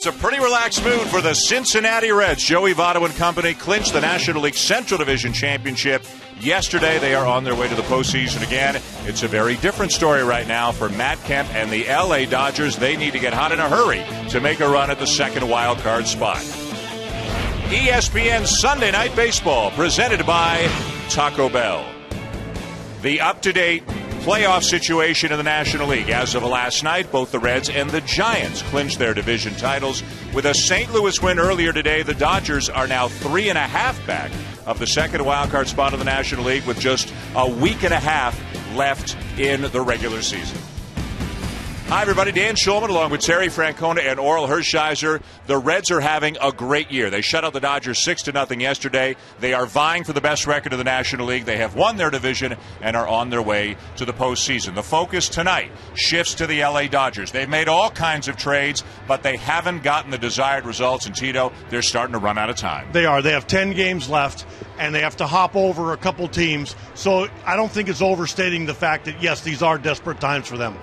It's a pretty relaxed mood for the Cincinnati Reds. Joey Votto and company clinched the National League Central Division Championship yesterday. They are on their way to the postseason again. It's a very different story right now for Matt Kemp and the LA Dodgers. They need to get hot in a hurry to make a run at the second wild card spot. ESPN Sunday Night Baseball, presented by Taco Bell. The up-to-date playoff situation in the National League. As of last night, both the Reds and the Giants clinched their division titles. With a St. Louis win earlier today, the Dodgers are now 3.5 back of the second wildcard spot in the National League with just a week and a half left in the regular season. Hi, everybody. Dan Schulman along with Terry Francona and Oral Hershiser. The Reds are having a great year. They shut out the Dodgers 6-0 yesterday. They are vying for the best record in the National League. They have won their division and are on their way to the postseason. The focus tonight shifts to the LA Dodgers. They've made all kinds of trades, but they haven't gotten the desired results. And Tito, they're starting to run out of time. They are. They have 10 games left, and they have to hop over a couple teams. So I don't think it's overstating the fact that, yes, these are desperate times for them.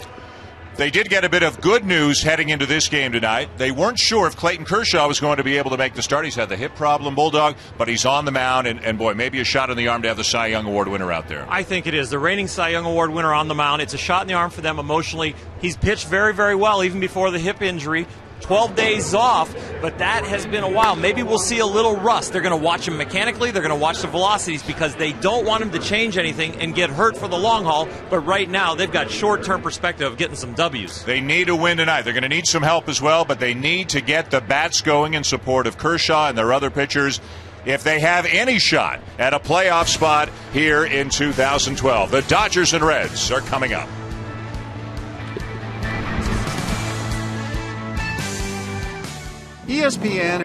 They did get a bit of good news heading into this game tonight. They weren't sure if Clayton Kershaw was going to be able to make the start. He's had the hip problem, Bulldog, but he's on the mound, and boy, maybe a shot in the arm to have the Cy Young Award winner out there. I think it is. The reigning Cy Young Award winner on the mound. It's a shot in the arm for them emotionally. He's pitched very, very well, even before the hip injury. 12 days off, but that has been a while. Maybe we'll see a little rust. They're going to watch him mechanically. They're going to watch the velocities because they don't want him to change anything and get hurt for the long haul. But right now, they've got short-term perspective of getting some W's. They need a win tonight. They're going to need some help as well, but they need to get the bats going in support of Kershaw and their other pitchers if they have any shot at a playoff spot here in 2012. The Dodgers and Reds are coming up. ESPN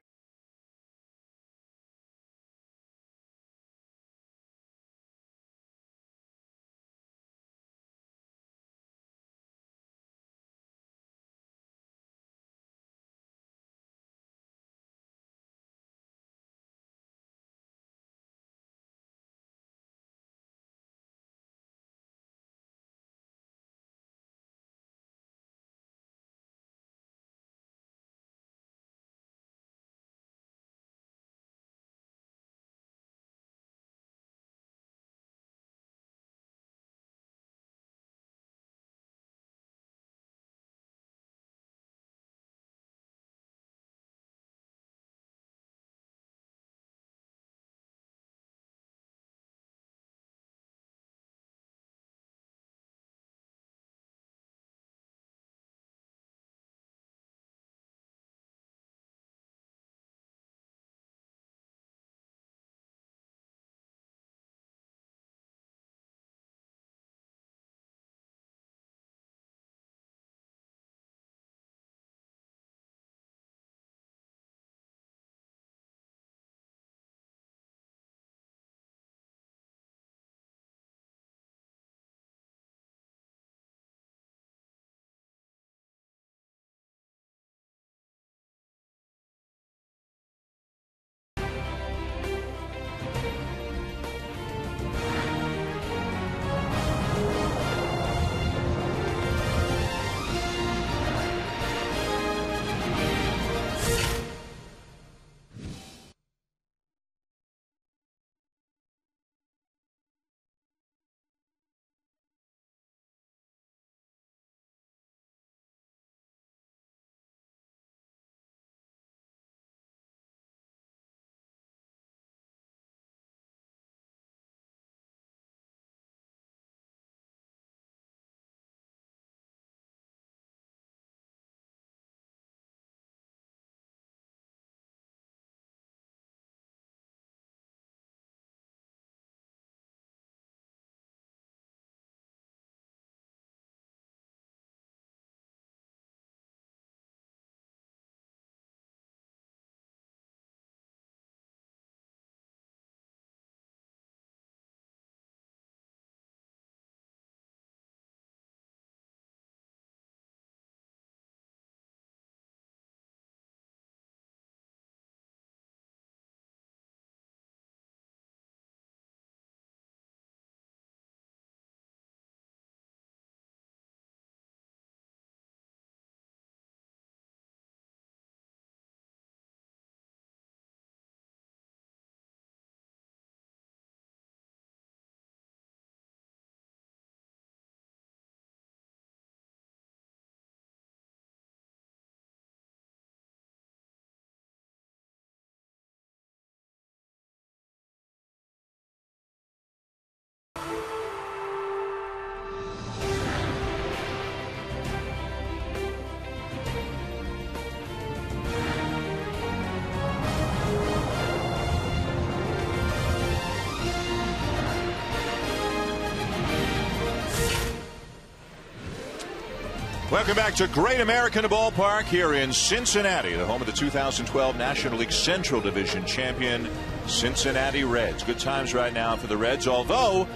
Welcome back to Great American Ballpark here in Cincinnati, the home of the 2012 National League Central Division champion Cincinnati Reds. Good times right now for the Reds, although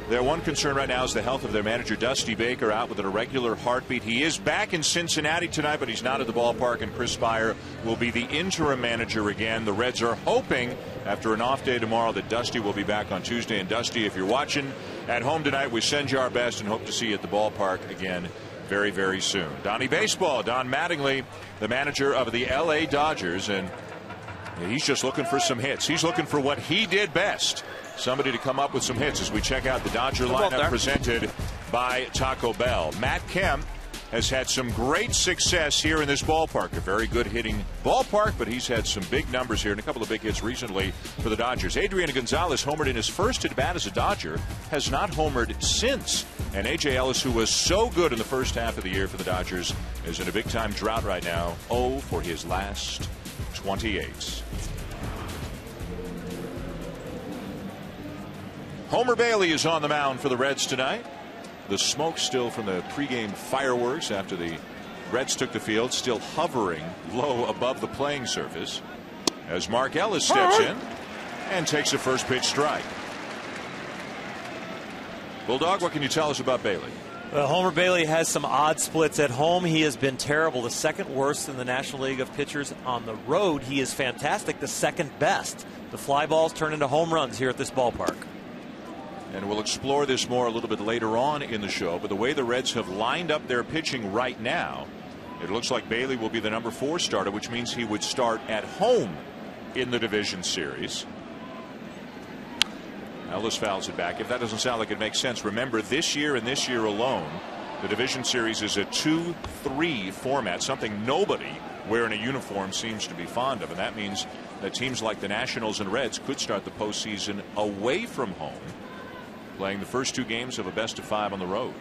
their one concern right now is the health of their manager, Dusty Baker, out with an irregular heartbeat. He is back in Cincinnati tonight, but he's not at the ballpark, and Chris Spire will be the interim manager again. The Reds are hoping, after an off day tomorrow, that Dusty will be back on Tuesday. And Dusty, if you're watching at home tonight, we send you our best and hope to see you at the ballpark again very, very soon. Donnie Baseball, Don Mattingly, the manager of the LA Dodgers, and he's just looking for some hits. He's looking for what he did best, somebody to come up with some hits as we check out the Dodger lineup presented by Taco Bell. Matt Kemp has had some great success here in this ballpark. A very good hitting ballpark, but he's had some big numbers here and a couple of big hits recently for the Dodgers. Adrian Gonzalez homered in his first at bat as a Dodger, has not homered since. And A.J. Ellis, who was so good in the first half of the year for the Dodgers, is in a big-time drought right now. 0 for his last 28. Homer Bailey is on the mound for the Reds tonight. The smoke still from the pregame fireworks after the Reds took the field, still hovering low above the playing surface as Mark Ellis steps in and takes a first pitch strike. Bulldog, what can you tell us about Bailey? Homer Bailey has some odd splits at home. He has been terrible, the second worst in the National League of pitchers. On the road, he is fantastic, the second best. The fly balls turn into home runs here at this ballpark. And we'll explore this more a little bit later on in the show. But the way the Reds have lined up their pitching right now, it looks like Bailey will be the number 4 starter, which means he would start at home in the division series. Ellis fouls it back. If that doesn't sound like it makes sense, remember this year and this year alone, the division series is a 2-3 format, something nobody wearing a uniform seems to be fond of. And that means that teams like the Nationals and Reds could start the postseason away from home, playing the first 2 games of a best-of-5 on the road.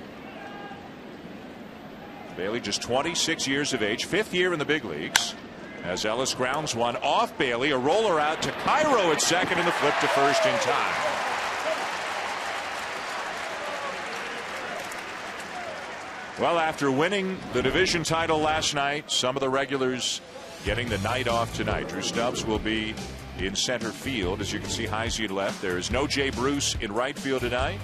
Bailey, just 26 years of age, 5th year in the big leagues. As Ellis grounds one off Bailey, a roller out to Cairo at second, and the flip to first in time. Well, after winning the division title last night, some of the regulars getting the night off tonight. Drew Stubbs will be in center field. As you can see, Heisey at left. There is no Jay Bruce in right field tonight.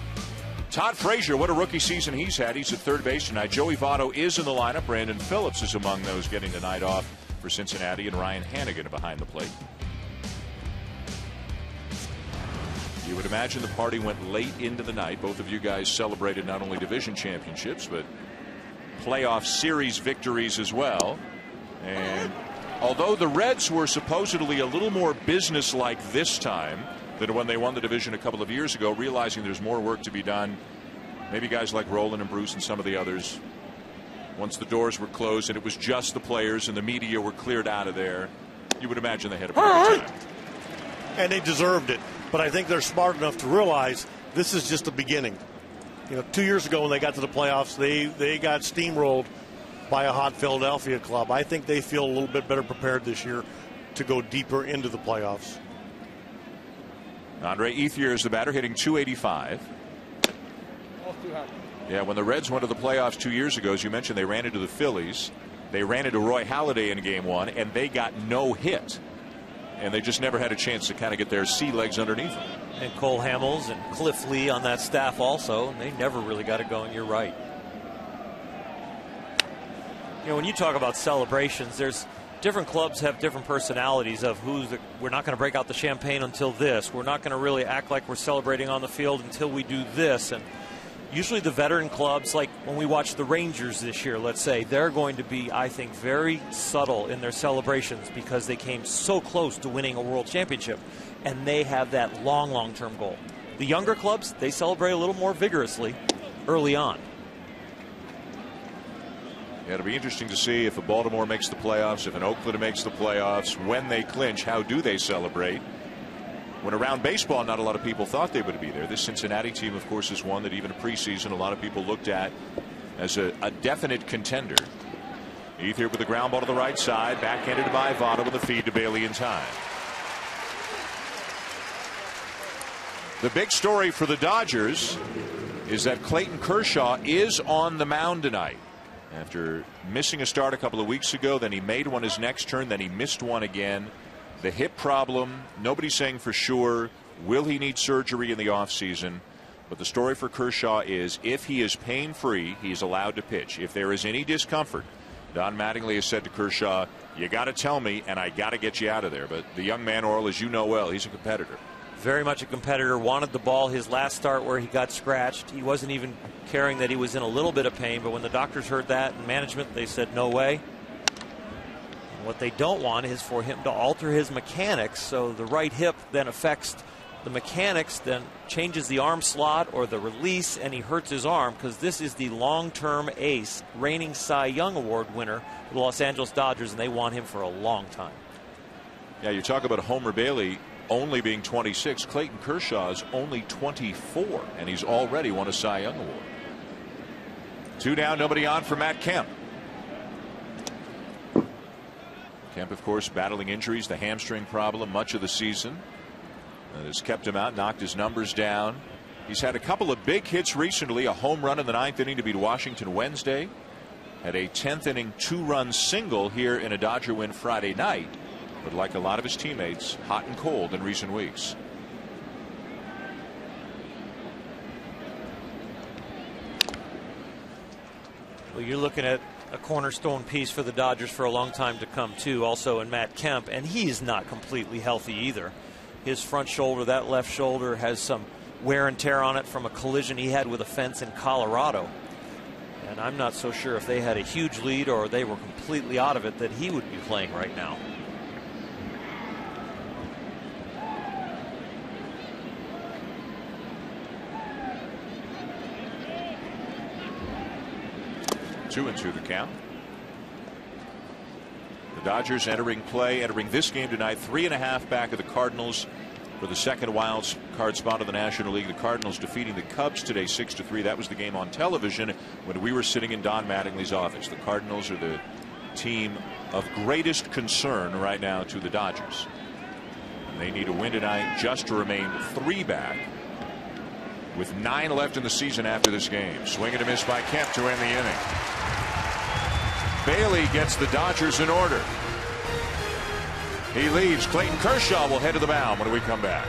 Todd Frazier, what a rookie season he's had. He's at third base tonight. Joey Votto is in the lineup. Brandon Phillips is among those getting the night off for Cincinnati, and Ryan Hannigan behind the plate. You would imagine the party went late into the night. Both of you guys celebrated not only division championships, but playoff series victories as well. And although the Reds were supposedly a little more businesslike this time than when they won the division a couple of years ago, realizing there's more work to be done, maybe guys like Roland and Bruce and some of the others, once the doors were closed and it was just the players and the media were cleared out of there, you would imagine they had a pretty good time. And they deserved it. But I think they're smart enough to realize this is just the beginning. You know, 2 years ago when they got to the playoffs, they got steamrolled by a hot Philadelphia club. I think they feel a little bit better prepared this year to go deeper into the playoffs. Andre Ethier is the batter, hitting .285. Yeah, when the Reds went to the playoffs 2 years ago, as you mentioned, they ran into the Phillies. They ran into Roy Halladay in game 1, and they got no hit. And they just never had a chance to kind of get their sea legs underneath them. And Cole Hamels and Cliff Lee on that staff also, and they never really got it going. You're right. You know, when you talk about celebrations, there's different clubs have different personalities of we're not going to break out the champagne until this. We're not going to really act like we're celebrating on the field until we do this. And usually the veteran clubs, like when we watch the Rangers this year, let's say, they're going to be, I think, very subtle in their celebrations because they came so close to winning a world championship, and they have that long-term goal. The younger clubs, they celebrate a little more vigorously early on. Yeah, it'll be interesting to see if a Baltimore makes the playoffs, if an Oakland makes the playoffs, when they clinch, how do they celebrate? When around baseball, not a lot of people thought they would be there. This Cincinnati team, of course, is one that even in preseason, a lot of people looked at as a definite contender. Ethier with the ground ball to the right side, backhanded by Votto with the feed to Bailey in time. The big story for the Dodgers is that Clayton Kershaw is on the mound tonight. after missing a start a couple of weeks ago. Then he made one his next turn. Then he missed one again. The hip problem, nobody's saying for sure. Will he need surgery in the offseason? But the story for Kershaw is if he is pain-free, he's allowed to pitch. If there is any discomfort, Don Mattingly has said to Kershaw, you got to tell me, and I got to get you out of there. But the young man, Orel, as you know well, he's a competitor. Very much a competitor. Wanted the ball his last start where he got scratched. He wasn't even caring that he was in a little bit of pain. But when the doctors heard that and management, they said no way. And what they don't want is for him to alter his mechanics. So the right hip then affects the mechanics, then changes the arm slot or the release, and he hurts his arm, because this is the long-term ace, reigning Cy Young Award winner for the Los Angeles Dodgers, and they want him for a long time. Yeah, you talk about Homer Bailey only being 26. Clayton Kershaw is only 24, and he's already won a Cy Young Award. 2 down, nobody on for Matt Kemp. Kemp, of course, battling injuries, the hamstring problem much of the season. That has kept him out, knocked his numbers down. He's had a couple of big hits recently, a home run in the 9th inning to beat Washington Wednesday. Had a 10th inning 2-run single here in a Dodger win Friday night. But like a lot of his teammates, hot and cold in recent weeks. Well, you're looking at a cornerstone piece for the Dodgers for a long time to come, too, also in Matt Kemp, and he's not completely healthy either. His front shoulder, that left shoulder, has some wear and tear on it from a collision he had with a fence in Colorado. And I'm not so sure if they had a huge lead or they were completely out of it that he would be playing right now. Two and 2 the count. The Dodgers entering this game tonight, 3.5 back of the Cardinals for the second wild card spot of the National League. The Cardinals defeating the Cubs today 6-3. That was the game on television when we were sitting in Don Mattingly's office. The Cardinals are the team of greatest concern right now to the Dodgers. And they need a win tonight just to remain 3 back with 9 left in the season after this game. Swing and a miss by Kemp to end the inning. Bailey gets the Dodgers in order. He leaves. Clayton Kershaw will head to the mound when we come back.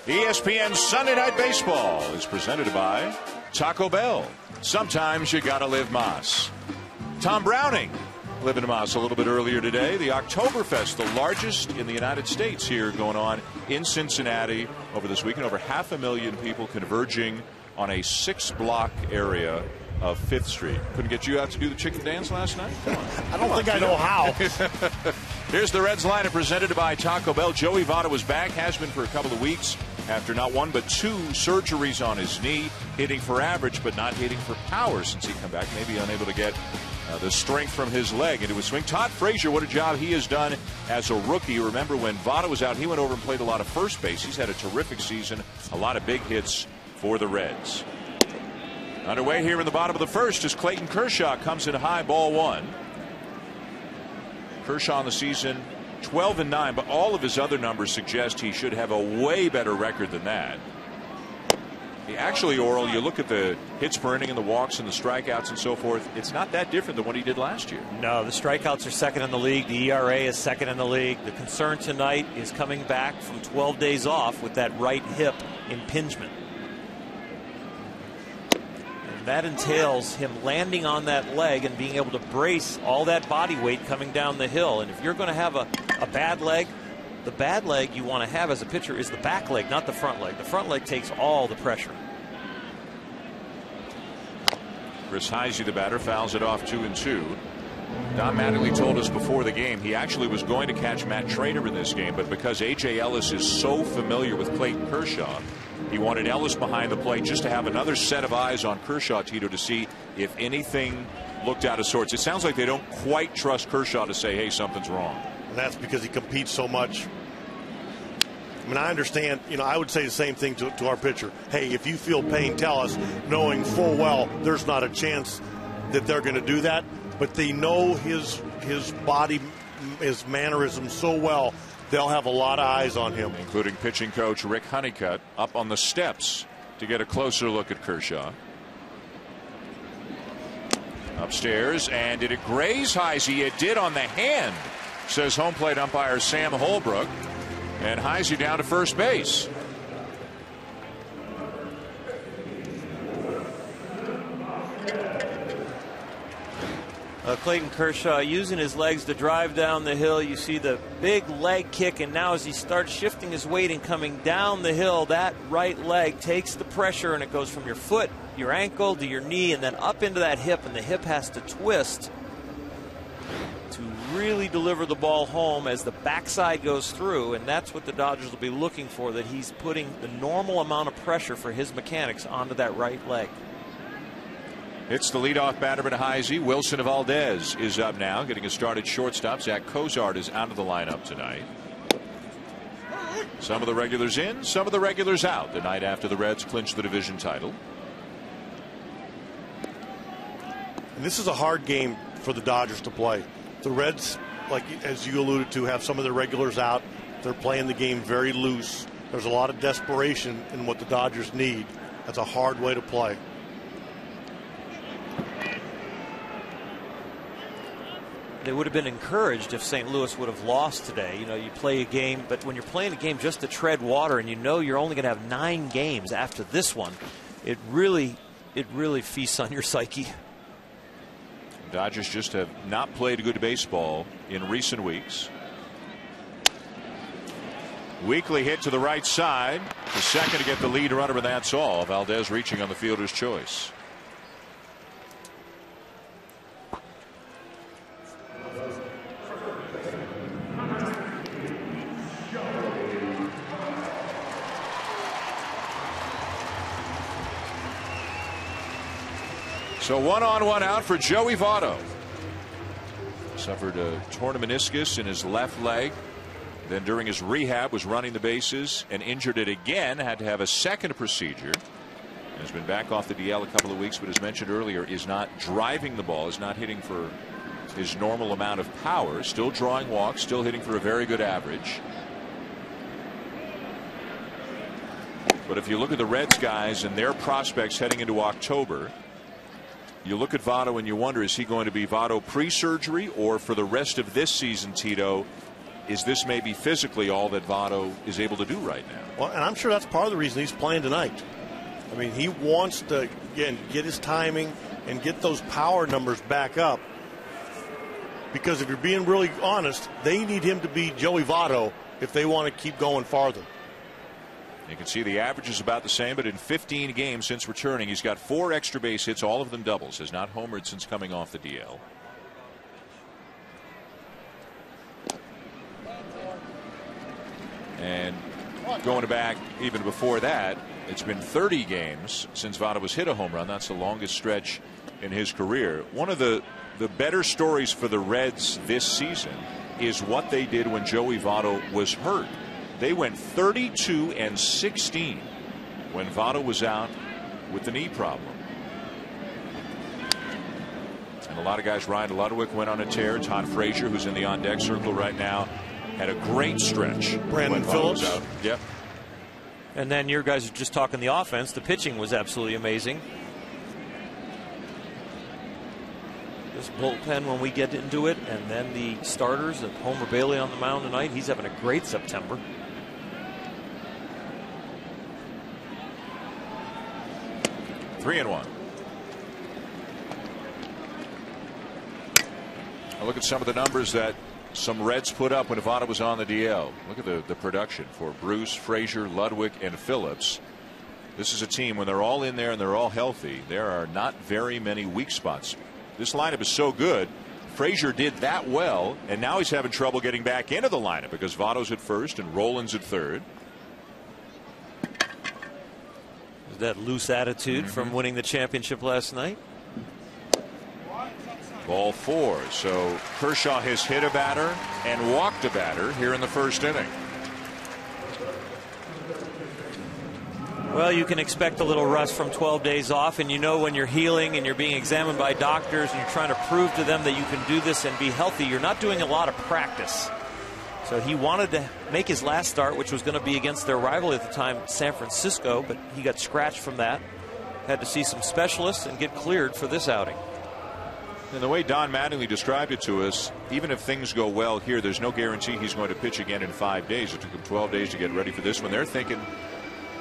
ESPN Sunday Night Baseball is presented by Taco Bell. Sometimes you gotta live Mas. Tom Browning living in Mas a little bit earlier today. The Oktoberfest, the largest in the United States here, going on in Cincinnati over this weekend. Over 500,000 people converging on a 6-block area of 5th Street. Couldn't get you out to do the chicken dance last night? Come on. I don't think I know how. Here's the Reds lineup presented by Taco Bell. Joey Votto was back, has been for a couple of weeks after not 1 but 2 surgeries on his knee. Hitting for average but not hitting for power since he come back. Maybe unable to get The strength from his leg into his swing. Todd Frazier, what a job he has done as a rookie. Remember when Votto was out, he went over and played a lot of first base. He's had a terrific season, a lot of big hits for the Reds. Underway here in the bottom of the first as Clayton Kershaw comes in high, ball one. Kershaw on the season 12-9, but all of his other numbers suggest he should have a way better record than that. Actually, Oral, you look at the hits per inning and the walks and the strikeouts and so forth, it's not that different than what he did last year. No, the strikeouts are second in the league. The ERA is second in the league. The concern tonight is coming back from 12 days off with that right hip impingement. And that entails him landing on that leg and being able to brace all that body weight coming down the hill. And if you're going to have a bad leg, the bad leg you want to have as a pitcher is the back leg, not the front leg. The front leg takes all the pressure. Chris Heisey, the batter, fouls it off 2-2. Don Mattingly told us before the game he actually was going to catch Matt Trader in this game, but because A.J. Ellis is so familiar with Clayton Kershaw, he wanted Ellis behind the plate just to have another set of eyes on Kershaw, Tito, to see if anything looked out of sorts. It sounds like they don't quite trust Kershaw to say, hey, something's wrong. And that's because he competes so much. I mean, I understand, I would say the same thing to our pitcher. Hey, if you feel pain, tell us, knowing full well there's not a chance that they're going to do that. But they know his body, his mannerisms so well, they'll have a lot of eyes on him. Including pitching coach Rick Honeycutt up on the steps to get a closer look at Kershaw. Upstairs, and did it graze Heisey? It did on the hand, says home plate umpire Sam Holbrook. And Heisey down to first base. Clayton Kershaw using his legs to drive down the hill. You see the big leg kick, and now as he starts shifting his weight and coming down the hill, that right leg takes the pressure, and it goes from your foot, your ankle, to your knee, and then up into that hip, and the hip has to twist to really deliver the ball home as the backside goes through, and that's what the Dodgers will be looking for, that he's putting the normal amount of pressure for his mechanics onto that right leg. It's the leadoff batter at Heisey. Wilson Valdez is up now, getting a start at shortstop. Zach Cozart is out of the lineup tonight. Some of the regulars in, some of the regulars out the night after the Reds clinched the division title. And this is a hard game for the Dodgers to play. The Reds, like as you alluded to, have some of their regulars out. They're playing the game very loose. There's a lot of desperation in what the Dodgers need. That's a hard way to play. They would have been encouraged if St. Louis would have lost today. You play a game, but when you're playing a game just to tread water and you're only going to have 9 games after this one, it really feasts on your psyche. Dodgers just have not played good baseball in recent weeks. Weekly hit to the right side. The second to get the lead runner, and that's all. Valdez reaching on the fielder's choice. So 1 on 1 out for Joey Votto. Suffered a torn meniscus in his left leg. Then during his rehab was running the bases and injured it again. Had to have a second procedure. Has been back off the DL a couple of weeks, but as mentioned earlier, is not driving the ball, is not hitting for his normal amount of power. Still drawing walks, still hitting for a very good average. But if you look at the Reds guys and their prospects heading into October, you look at Votto and you wonder, is he going to be Votto pre-surgery, or for the rest of this season, Tito, is this maybe physically all that Votto is able to do right now? Well, and I'm sure that's part of the reason he's playing tonight. I mean, he wants to, again, get his timing and get those power numbers back up. Because if you're being really honest, they need him to be Joey Votto if they want to keep going farther. You can see the average is about the same, but in 15 games since returning, he's got 4 extra base hits, all of them doubles. Has not homered since coming off the DL. And going back even before that, it's been 30 games since Votto has hit a home run. That's the longest stretch in his career. One of the the better stories for the Reds this season is what they did when Joey Votto was hurt. They went 32-16 when Votto was out with the knee problem. And a lot of guys, Ryan Ludwig went on a tear. Todd Frazier, who's in the on-deck circle right now, had a great stretch. Brandon Phillips. Yep. And then your guys are just talking the offense. The pitching was absolutely amazing. This bullpen, when we get into it, and then the starters, Homer Bailey on the mound tonight, he's having a great September. Three and one. Now look at some of the numbers that some Reds put up when Votto was on the DL. Look at the production for Bruce, Frazier, Ludwig, and Phillips. This is a team, when they're all in there and they're all healthy, there are not very many weak spots. This lineup is so good. Frazier did that well, and now he's having trouble getting back into the lineup because Votto's at first and Rollins at third. Is that loose attitude from winning the championship last night? Ball four. So Kershaw has hit a batter and walked a batter here in the first inning. Well, you can expect a little rust from 12 days off, and you know when you're healing and you're being examined by doctors and you're trying to prove to them that you can do this and be healthy, you're not doing a lot of practice. So he wanted to make his last start, which was going to be against their rival at the time, San Francisco, but he got scratched from that. Had to see some specialists and get cleared for this outing. And the way Don Mattingly described it to us, even if things go well here, there's no guarantee he's going to pitch again in 5 days. It took him 12 days to get ready for this one. They're thinking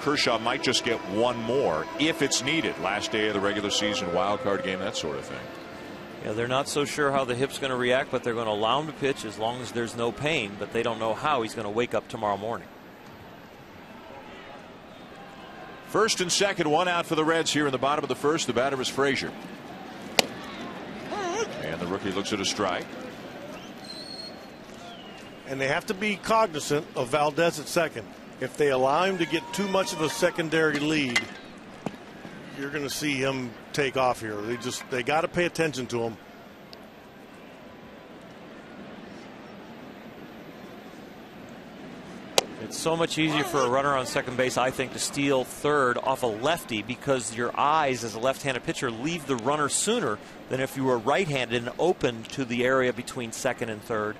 Kershaw might just get one more if it's needed. Last day of the regular season, wild card game, that sort of thing. Yeah, they're not so sure how the hip's going to react, but they're going to allow him to pitch as long as there's no pain, but they don't know how he's going to wake up tomorrow morning. First and second, one out for the Reds here in the bottom of the first. The batter is Frazier. And the rookie looks at a strike. And they have to be cognizant of Valdez at second. If they allow him to get too much of a secondary lead, you're going to see him take off here. They got to pay attention to him. It's so much easier for a runner on second base, I think, to steal third off a lefty because your eyes as a left-handed pitcher leave the runner sooner than if you were right-handed and open to the area between second and third.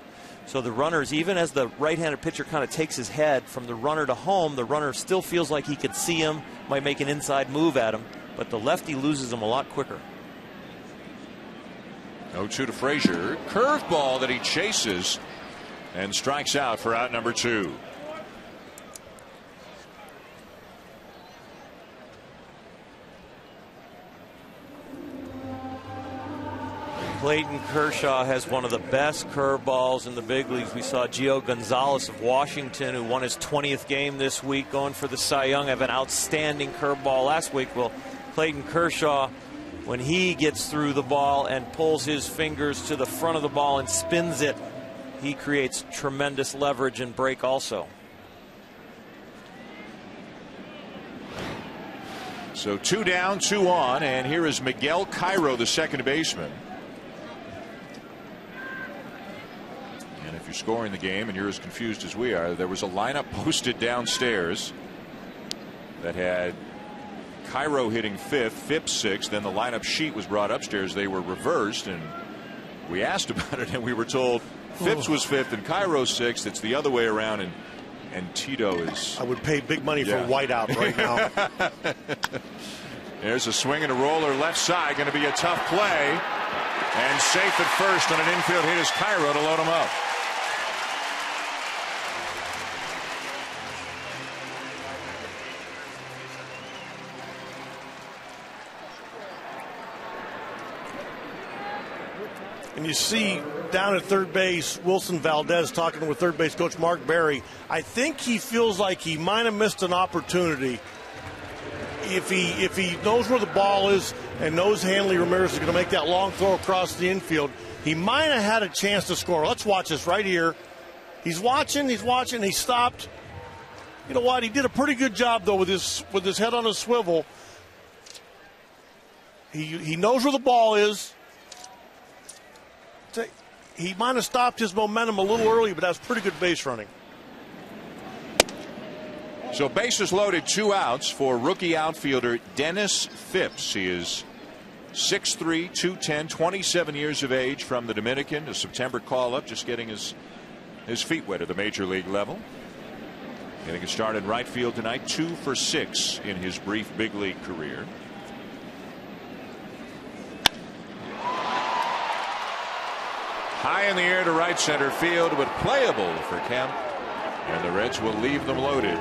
So the runners, even as the right-handed pitcher kind of takes his head from the runner to home, the runner still feels like he could see him, might make an inside move at him, but the lefty loses him a lot quicker. 0-2 to Frazier. Curveball that he chases and strikes out for out number two. Clayton Kershaw has one of the best curveballs in the big leagues. We saw Gio Gonzalez of Washington, who won his 20th game this week, going for the Cy Young, have an outstanding curveball last week. Well, Clayton Kershaw, when he gets through the ball and pulls his fingers to the front of the ball and spins it, he creates tremendous leverage and break also. So 2 down, 2 on, and here is Miguel Cairo, the second baseman. And if you're scoring the game and you're as confused as we are, there was a lineup posted downstairs that had Cairo hitting fifth, Phipps sixth, then the lineup sheet was brought upstairs. They were reversed, and we asked about it, and we were told Phipps was fifth and Cairo sixth. It's the other way around, and Tito is... I would pay big money for a whiteout right now. There's a swing and a roller left side, going to be a tough play, and safe at first on an infield hit is Cairo to load him up. And you see down at third base, Wilson Valdez talking with third base coach Mark Berry. I think he feels like he might have missed an opportunity. If he knows where the ball is and knows Hanley Ramirez is going to make that long throw across the infield, he might have had a chance to score. Let's watch this right here. He's watching, he stopped. You know what? He did a pretty good job, though, with his head on a swivel. He knows where the ball is. he might have stopped his momentum a little early, but that's pretty good base running. So bases loaded, 2 outs for rookie outfielder Dennis Phipps. He is 6'3", 210, 27 years of age, from the Dominican, a September call-up, just getting his feet wet at the major league level. Getting a start in right field tonight, 2 for 6 in his brief big league career. High in the air to right center field, but playable for Kemp. And the Reds will leave them loaded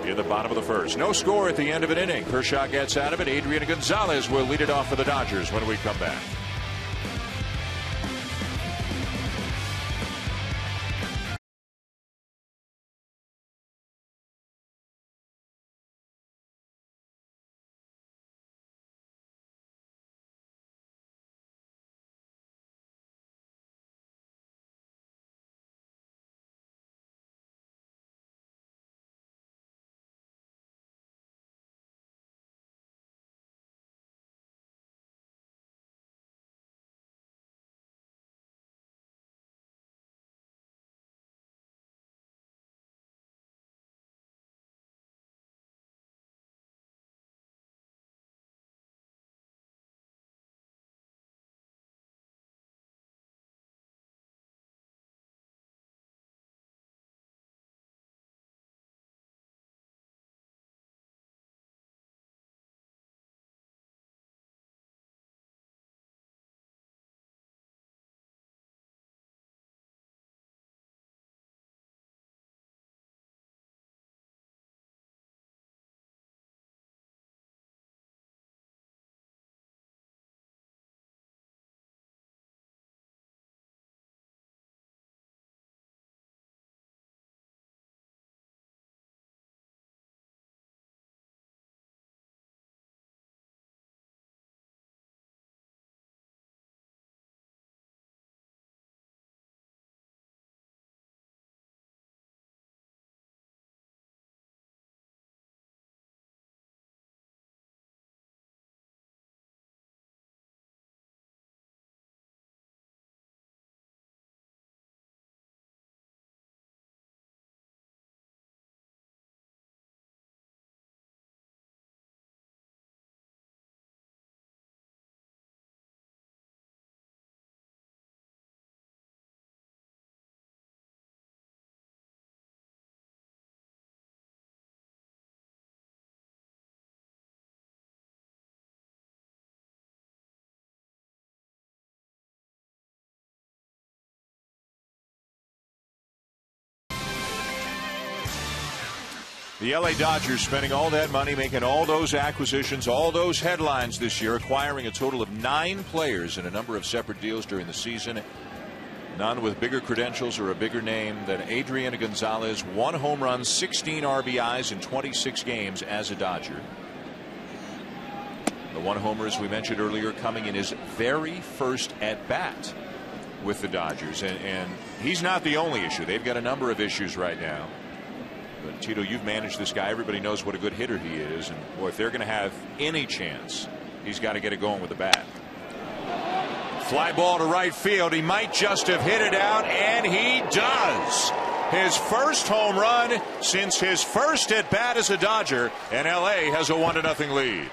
in the bottom of the first. No score at the end of an inning. Kershaw gets out of it. Adrian Gonzalez will lead it off for the Dodgers when we come back. The LA Dodgers spending all that money, making all those acquisitions, all those headlines this year, acquiring a total of 9 players in a number of separate deals during the season. None with bigger credentials or a bigger name than Adrian Gonzalez. 1 home run, 16 RBIs in 26 games as a Dodger. The 1 homer, as we mentioned earlier, coming in his very first at bat with the Dodgers. And he's not the only issue. They've got a number of issues right now. But Tito, you've managed this guy. Everybody knows what a good hitter he is. And boy, if they're going to have any chance, he's got to get it going with the bat. Fly ball to right field. He might just have hit it out, and he does. His first home run since his first at bat as a Dodger, and LA has a 1-0 lead.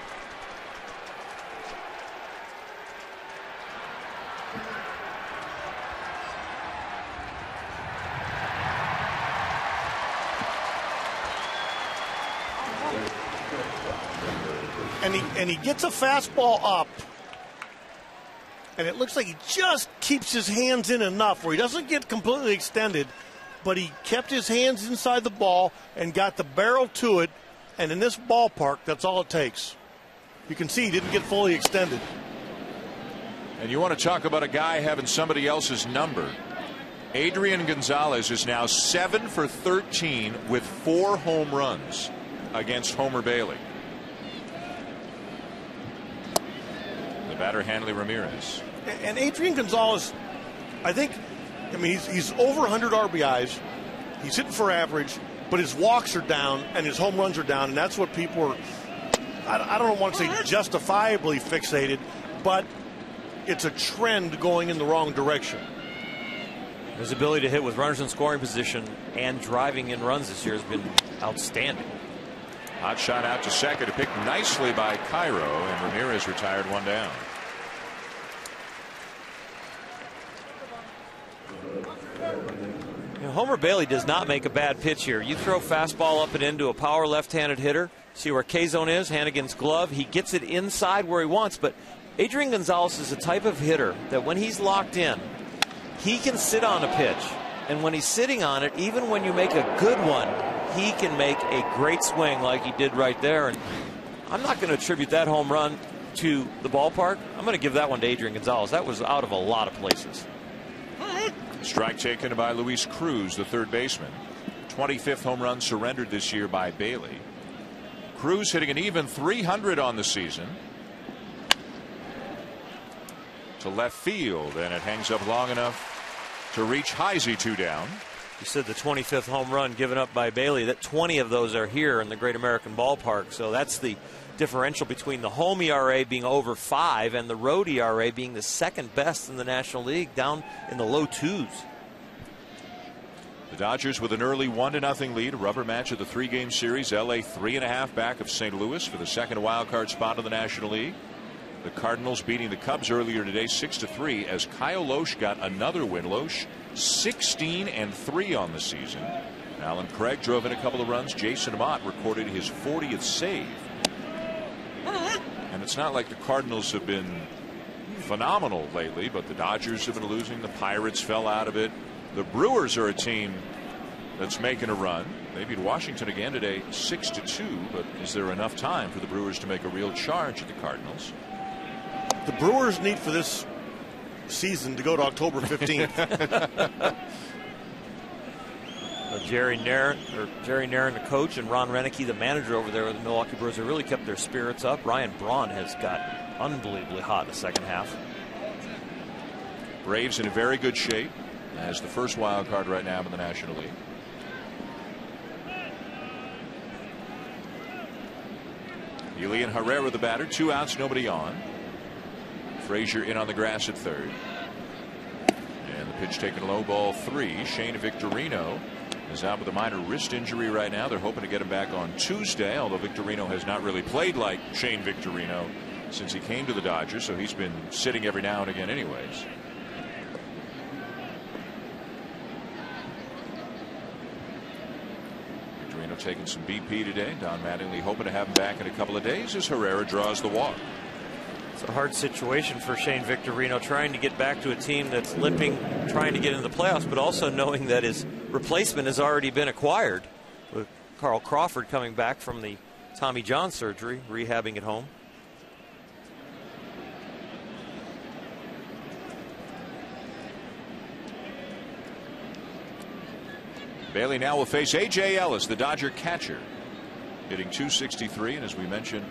And he gets a fastball up, and it looks like he just keeps his hands in enough where he doesn't get completely extended, but he kept his hands inside the ball and got the barrel to it. And in this ballpark, that's all it takes. You can see he didn't get fully extended. And you want to talk about a guy having somebody else's number. Adrian Gonzalez is now 7 for 13 with 4 home runs against Homer Bailey. Batter Hanley Ramirez. And Adrian Gonzalez, I mean, he's over 100 RBIs. He's hitting for average, but his walks are down and his home runs are down, and that's what people are, I don't want to say justifiably fixated, but it's a trend going in the wrong direction. His ability to hit with runners in scoring position and driving in runs this year has been outstanding. Hot shot out to second, picked nicely by Cairo, and Ramirez retired one down. You know, Homer Bailey does not make a bad pitch here. You throw fastball up and into a power left-handed hitter. See where K-zone is, Hannigan's glove. He gets it inside where he wants, but Adrian Gonzalez is a type of hitter that when he's locked in, he can sit on a pitch, and when he's sitting on it, even when you make a good one, he can make a great swing like he did right there. And I'm not going to attribute that home run to the ballpark. I'm going to give that one to Adrian Gonzalez. That was out of a lot of places. Strike taken by Luis Cruz, the third baseman. 25th home run surrendered this year by Bailey. Cruz hitting an even 300 on the season. To left field, and it hangs up long enough to reach Heisey, 2 down. You said the 25th home run given up by Bailey. That 20 of those are here in the Great American Ballpark. So that's the differential between the home ERA being over 5 and the road ERA being the second best in the National League, down in the low 2s. The Dodgers with an early 1-0 lead, a rubber match of the 3-game series. LA 3.5 back of St. Louis for the second wild card spot in the National League. The Cardinals beating the Cubs earlier today 6-3 as Kyle Loesch got another win. Loesch 16-3 on the season. Alan Craig drove in a couple of runs. Jason Mott recorded his 40th save. And it's not like the Cardinals have been phenomenal lately, but the Dodgers have been losing. The Pirates fell out of it. The Brewers are a team that's making a run. They beat Washington again today 6-2, but is there enough time for the Brewers to make a real charge at the Cardinals? The Brewers need for this season to go to October 15th. Jerry Nairn, the coach, and Ron Renicky, the manager over there with the Milwaukee Brewers, have really kept their spirits up. Ryan Braun has got unbelievably hot in the second half. Braves in a very good shape as the first wild card right now in the National League. Elian Herrera the batter, 2 outs, nobody on. Frazier in on the grass at third. And the pitch taken low, ball 3. Shane Victorino is out with a minor wrist injury right now. They're hoping to get him back on Tuesday, although Victorino has not really played like Shane Victorino since he came to the Dodgers, so he's been sitting every now and again anyways. Victorino taking some BP today. Don Mattingly hoping to have him back in a couple of days as Herrera draws the walk. It's a hard situation for Shane Victorino, trying to get back to a team that's limping, trying to get into the playoffs, but also knowing that his replacement has already been acquired, with Carl Crawford coming back from the Tommy John surgery, rehabbing at home. Bailey now will face A.J. Ellis, the Dodger catcher, hitting .263, and as we mentioned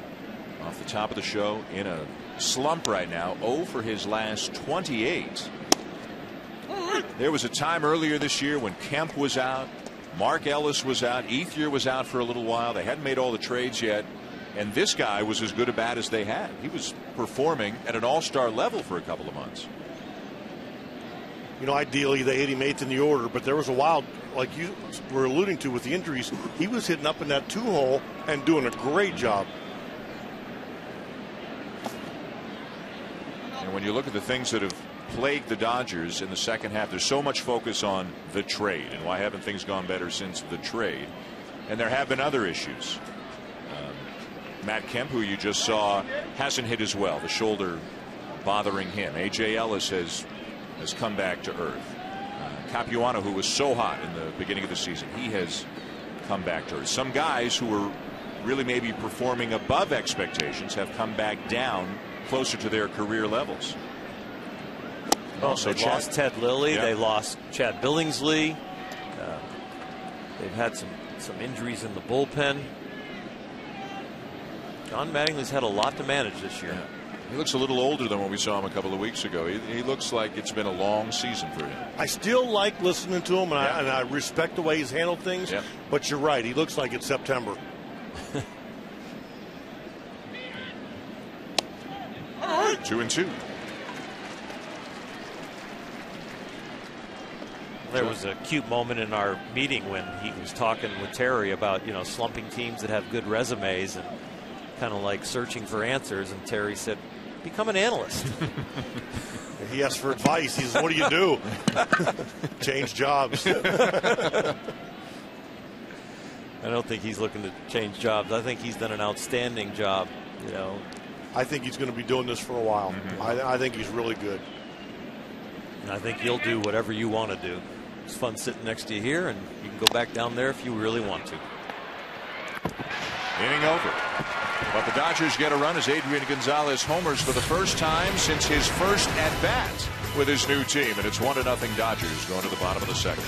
off the top of the show, in a slump right now. 0 for his last 28. There was a time earlier this year when Kemp was out, Mark Ellis was out, Ethier was out for a little while. They hadn't made all the trades yet, and this guy was as good a bat as they had. He was performing at an all-star level for a couple of months. You know, ideally they hit him 8th in the order, but there was a while, like you were alluding to with the injuries, he was hitting up in that 2-hole and doing a great job. And when you look at the things that have plagued the Dodgers in the second half, there's so much focus on the trade and why haven't things gone better since the trade. And there have been other issues. Matt Kemp, who you just saw, hasn't hit as well, the shoulder bothering him. A.J. Ellis has come back to earth. Capuano, who was so hot in the beginning of the season, he has come back to earth. Some guys who were really maybe performing above expectations have come back down closer to their career levels. Also, they lost Ted Lilly. Yep. They lost Chad Billingsley. They've had some injuries in the bullpen. John Mattingly's had a lot to manage this year. Yeah. He looks a little older than when we saw him a couple of weeks ago. He looks like it's been a long season for him. I still like listening to him, and, I respect the way he's handled things. Yep. But you're right. He looks like it's September. 2-2. There was a cute moment in our meeting when he was talking with Terry about, you know, slumping teams that have good resumes and kind of like searching for answers. And Terry said, become an analyst. He asked for advice. He says, what do you do? Change jobs. I don't think he's looking to change jobs. I think he's done an outstanding job, you know. I think he's going to be doing this for a while. I think he's really good. And I think you'll do whatever you want to do. It's fun sitting next to you here, and you can go back down there if you really want to. Inning over. But the Dodgers get a run as Adrian Gonzalez homers for the first time since his first at-bat with his new team. And it's 1-0 Dodgers going to the bottom of the second.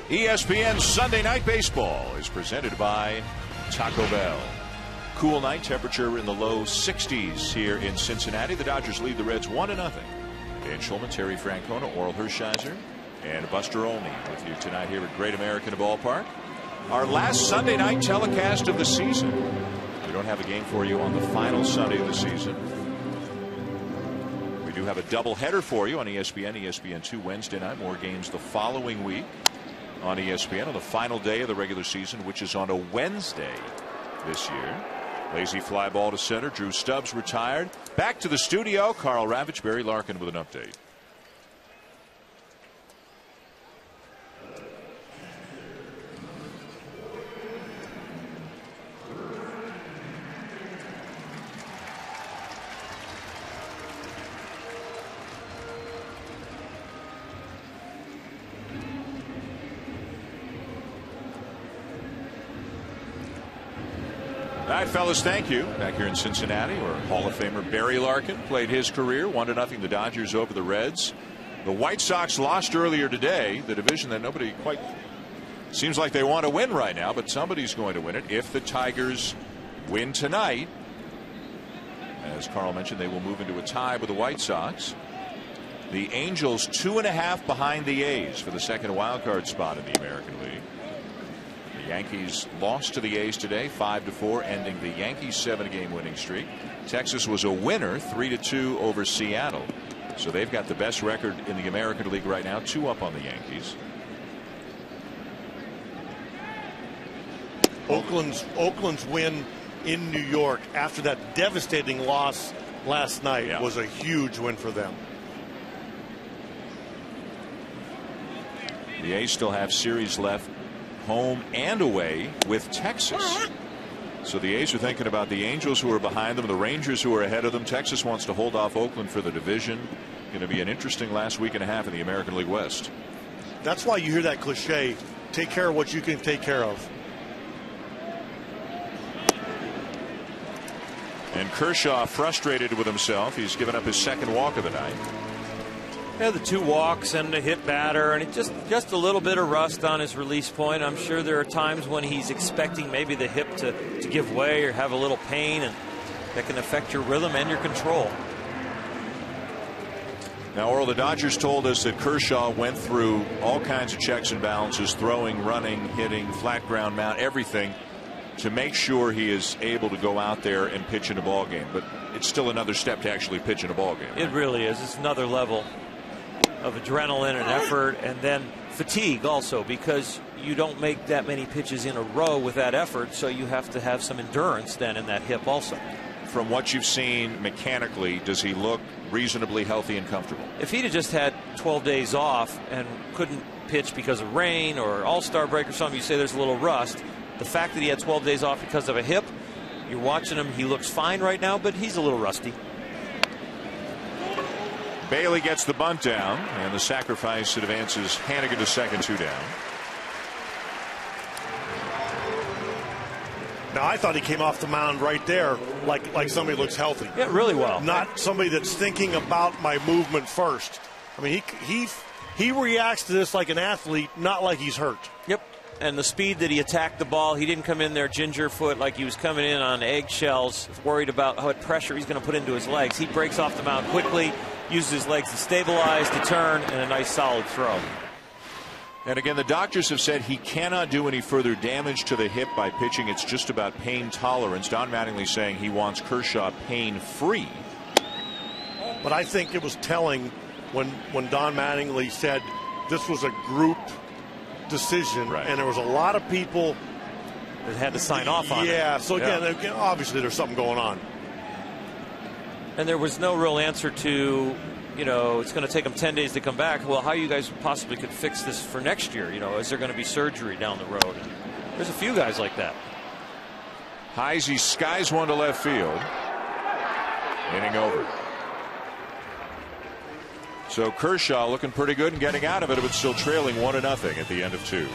ESPN Sunday Night Baseball is presented by Taco Bell. Cool night, temperature in the low 60s here in Cincinnati. The Dodgers lead the Reds 1-0. Dan Schulman, Terry Francona, Oral Hershiser, and Buster Olney with you tonight here at Great American Ballpark. Our last Sunday night telecast of the season. We don't have a game for you on the final Sunday of the season. We do have a doubleheader for you on ESPN, ESPN2 Wednesday night. More games the following week on ESPN on the final day of the regular season, which is on a Wednesday this year. Lazy fly ball to center. Drew Stubbs retired. Back to the studio. Carl Ravitch, Barry Larkin with an update. All right, fellas, thank you. Back here in Cincinnati, where Hall of Famer Barry Larkin played his career. 1-0 the Dodgers over the Reds. The White Sox lost earlier today, the division that nobody quite seems like they want to win right now, but somebody's going to win it. If the Tigers win tonight, as Carl mentioned, they will move into a tie with the White Sox. The Angels 2.5 behind the A's for the second wild card spot in the American League. The Yankees lost to the A's today 5-4, ending the Yankees 7-game winning streak. Texas was a winner 3-2 over Seattle, so they've got the best record in the American League right now, 2 up on the Yankees. Oakland's win in New York after that devastating loss last night was a huge win for them. The A's still have series left, home and away, with Texas. So the A's are thinking about the Angels, who are behind them, the Rangers, who are ahead of them. Texas wants to hold off Oakland for the division. Going to be an interesting last week and a half in the American League West. That's why you hear that cliche, take care of what you can take care of. And Kershaw frustrated with himself. He's given up his second walk of the night. Yeah, the 2 walks and a hit batter, and it just a little bit of rust on his release point. I'm sure there are times when he's expecting maybe the hip to give way or have a little pain, and that can affect your rhythm and your control. Now, Earl, the Dodgers told us that Kershaw went through all kinds of checks and balances, throwing, running, hitting, flat ground mount, everything, to make sure he is able to go out there and pitch in a ball game. But it's still another step to actually pitch in a ball game. It really is. It's another level of adrenaline and effort, and then fatigue also, because you don't make that many pitches in a row with that effort, so you have to have some endurance then in that hip also. From what you've seen mechanically, does he look reasonably healthy and comfortable? If he'd have just had 12 days off and couldn't pitch because of rain or all-star break or something, you say there's a little rust. The fact that he had 12 days off because of a hip, you're watching him, he looks fine right now, but he's a little rusty. Bailey gets the bunt down, and the sacrifice advances Hannigan to second, 2 down. Now, I thought he came off the mound right there like somebody looks healthy. Yeah, really well. Not somebody that's thinking about my movement first. I mean, he reacts to this like an athlete, not like he's hurt. Yep. And the speed that he attacked the ball, he didn't come in there gingerfoot like he was coming in on eggshells, worried about what pressure he's going to put into his legs. He breaks off the mound quickly, uses his legs to stabilize, to turn, and a nice solid throw. And again, the doctors have said he cannot do any further damage to the hip by pitching. It's just about pain tolerance. Don Mattingly saying he wants Kershaw pain-free. But I think it was telling when Don Mattingly said this was a group decision, and there was a lot of people that had to sign off on it. Yeah, so again, obviously there's something going on. And there was no real answer to, it's going to take them 10 days to come back. Well, how you guys possibly could fix this for next year? Is there going to be surgery down the road? And there's a few guys like that. Heisey skies one to left field. Inning over. So Kershaw looking pretty good and getting out of it, but still trailing 1-0 at the end of 2.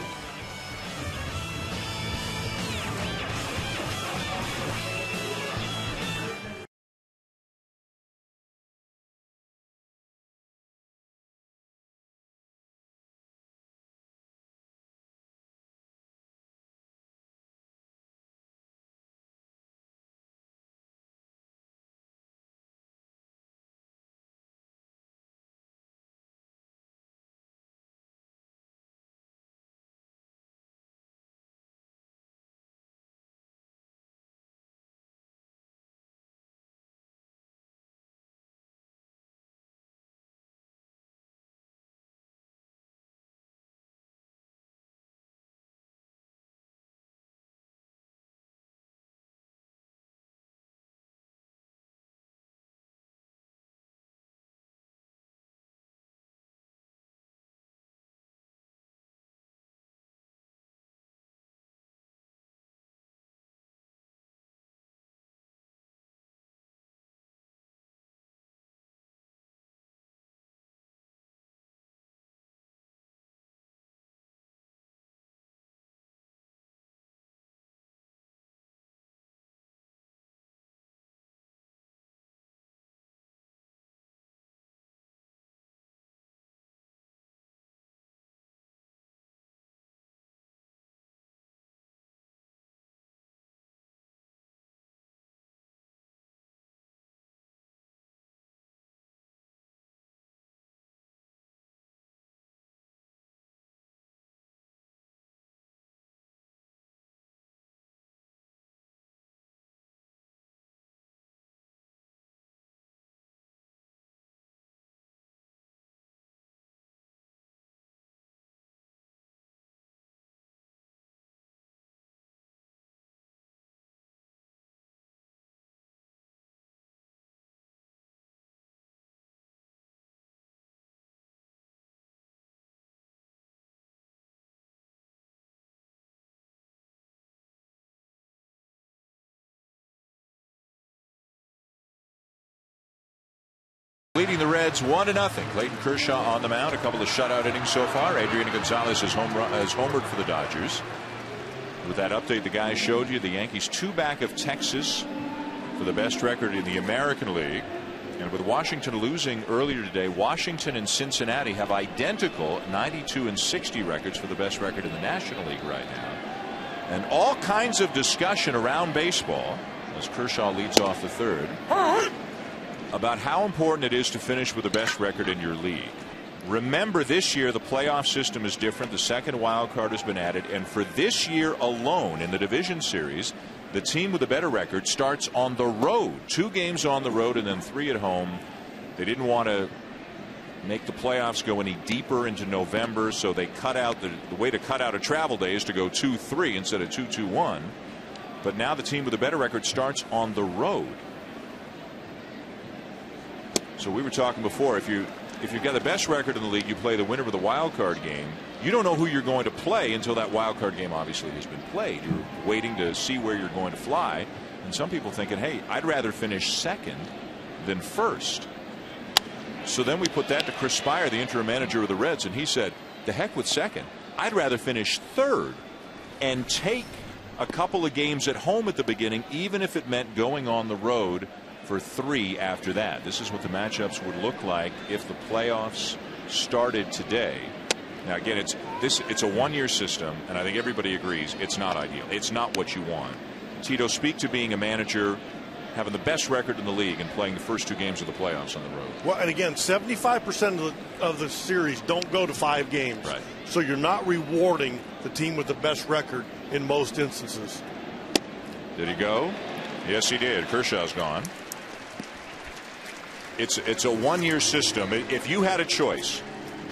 leading the Reds 1-0. Clayton Kershaw on the mound. A couple of shutout innings so far. Adrian Gonzalez has homered for the Dodgers. With that update the guys showed you, the Yankees 2 back of Texas for the best record in the American League. And with Washington losing earlier today, Washington and Cincinnati have identical 92 and 60 records for the best record in the National League right now. And all kinds of discussion around baseball, as Kershaw leads off the third, about how important it is to finish with the best record in your league. Remember, this year the playoff system is different. The second wild card has been added, and for this year alone in the division series, the team with the better record starts on the road. 2 games on the road and then 3 at home. They didn't want to make the playoffs go any deeper into November, so they cut out the way to cut out a travel day is to go 2-3 instead of 2-2-1. But now the team with the better record starts on the road. So we were talking before, if you've got the best record in the league, you play the winner of the wild card game. You don't know who you're going to play until that wild card game obviously has been played. You're waiting to see where you're going to fly. And some people thinking, hey, I'd rather finish second than first. So then we put that to Chris Spire, the interim manager of the Reds, and he said, the heck with second. I'd rather finish third and take a couple of games at home at the beginning, even if it meant going on the road for 3 after that. This is what the matchups would look like if the playoffs started today. Now again, it's a 1-year system, and I think everybody agrees it's not ideal. It's not what you want. Tito, speak to being a manager, having the best record in the league and playing the first 2 games of the playoffs on the road. Well, and again, 75% of the series don't go to 5 games. Right. So you're not rewarding the team with the best record in most instances. Did he go? Yes, he did. Kershaw's gone. It's a 1-year system. If you had a choice,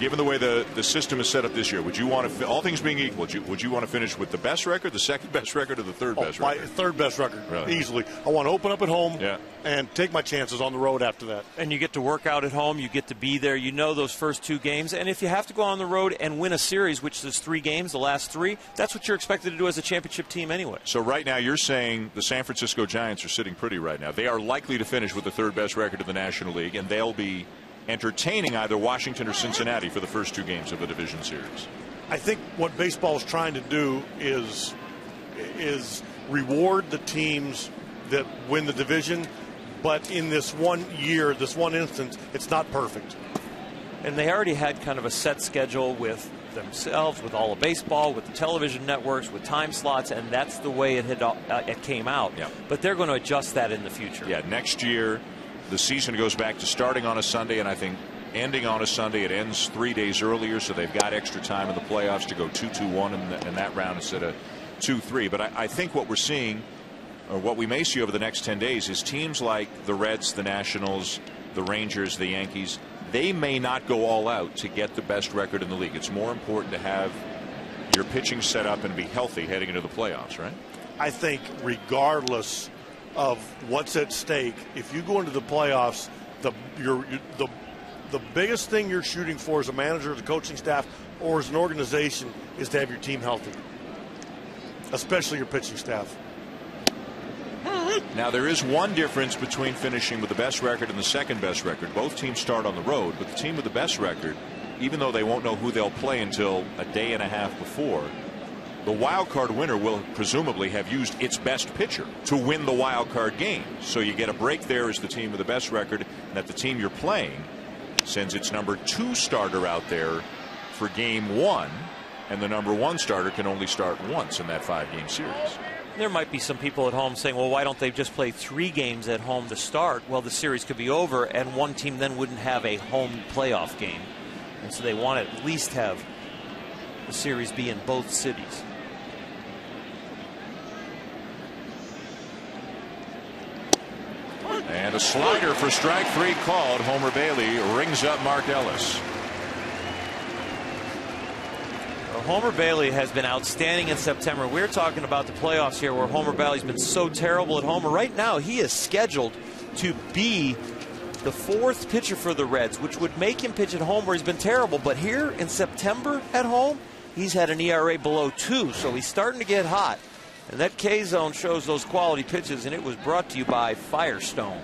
given the way the system is set up this year, would you want to, all things being equal, would you want to finish with the best record, the second best record, or the third best record? Third best record, really? Easily. I want to open up at home and take my chances on the road after that. And you get to work out at home. You get to be there. You know those first 2 games. And if you have to go on the road and win a series, which is 3 games, the last 3, that's what you're expected to do as a championship team anyway. So right now you're saying the San Francisco Giants are sitting pretty right now. They are likely to finish with the 3rd best record in the National League, and they'll be entertaining either Washington or Cincinnati for the first 2 games of the division series. I think what baseball is trying to do is reward the teams that win the division, but in this 1 year, this one instance, it's not perfect. And they already had kind of a set schedule with themselves, with all of baseball, with the television networks, with time slots, and that's the way it came out. Yeah. But they're going to adjust that in the future. Yeah, next year the season goes back to starting on a Sunday, and I think ending on a Sunday. It ends 3 days earlier, so they've got extra time in the playoffs to go 2-2-1 in that round instead of 2-3. But I think what we're seeing, or what we may see over the next 10 days, is teams like the Reds, the Nationals, the Rangers, the Yankees, they may not go all out to get the best record in the league. It's more important to have your pitching set up and be healthy heading into the playoffs, right? I think regardless of what's at stake, if you go into the playoffs, the biggest thing you're shooting for as a manager, the coaching staff, or as an organization is to have your team healthy, especially your pitching staff. Now, there is one difference between finishing with the best record and the second best record. Both teams start on the road, but the team with the best record, even though they won't know who they'll play until a day and a half before, the wild card winner will presumably have used its best pitcher to win the wild card game. So you get a break there as the team with the best record, and that the team you're playing sends its number 2 starter out there for game 1, and the number 1 starter can only start once in that 5-game series. There might be some people at home saying, well, why don't they just play 3 games at home to start? Well, the series could be over, and one team then wouldn't have a home playoff game. And so they want to at least have the series be in both cities. And a slider for strike 3 called. Homer Bailey rings up Mark Ellis. Homer Bailey has been outstanding in September. We're talking about the playoffs here where Homer Bailey's been so terrible at home. Right now, he is scheduled to be the 4th pitcher for the Reds, which would make him pitch at home where he's been terrible. But here in September at home, he's had an ERA below 2, so he's starting to get hot. And that K-zone shows those quality pitches, and it was brought to you by Firestone.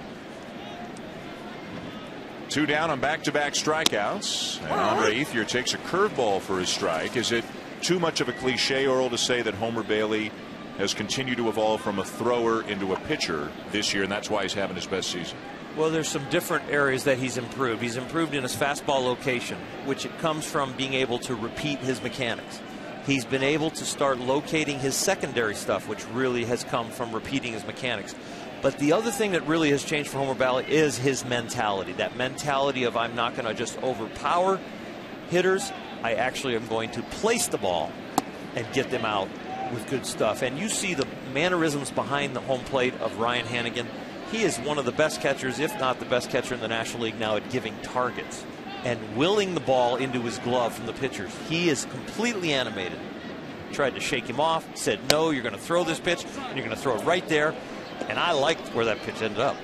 2 down on back-to-back strikeouts. And Andre Ethier takes a curveball for his strike. Is it too much of a cliche, Earl, to say that Homer Bailey has continued to evolve from a thrower into a pitcher this year, and that's why he's having his best season? Well, there's some different areas that he's improved. He's improved in his fastball location, which it comes from being able to repeat his mechanics. He's been able to start locating his secondary stuff, which really has come from repeating his mechanics. But the other thing that really has changed for Homer Bailey is his mentality. That mentality of, I'm not going to just overpower hitters. I actually am going to place the ball and get them out with good stuff. And you see the mannerisms behind the home plate of Ryan Hannigan. He is one of the best catchers, if not the best catcher in the National League now, at giving targets and willing the ball into his glove from the pitchers. He is completely animated. Tried to shake him off, said, no, you're going to throw this pitch, and you're going to throw it right there. And I liked where that pitch ended up.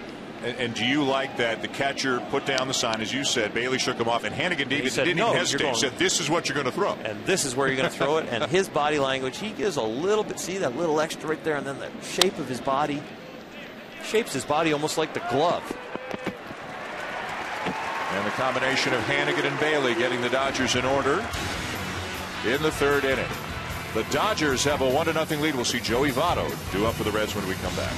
And do you like that the catcher put down the sign, as you said, Bailey shook him off, and Hannigan didn't even hesitate. He said, this is what you're going to throw. And this is where you're going to throw it. And his body language, he gives a little bit, see that little extra right there, and then the shape of his body, shapes his body almost like the glove. And the combination of Hannigan and Bailey getting the Dodgers in order in the 3rd inning. The Dodgers have a 1-0 lead. We'll see Joey Votto due up for the Reds when we come back.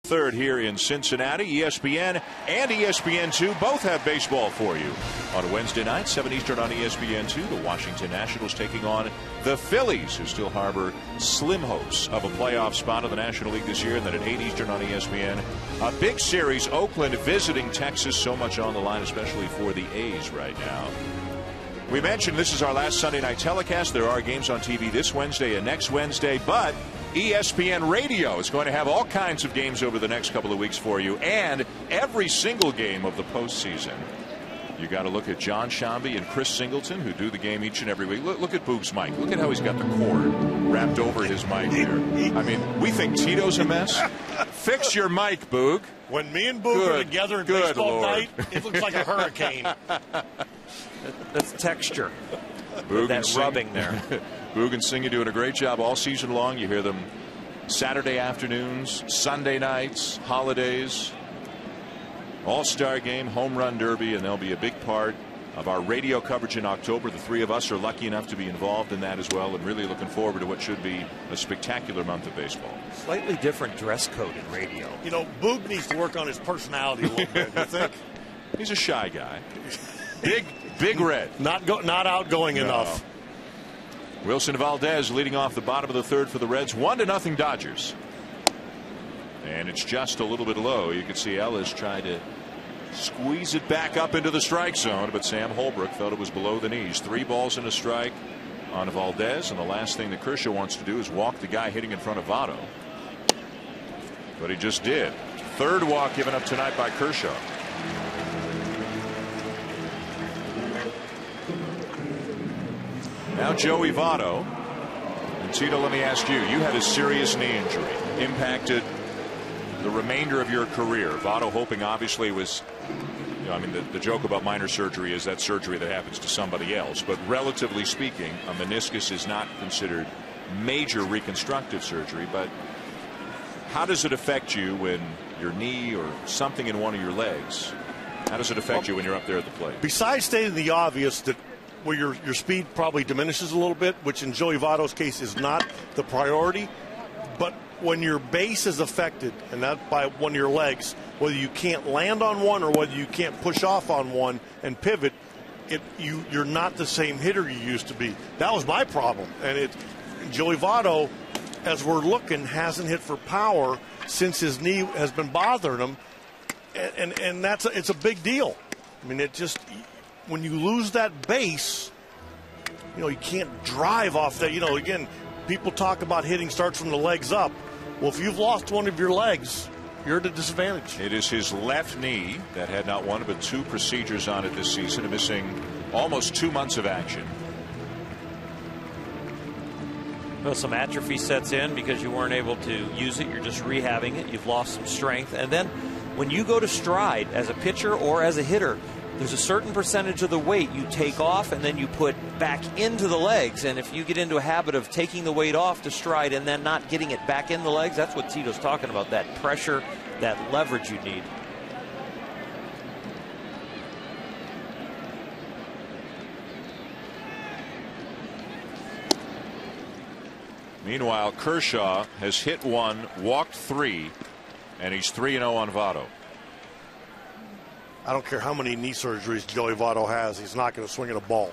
Third here in Cincinnati. ESPN and ESPN2 both have baseball for you. On Wednesday night, 7 Eastern on ESPN2, the Washington Nationals taking on the Phillies, who still harbor slim hopes of a playoff spot in the National League this year. And then at 8 Eastern on ESPN, a big series, Oakland visiting Texas. So much on the line, especially for the A's right now. We mentioned this is our last Sunday night telecast. There are games on TV this Wednesday and next Wednesday, but ESPN Radio is going to have all kinds of games over the next couple of weeks for you, and every single game of the postseason. You got to look at John Shambi and Chris Singleton, who do the game each and every week. Look at Boog's mic. Look at how he's got the cord wrapped over his mic here. I mean, we think Tito's a mess. Fix your mic, Boog. When me and Boog are together in baseball night, it looks like a hurricane. That's texture. Boog that rubbing there. Boog and Singh are doing a great job all season long. You hear them Saturday afternoons, Sunday nights, holidays, All-Star Game, Home Run Derby, and they'll be a big part of our radio coverage in October. The three of us are lucky enough to be involved in that as well, and really looking forward to what should be a spectacular month of baseball. Slightly different dress code in radio. You know, Boog needs to work on his personality a little bit, you think? He's a shy guy. Big red. Not outgoing enough. Wilson Valdez leading off the bottom of the third for the Reds. 1-0 Dodgers. And it's just a little bit low. You can see Ellis tried to squeeze it back up into the strike zone, but Sam Holbrook felt it was below the knees. 3 balls and a strike on Valdez, and the last thing that Kershaw wants to do is walk the guy hitting in front of Votto. But he just did. Third walk given up tonight by Kershaw. Now Joey Votto. And Tito, let me ask you, you had a serious knee injury, impacted the remainder of your career. Votto hoping obviously was, you know, I mean, the joke about minor surgery is that surgery that happens to somebody else, but relatively speaking, a meniscus is not considered major reconstructive surgery. But how does it affect you when your knee or something in one of your legs, how does it affect you when you're up there at the plate? Besides stating the obvious that where your speed probably diminishes a little bit, which in Joey Votto's case is not the priority, but when your base is affected, and that by one of your legs, whether you can't land on one or whether you can't push off on one and pivot, you're not the same hitter you used to be. That was my problem. And Joey Votto, as we're looking, hasn't hit for power since his knee has been bothering him, and it's a big deal. I mean, it just, when you lose that base, you know, you can't drive off that. You know, again, people talk about hitting starts from the legs up. Well, if you've lost one of your legs, you're at a disadvantage. It is his left knee that had not one but two procedures on it this season, missing almost 2 months of action. Well, some atrophy sets in because you weren't able to use it. You're just rehabbing it. You've lost some strength. And then when you go to stride as a pitcher or as a hitter, there's a certain percentage of the weight you take off and then you put back into the legs. And if you get into a habit of taking the weight off to stride and then not getting it back in the legs, that's what Tito's talking about, that pressure, that leverage you need. Meanwhile, Kershaw has hit 1, walked 3, and he's 3-0 on Votto. I don't care how many knee surgeries Joey Votto has, he's not going to swing at a ball.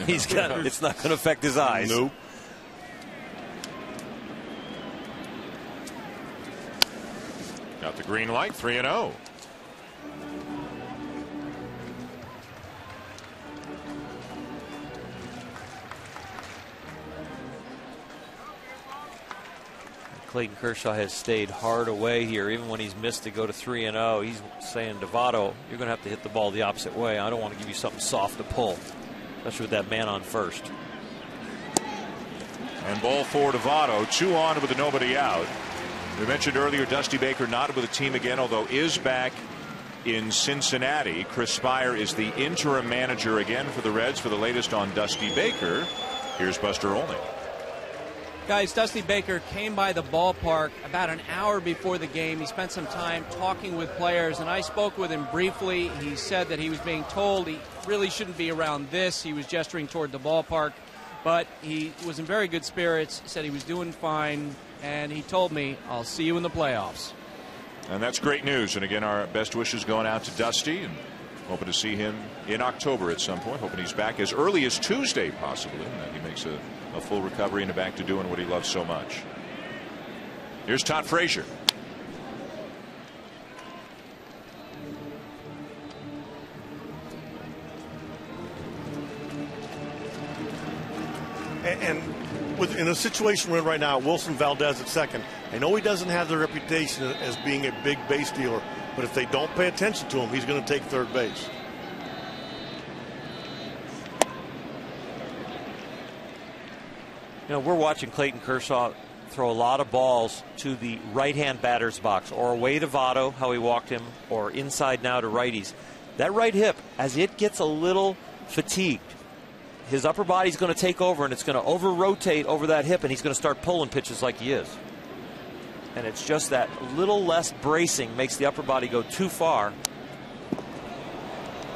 It's not going to affect his eyes. Nope. Got the green light, 3-0. Clayton Kershaw has stayed hard away here, even when he's missed to go to 3-0. He's saying to Votto, you're going to have to hit the ball the opposite way. I don't want to give you something soft to pull, especially with that man on first. And ball 4 to Votto, 2 on with a nobody out. We mentioned earlier Dusty Baker not with the team again, although is back in Cincinnati. Chris Spire is the interim manager again for the Reds. For the latest on Dusty Baker, here's Buster Olney. Guys, Dusty Baker came by the ballpark about an hour before the game. He spent some time talking with players, and I spoke with him briefly. He said that he was being told he really shouldn't be around this. He was gesturing toward the ballpark, but he was in very good spirits, said he was doing fine, and he told me, I'll see you in the playoffs. And that's great news. And again, our best wishes going out to Dusty, and hoping to see him in October at some point. Hoping he's back as early as Tuesday, possibly, and that he makes a full recovery and back to doing what he loves so much. Here's Todd Frazier. And in a situation we're in right now, Wilson Valdez at second, I know he doesn't have the reputation as being a big base stealer, but if they don't pay attention to him, he's going to take third base. You know, we're watching Clayton Kershaw throw a lot of balls to the right-hand batter's box, or away to Votto, how he walked him, or inside now to righties. That right hip, as it gets a little fatigued, his upper body's going to take over, and it's going to over-rotate over that hip, and he's going to start pulling pitches like he is. And it's just that little less bracing makes the upper body go too far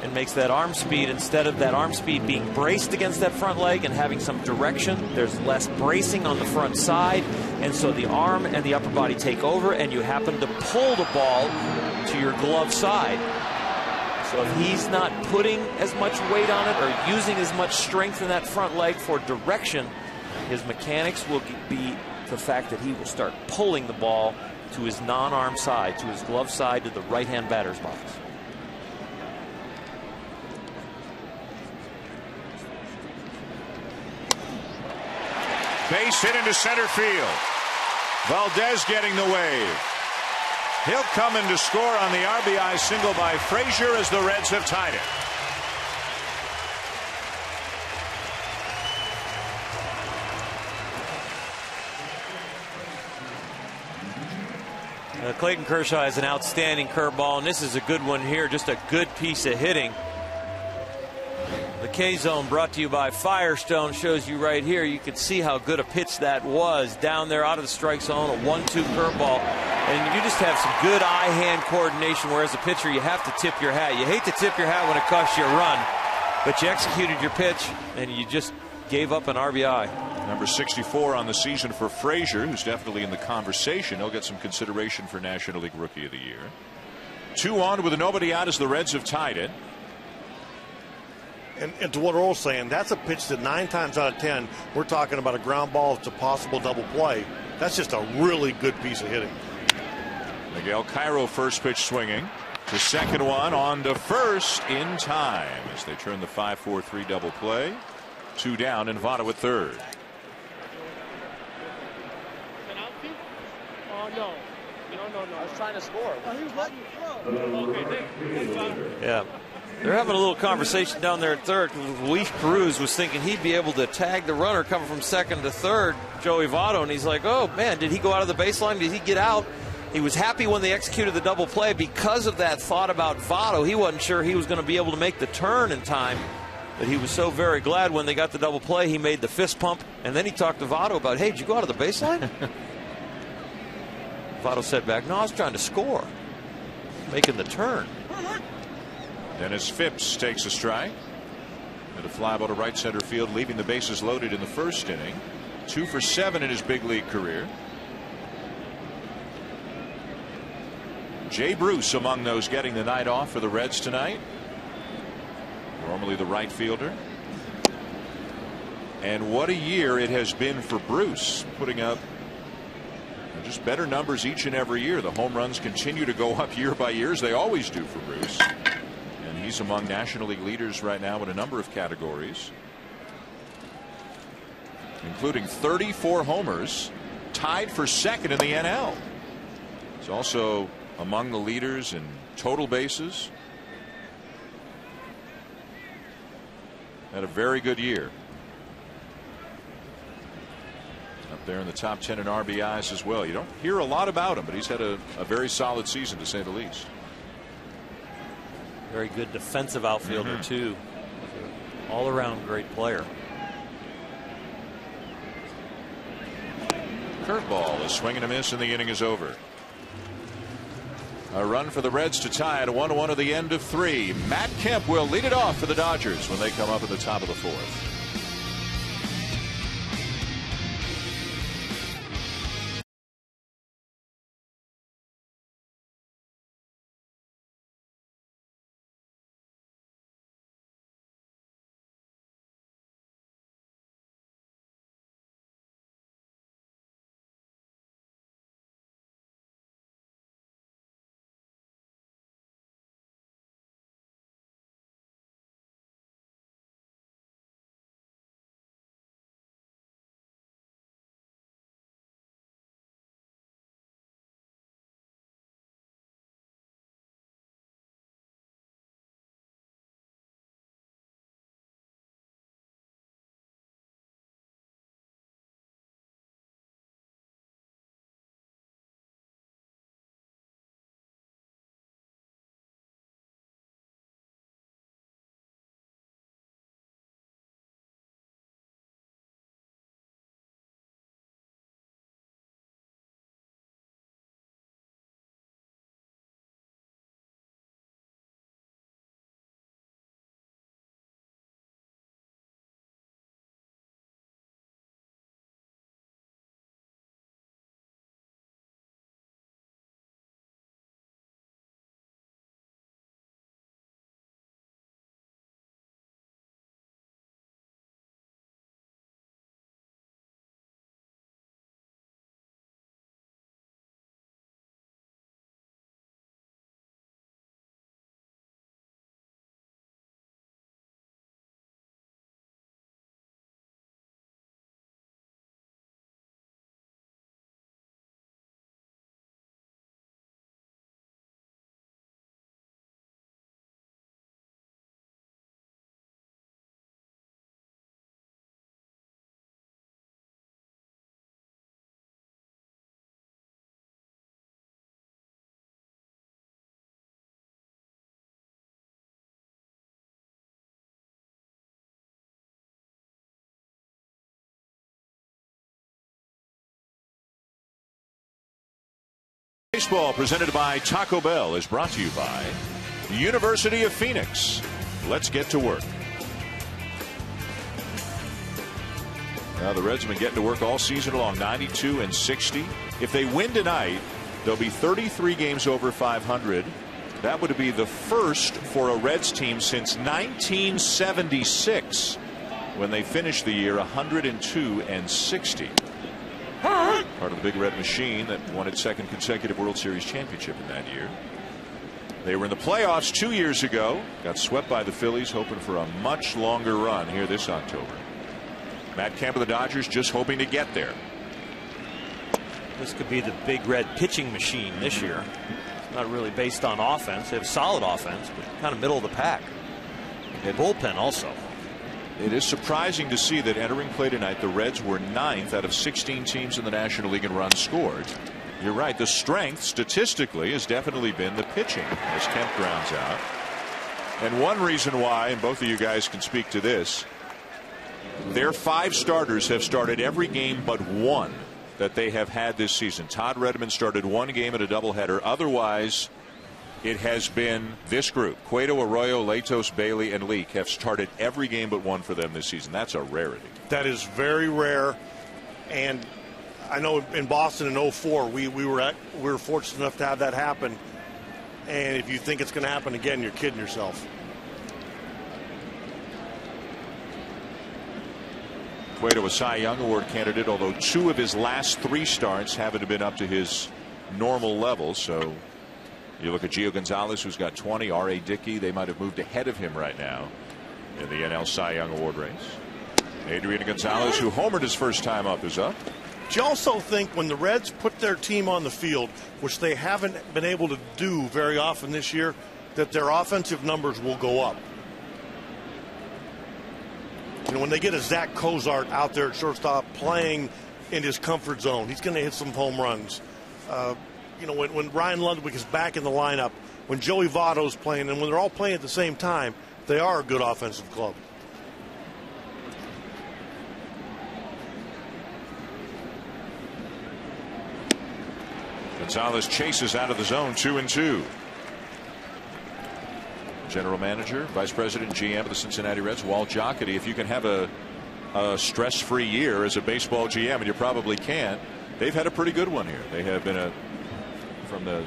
and makes that arm speed, instead of that arm speed being braced against that front leg and having some direction, there's less bracing on the front side, and so the arm and the upper body take over, and you happen to pull the ball to your glove side. So if he's not putting as much weight on it or using as much strength in that front leg for direction, his mechanics will be the fact that he will start pulling the ball to his non-arm side, to his glove side, to the right-hand batter's box. Base hit into center field. Valdez getting the wave. He'll come in to score on the RBI single by Frazier as the Reds have tied it. Clayton Kershaw has an outstanding curveball, and this is a good one here. Just a good piece of hitting. The K-Zone brought to you by Firestone shows you right here. You can see how good a pitch that was down there out of the strike zone, a 1-2 curveball. And you just have some good eye-hand coordination, where as a pitcher you have to tip your hat. You hate to tip your hat when it costs you a run, but you executed your pitch and you just gave up an RBI. Number 64 on the season for Frazier, who's definitely in the conversation. He'll get some consideration for National League Rookie of the Year. 2 on with nobody out as the Reds have tied it. And to what Earl's saying, that's a pitch that 9 times out of 10, we're talking about a ground ball. It's a possible double play. That's just a really good piece of hitting. Miguel Cairo first pitch swinging. The second one on to first in time as they turn the 5-4-3 double play. 2 down and Votto at third. No. I was trying to score. Yeah. They're having a little conversation down there at third. Luis Cruz was thinking he'd be able to tag the runner coming from second to third, Joey Votto, and he's like, oh, man, did he go out of the baseline? Did he get out? He was happy when they executed the double play because of that thought about Votto. He wasn't sure he was going to be able to make the turn in time, but he was so very glad when they got the double play. He made the fist pump, and then he talked to Votto about, hey, did you go out of the baseline? Votto said back, no, I was trying to score, making the turn. Dennis Phipps takes a strike. And a fly ball to right center field, leaving the bases loaded in the first inning. 2 for 7 in his big league career. Jay Bruce among those getting the night off for the Reds tonight. Normally the right fielder. And what a year it has been for Bruce, putting up just better numbers each and every year. The home runs continue to go up year by year, as they always do for Bruce. And he's among National League leaders right now in a number of categories, including 34 homers, tied for second in the NL. He's also among the leaders in total bases. Had a very good year. Up there in the top 10 in RBIs as well. You don't hear a lot about him, but he's had a very solid season, to say the least. Very good defensive outfielder, too. All around great player. Curveball, a swing and a miss, and the inning is over. A run for the Reds to tie at 1-1 at the end of 3. Matt Kemp will lead it off for the Dodgers when they come up at the top of the 4th. Baseball presented by Taco Bell is brought to you by the University of Phoenix. Let's get to work. Now the Reds have been getting to work all season long, 92 and 60. If they win tonight, they'll be 33 games over 500. That would be the first for a Reds team since 1976, when they finished the year 102 and 60. Part of the Big Red Machine that won its second consecutive World Series championship in that year. They were in the playoffs 2 years ago, got swept by the Phillies, hoping for a much longer run here this October. Matt Kemp of the Dodgers just hoping to get there. This could be the Big Red pitching machine this year. It's not really based on offense. They have solid offense, but kind of middle of the pack. They bullpen also. It is surprising to see that entering play tonight, the Reds were 9th out of 16 teams in the National League in runs scored. You're right. The strength statistically has definitely been the pitching as Kemp grounds out. And one reason why, and both of you guys can speak to this, their 5 starters have started every game but one that they have had this season. Todd Redmond started 1 game at a doubleheader. Otherwise, it has been this group. Cueto, Arroyo, Latos, Bailey, and Leake have started every game but one for them this season. That's a rarity. That is very rare. And I know in Boston in 04, we were fortunate enough to have that happen. And if you think it's going to happen again, you're kidding yourself. Cueto, a Cy Young Award candidate, although 2 of his last 3 starts haven't been up to his normal level. So you look at Gio Gonzalez, who's got 20, R.A. Dickey. They might have moved ahead of him right now in the NL Cy Young Award race. Adrian Gonzalez, who homered his first time up, is up. Do you also think when the Reds put their team on the field, which they haven't been able to do very often this year, that their offensive numbers will go up? You know, when they get a Zach Cozart out there at shortstop playing in his comfort zone, he's going to hit some home runs. You know, when Ryan Ludwig is back in the lineup, when Joey Votto's playing, and when they're all playing at the same time, they are a good offensive club. Gonzalez chases out of the zone, 2-2. General Manager, Vice President, GM of the Cincinnati Reds, Walt Jocketty. If you can have a stress-free year as a baseball GM, and you probably can, they've had a pretty good one here. They have been from the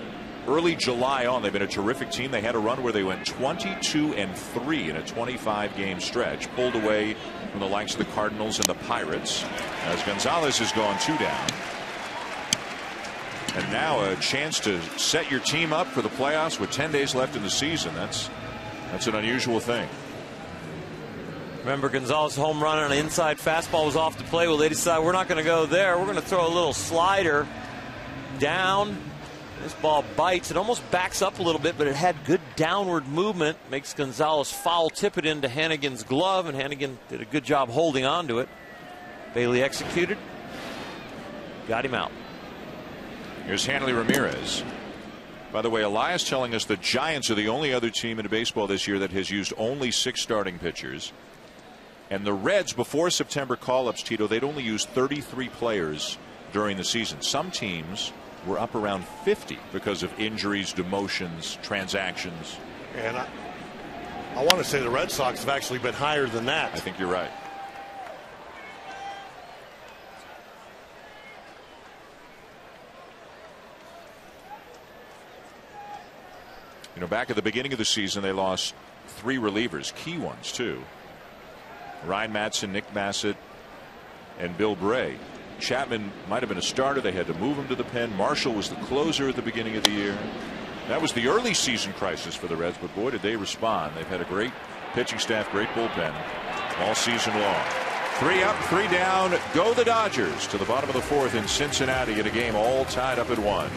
early July on, they've been a terrific team. They had a run where they went 22-3 in a 25-game stretch, pulled away from the likes of the Cardinals and the Pirates, as Gonzalez has gone 2 down. And now a chance to set your team up for the playoffs with 10 days left in the season. That's an unusual thing. Remember, Gonzalez' home run on an inside fastball was off the plate. Well, they decided we're not going to go there. We're going to throw a little slider down. This ball bites. It almost backs up a little bit, but it had good downward movement. Makes Gonzalez foul tip it into Hannigan's glove, and Hannigan did a good job holding on to it. Bailey executed. Got him out. Here's Hanley Ramirez. By the way, Elias telling us the Giants are the only other team in baseball this year that has used only 6 starting pitchers. And the Reds, before September call-ups, Tito, they'd only used 33 players during the season. Some teams were up around 50 because of injuries, demotions, transactions. And I want to say the Red Sox have actually been higher than that. I think you're right. You know, back at the beginning of the season, they lost 3 relievers, key ones, too. Ryan Madson, Nick Bassett, and Bill Bray. Chapman might have been a starter. They had to move him to the pen. Marshall was the closer at the beginning of the year. That was the early season crisis for the Reds, but boy, did they respond. They've had a great pitching staff, great bullpen all season long. 3 up, 3 down. Go the Dodgers to the bottom of the 4th in Cincinnati in a game all tied up at 1.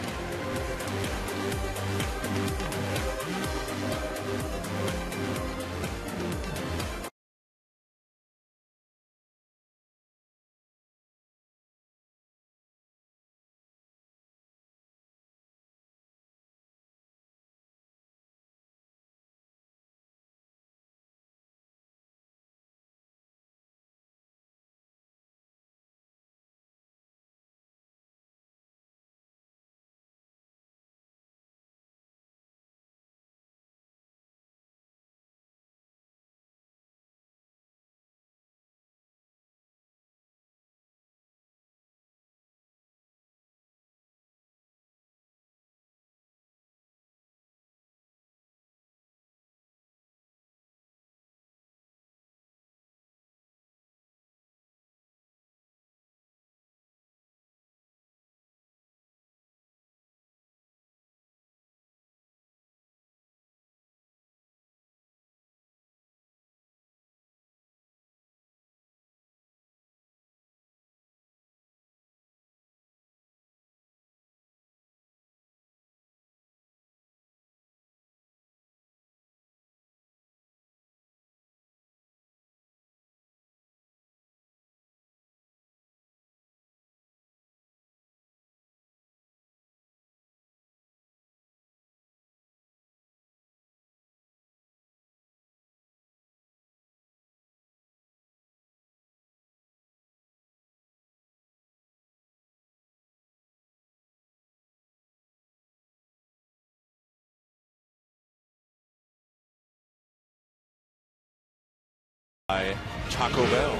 by Taco Bell.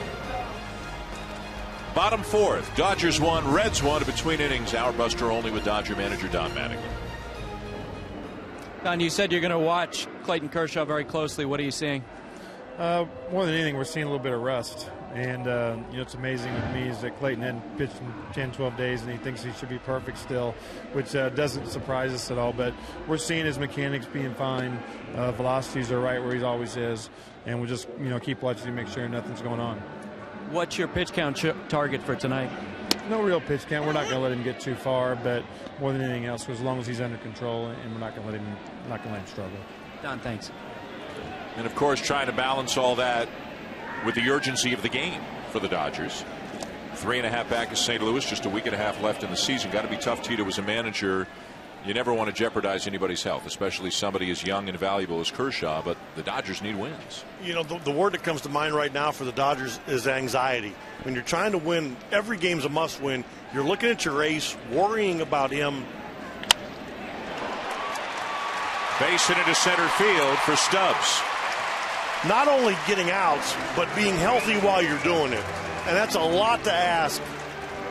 Bottom fourth, Dodgers 1, Reds 1. Between innings, hour buster only with Dodger manager Don Mattingly. Don, you said you're going to watch Clayton Kershaw very closely. What are you seeing? More than anything, we're seeing a little bit of rust. And, it's amazing with me is that Clayton hadn't pitched in 10, 12 days, and he thinks he should be perfect still, which doesn't surprise us at all. But we're seeing his mechanics being fine. Velocities are right where he always is. And we'll just, keep watching to make sure nothing's going on. What's your pitch count target for tonight? No real pitch count. We're not going to let him get too far, but more than anything else, as long as he's under control, and we're not going to let him struggle. Don, thanks. And of course, trying to balance all that with the urgency of the game for the Dodgers. 3.5 back of St. Louis, just a week and a half left in the season. Got to be tough, Tito, as a manager. You never want to jeopardize anybody's health, especially somebody as young and valuable as Kershaw, but the Dodgers need wins. The word that comes to mind right now for the Dodgers is anxiety. When you're trying to win, every game's a must win. You're looking at your ace, worrying about him. Base hit into center field for Stubbs. Not only getting outs, but being healthy while you're doing it. And that's a lot to ask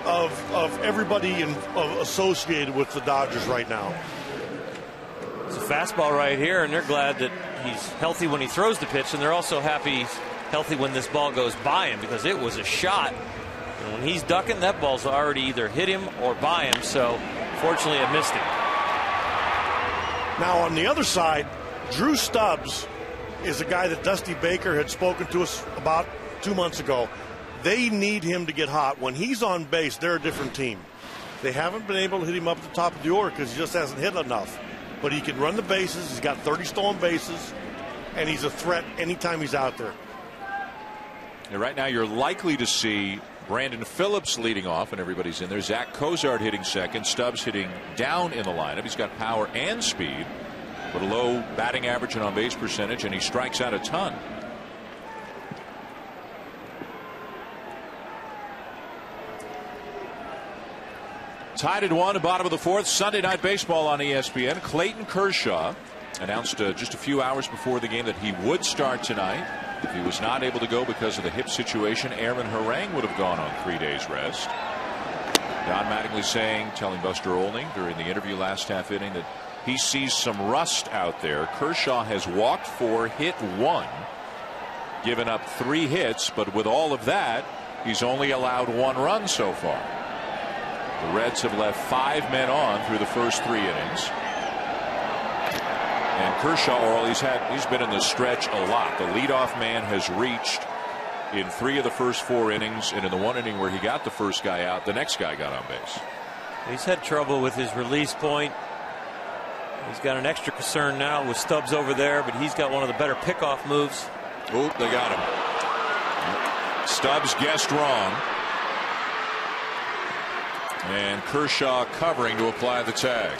of everybody associated with the Dodgers right now. It's a fastball right here, and they're glad that he's healthy when he throws the pitch, and they're also happy he's healthy when this ball goes by him, because it was a shot. And when he's ducking, that ball's already either hit him or by him, so fortunately it missed him. Now on the other side, Drew Stubbs is a guy that Dusty Baker had spoken to us about 2 months ago. They need him to get hot. When he's on base, they're a different team. They haven't been able to hit him up at the top of the order because he just hasn't hit enough. But he can run the bases. He's got 30 stolen bases, and he's a threat anytime he's out there. And right now, you're likely to see Brandon Phillips leading off, and everybody's in there. Zach Cozart hitting second. Stubbs hitting down in the lineup. He's got power and speed, but a low batting average and on-base percentage, and he strikes out a ton. Tied at 1, bottom of the fourth. Sunday Night Baseball on ESPN. Clayton Kershaw announced just a few hours before the game that he would start tonight. If he was not able to go because of the hip situation, Aaron Harang would have gone on 3 days rest. Don Mattingly telling Buster Olney during the interview last half inning that he sees some rust out there. Kershaw has walked 4, hit 1, given up 3 hits, but with all of that, he's only allowed 1 run so far. The Reds have left 5 men on through the first 3 innings. And Kershaw, he's been in the stretch a lot. The leadoff man has reached in 3 of the first 4 innings, and in the 1 inning where he got the first guy out, the next guy got on base. He's had trouble with his release point. He's got an extra concern now with Stubbs over there, but he's got one of the better pickoff moves. Oh, they got him. Stubbs guessed wrong. And Kershaw covering to apply the tag.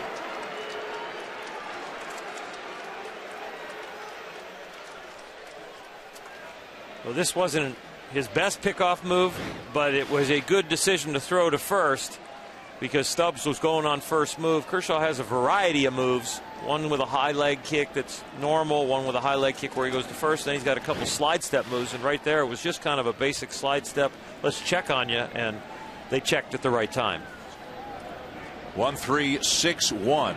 Well, this wasn't his best pickoff move, but it was a good decision to throw to first because Stubbs was going on first move. Kershaw has a variety of moves, one with a high leg kick that's normal, one with a high leg kick where he goes to first, then he's got a couple slide step moves, and right there it was just kind of a basic slide step. Let's check on you, and they checked at the right time. 1-3-6-1.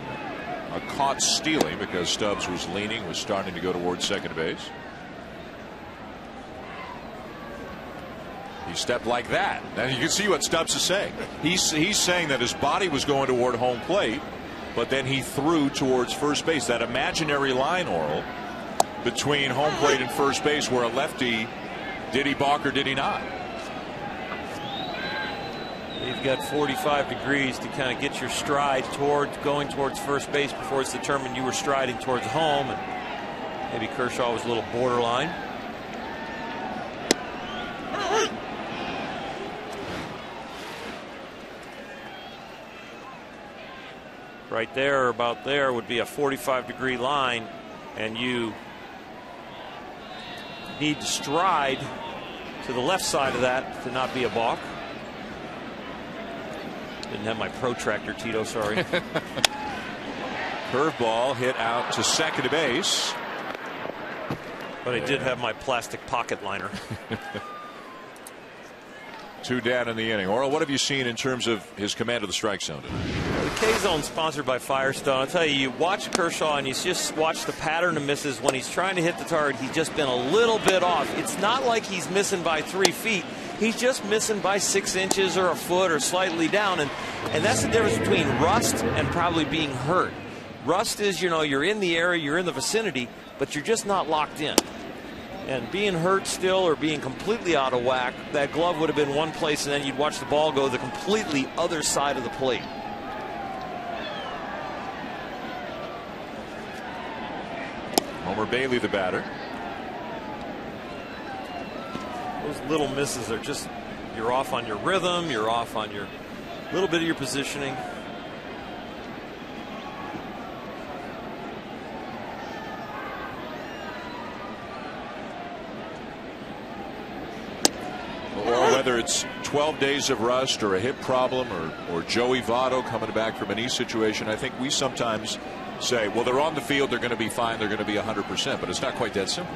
A caught stealing because Stubbs was leaning, was starting to go towards second base. He stepped like that. Now you can see what Stubbs is saying. He's saying that his body was going toward home plate, but then he threw towards first base. That imaginary line, Oral, between home plate and first base where a lefty, did he balk or did he not? You've got 45 degrees to kind of get your stride going towards first base before it's determined you were striding towards home, and maybe Kershaw was a little borderline. Right there, or about there, would be a 45-degree line, and you need to stride to the left side of that to not be a balk. Didn't have my protractor, Tito, sorry. Curveball hit out to second base. But I did have my plastic pocket liner. 2 down in the inning. Oral, what have you seen in terms of his command of the strike zone tonight? The K-Zone sponsored by Firestone. I'll tell you, you watch Kershaw and you just watch the pattern of misses. When he's trying to hit the target, he's just been a little bit off. It's not like he's missing by 3 feet. He's just missing by 6 inches or a foot or slightly down. And that's the difference between rust and probably being hurt. Rust is, you're in the area, you're in the vicinity, but you're just not locked in. And being hurt still or being completely out of whack, that glove would have been one place and then you'd watch the ball go the completely other side of the plate. Homer Bailey, the batter. Those little misses are just, you're off on your rhythm, you're off on your little bit of your positioning. Or whether it's 12 days of rust or a hip problem or Joey Votto coming back from a knee situation, I think we sometimes say, well, they're on the field, they're going to be fine, they're going to be 100%, but it's not quite that simple.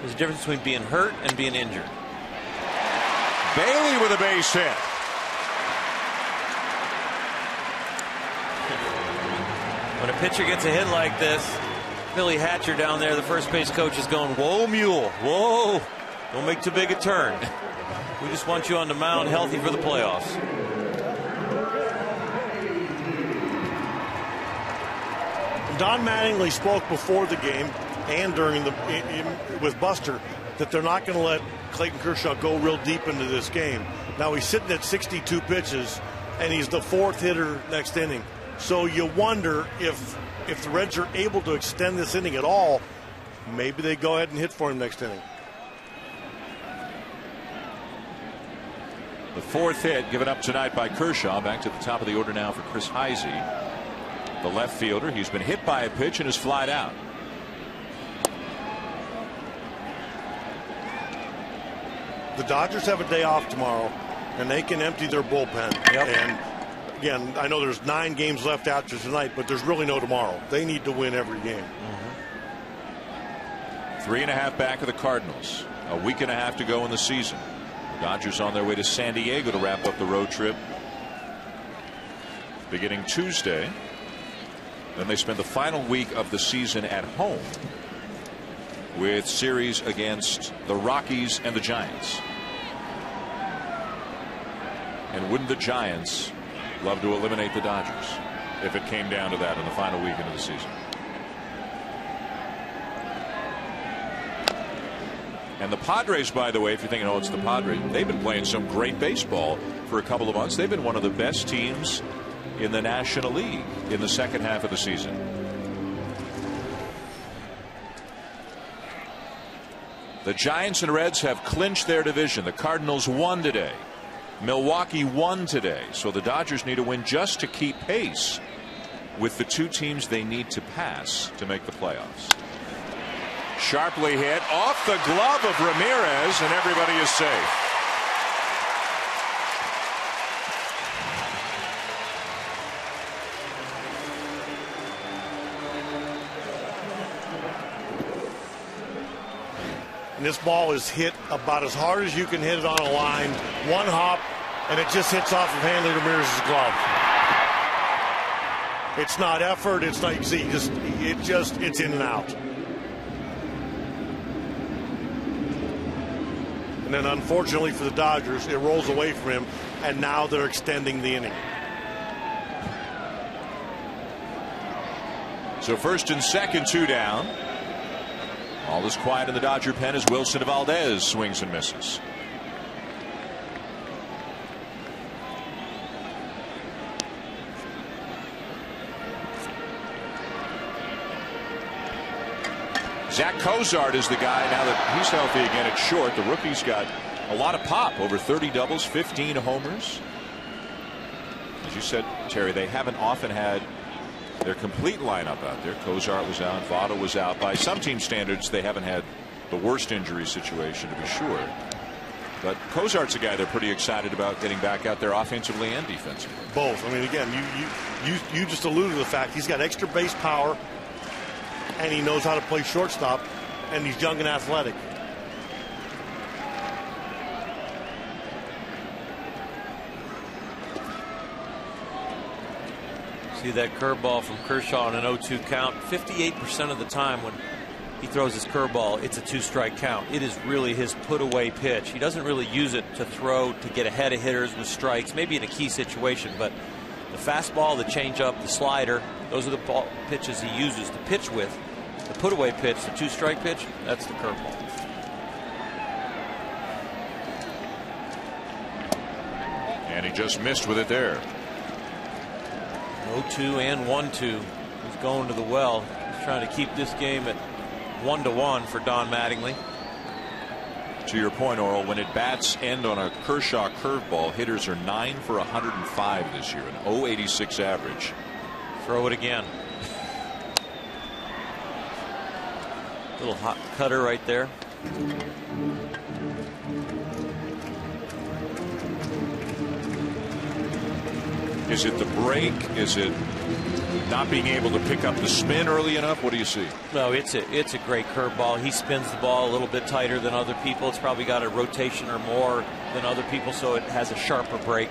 There's a difference between being hurt and being injured. Bailey with a base hit. When a pitcher gets a hit like this, Billy Hatcher down there, the first base coach, is going, whoa, mule, whoa, don't make too big a turn. We just want you on the mound healthy for the playoffs. Don Mattingly spoke before the game and during with Buster that they're not going to let Clayton Kershaw go real deep into this game. Now he's sitting at 62 pitches and he's the 4th hitter next inning. So you wonder if the Reds are able to extend this inning at all, maybe they go ahead and hit for him next inning. The 4th hit given up tonight by Kershaw. Back to the top of the order now for Chris Heisey, the left fielder. He's been hit by a pitch and is flied out. The Dodgers have a day off tomorrow, and they can empty their bullpen. Yep. And again, I know there's 9 games left after tonight, but there's really no tomorrow. They need to win every game. 3.5 back of the Cardinals. A week and a half to go in the season. The Dodgers on their way to San Diego to wrap up the road trip beginning Tuesday. Then they spend the final week of the season at home with series against the Rockies and the Giants. And wouldn't the Giants love to eliminate the Dodgers if it came down to that in the final weekend of the season? And the Padres, by the way, if you're thinking, oh, it's the Padres, they've been playing some great baseball for a couple of months. They've been one of the best teams in the National League in the second half of the season. The Giants and Reds have clinched their division. The Cardinals won today. Milwaukee won today. So the Dodgers need a win just to keep pace with the 2 teams they need to pass to make the playoffs. Sharply hit off the glove of Ramirez, and everybody is safe. And this ball is hit about as hard as you can hit it on a line. One hop, and it just hits off of Hanley Ramirez's glove. It's not effort. It's not, you see, it's in and out. And then unfortunately for the Dodgers, it rolls away from him, and now they're extending the inning. So first and second, 2 down. All is quiet in the Dodger pen as Wilson Valdez swings and misses. Zach Cozart is the guy now that he's healthy again at short. The rookie's got a lot of pop, over 30 doubles, 15 homers. As you said, Terry, they haven't often had their complete lineup out there. Cozart was out, Votto was out. By some team standards, they haven't had the worst injury situation, to be sure. But Cozart's a guy they're pretty excited about getting back out there offensively and defensively. Both. I mean, again, you just alluded to the fact he's got extra base power, and he knows how to play shortstop. and he's young and athletic. See that curveball from Kershaw on an 0-2 count. 58% of the time when he throws his curveball, it's a 2-strike count. It is really his put-away pitch. He doesn't really use it to throw to get ahead of hitters with strikes, maybe in a key situation, but the fastball, the changeup, the slider, those are the pitches he uses to pitch with. The put-away pitch, the 2-strike pitch, that's the curveball. And he just missed with it there. 0-2 and 1-2. He's going to the well. He's trying to keep this game at 1-1 for Don Mattingly. To your point, Oral, when at bats end on a Kershaw curveball, hitters are 9 for 105 this year, an 0.86 average. Throw it again. Little hot cutter right there. Is it the break? Is it not being able to pick up the spin early enough? What do you see? No, it's a great curveball. He spins the ball a little bit tighter than other people. It's probably got a rotation or more than other people, so it has a sharper break.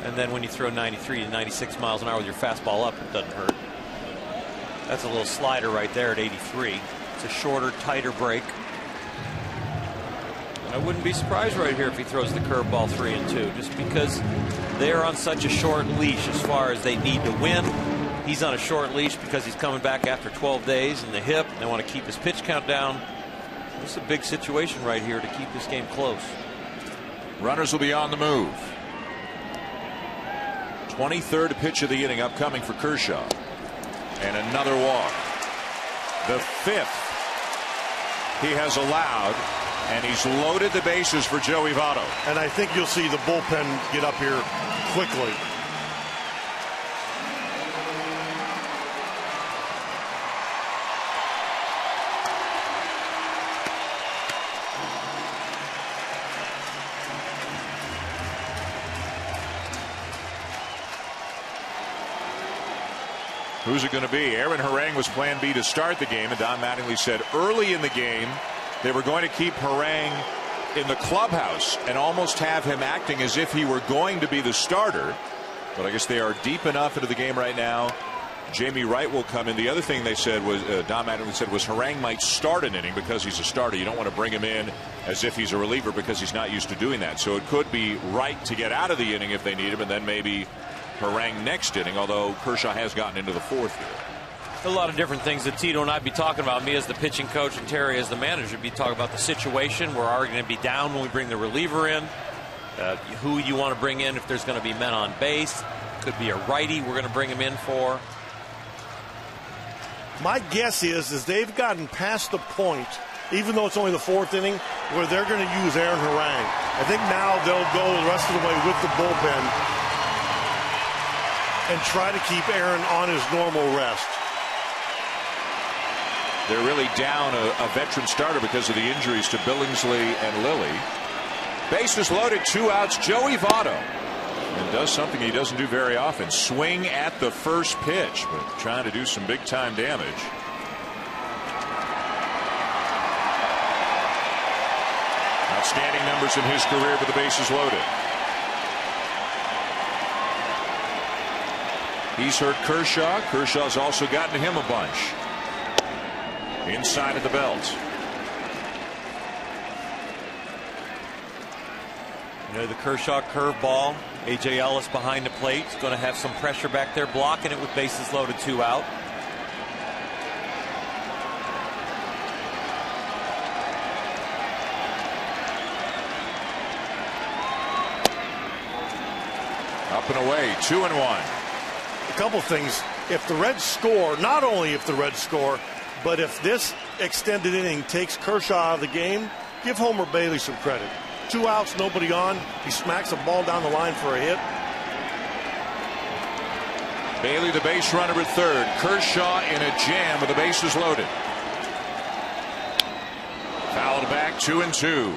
And then when you throw 93 to 96 miles an hour with your fastball up, it doesn't hurt. That's a little slider right there at 83. It's a shorter, tighter break. I wouldn't be surprised right here if he throws the curveball 3-2, just because they're on such a short leash as far as they need to win. He's on a short leash because he's coming back after 12 days in the hip. They want to keep his pitch count down. This is a big situation right here to keep this game close. Runners will be on the move. 23rd pitch of the inning upcoming for Kershaw. And another walk. The 5th he has allowed. And he's loaded the bases for Joey Votto. And I think you'll see the bullpen get up here quickly. Who's it going to be? Aaron Harang was plan B to start the game, and Don Mattingly said early in the game they were going to keep Harang in the clubhouse and almost have him acting as if he were going to be the starter. But I guess they are deep enough into the game right now. Jamie Wright will come in. The other thing they said was, Don Mattingly said, was Harang might start an inning because he's a starter. You don't want to bring him in as if he's a reliever because he's not used to doing that. So it could be Wright to get out of the inning if they need him, and then maybe Harang next inning, although Kershaw has gotten into the 4th here. A lot of different things that Tito and I'd be talking about. Me as the pitching coach and Terry as the manager be talking about the situation. We're already going to be down when we bring the reliever in. Who you want to bring in if there's going to be men on base. Could be a righty we're going to bring him in for. My guess is they've gotten past the point, even though it's only the 4th inning, where they're going to use Aaron Harang. I think now they'll go the rest of the way with the bullpen and try to keep Aaron on his normal rest. They're really down a veteran starter because of the injuries to Billingsley and Lilly. Bases loaded, 2 outs. Joey Votto. And does something he doesn't do very often. Swing at the first pitch, but trying to do some big time damage. Outstanding numbers in his career with the bases loaded. He's hurt Kershaw. Kershaw's also gotten him a bunch. Inside of the belt. You know, the Kershaw curveball. A.J. Ellis behind the plate. He's going to have some pressure back there, blocking it with bases loaded, 2 out. Up and away, 2-1. A couple things. If the Reds score, not only if the Reds score, but if this extended inning takes Kershaw out of the game, give Homer Bailey some credit. 2 outs, nobody on. He smacks a ball down the line for a hit. Bailey, the base runner at third. Kershaw in a jam with the bases loaded. Fouled back, 2-2.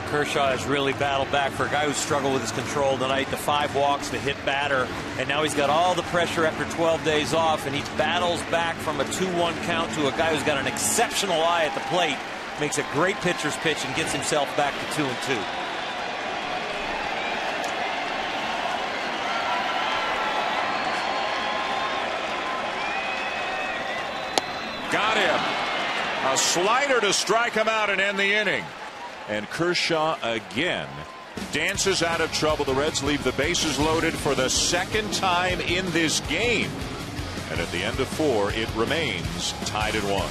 Kershaw has really battled back for a guy who struggled with his control tonight. The 5 walks, the hit batter, and now he's got all the pressure after 12 days off, and he battles back from a 2-1 count to a guy who's got an exceptional eye at the plate, makes a great pitcher's pitch, and gets himself back to 2-2. Got him. A slider to strike him out and end the inning. And Kershaw again dances out of trouble. The Reds leave the bases loaded for the second time in this game. And at the end of 4, it remains tied at 1.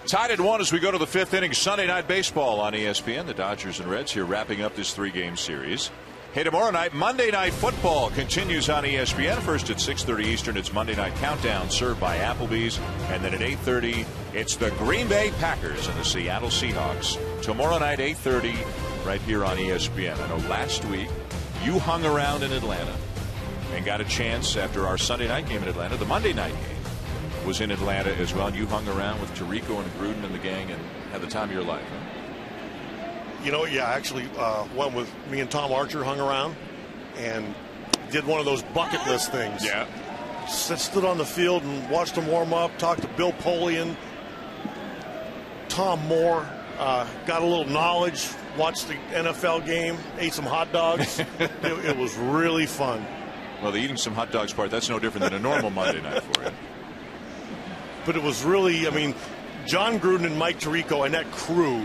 Tied at 1 as we go to the 5th inning. Sunday Night Baseball on ESPN. The Dodgers and Reds here wrapping up this 3-game series. Hey, tomorrow night, Monday Night Football continues on ESPN. First at 6:30 Eastern, it's Monday Night Countdown, served by Applebee's. And then at 8:30, it's the Green Bay Packers and the Seattle Seahawks. Tomorrow night, 8:30, right here on ESPN. I know last week you hung around in Atlanta and got a chance after our Sunday night game in Atlanta. The Monday night game was in Atlanta as well. And you hung around with Tirico and Gruden and the gang and had the time of your life, huh? You know, yeah, actually went with me and Tom Archer, hung around and did one of those bucket list things. Yeah. Stood on the field and watched them warm up, talked to Bill Polian, Tom Moore, got a little knowledge, watched the NFL game, ate some hot dogs. It was really fun. Well, the eating some hot dogs part, that's no different than a normal Monday night for you. But it was really, I mean, John Gruden and Mike Tirico and that crew,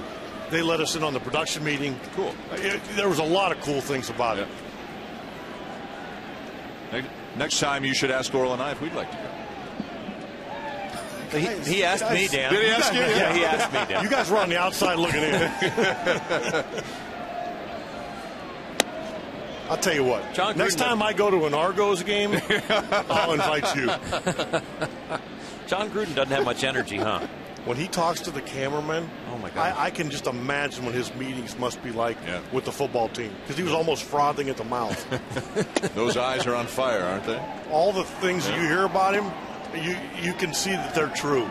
they let us in on the production meeting. Cool. There was a lot of cool things about it. Next time you should ask Oral and I if we'd like to go. He asked me, Dan. Did he ask you? Yeah, he asked me, Dan. You guys were on the outside looking in. I'll tell you what. Next time I go to an Argos game, I'll invite you. John Gruden doesn't have much energy, huh? When he talks to the cameraman, oh my God, I can just imagine what his meetings must be like with the football team, because he was almost frothing at the mouth. Those eyes are on fire, aren't they? All the things that you hear about him, you can see that they're true.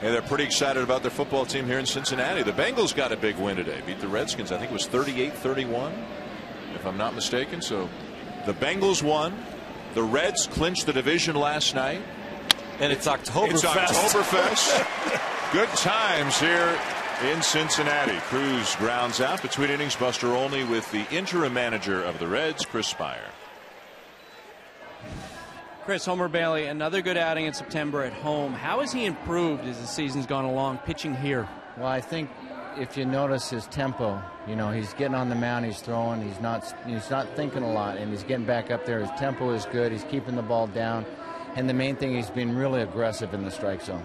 Yeah, they're pretty excited about their football team here in Cincinnati. The Bengals got a big win today. Beat the Redskins. I think it was 38-31, if I'm not mistaken. So the Bengals won. The Reds clinched the division last night. And it's Oktoberfest. It's Oktoberfest. Good times here in Cincinnati. Cruz grounds out between innings. Buster Olney with the interim manager of the Reds, Chris Spire. Chris, Homer Bailey, another good outing in September at home. How has he improved as the season's gone along pitching here? Well, I think if you notice his tempo, he's getting on the mound, he's throwing, he's not thinking a lot, and he's getting back up there. His tempo is good. He's keeping the ball down, and the main thing, he's been really aggressive in the strike zone.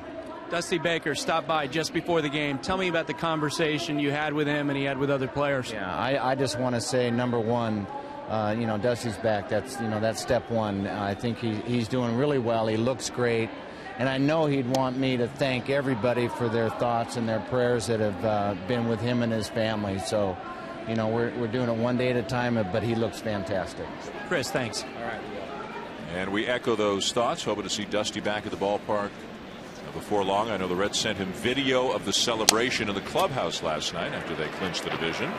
Dusty Baker stopped by just before the game. Tell me about the conversation you had with him and he had with other players. Yeah, I just want to say, number one, Dusty's back. That's step one. I think he's doing really well. He looks great. And I know he'd want me to thank everybody for their thoughts and their prayers that have been with him and his family. So, we're doing it one day at a time, but he looks fantastic. Chris, thanks. All right. And we echo those thoughts. Hoping to see Dusty back at the ballpark before long. I know the Reds sent him video of the celebration in the clubhouse last night after they clinched the division.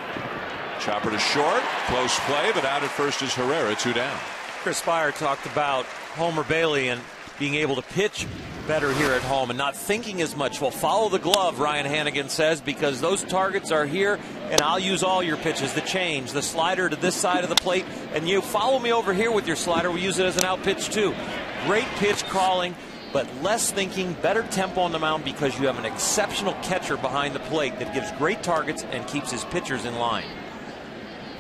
Chopper to short. Close play, but out at first is Herrera, 2 down. Chris Spire talked about Homer Bailey and being able to pitch better here at home and not thinking as much. Well, follow the glove, Ryan Hannigan says, because those targets are here, and I'll use all your pitches, the change, the slider to this side of the plate, and you follow me over here with your slider. We use it as an out pitch, too. Great pitch calling, but less thinking, better tempo on the mound because you have an exceptional catcher behind the plate that gives great targets and keeps his pitchers in line.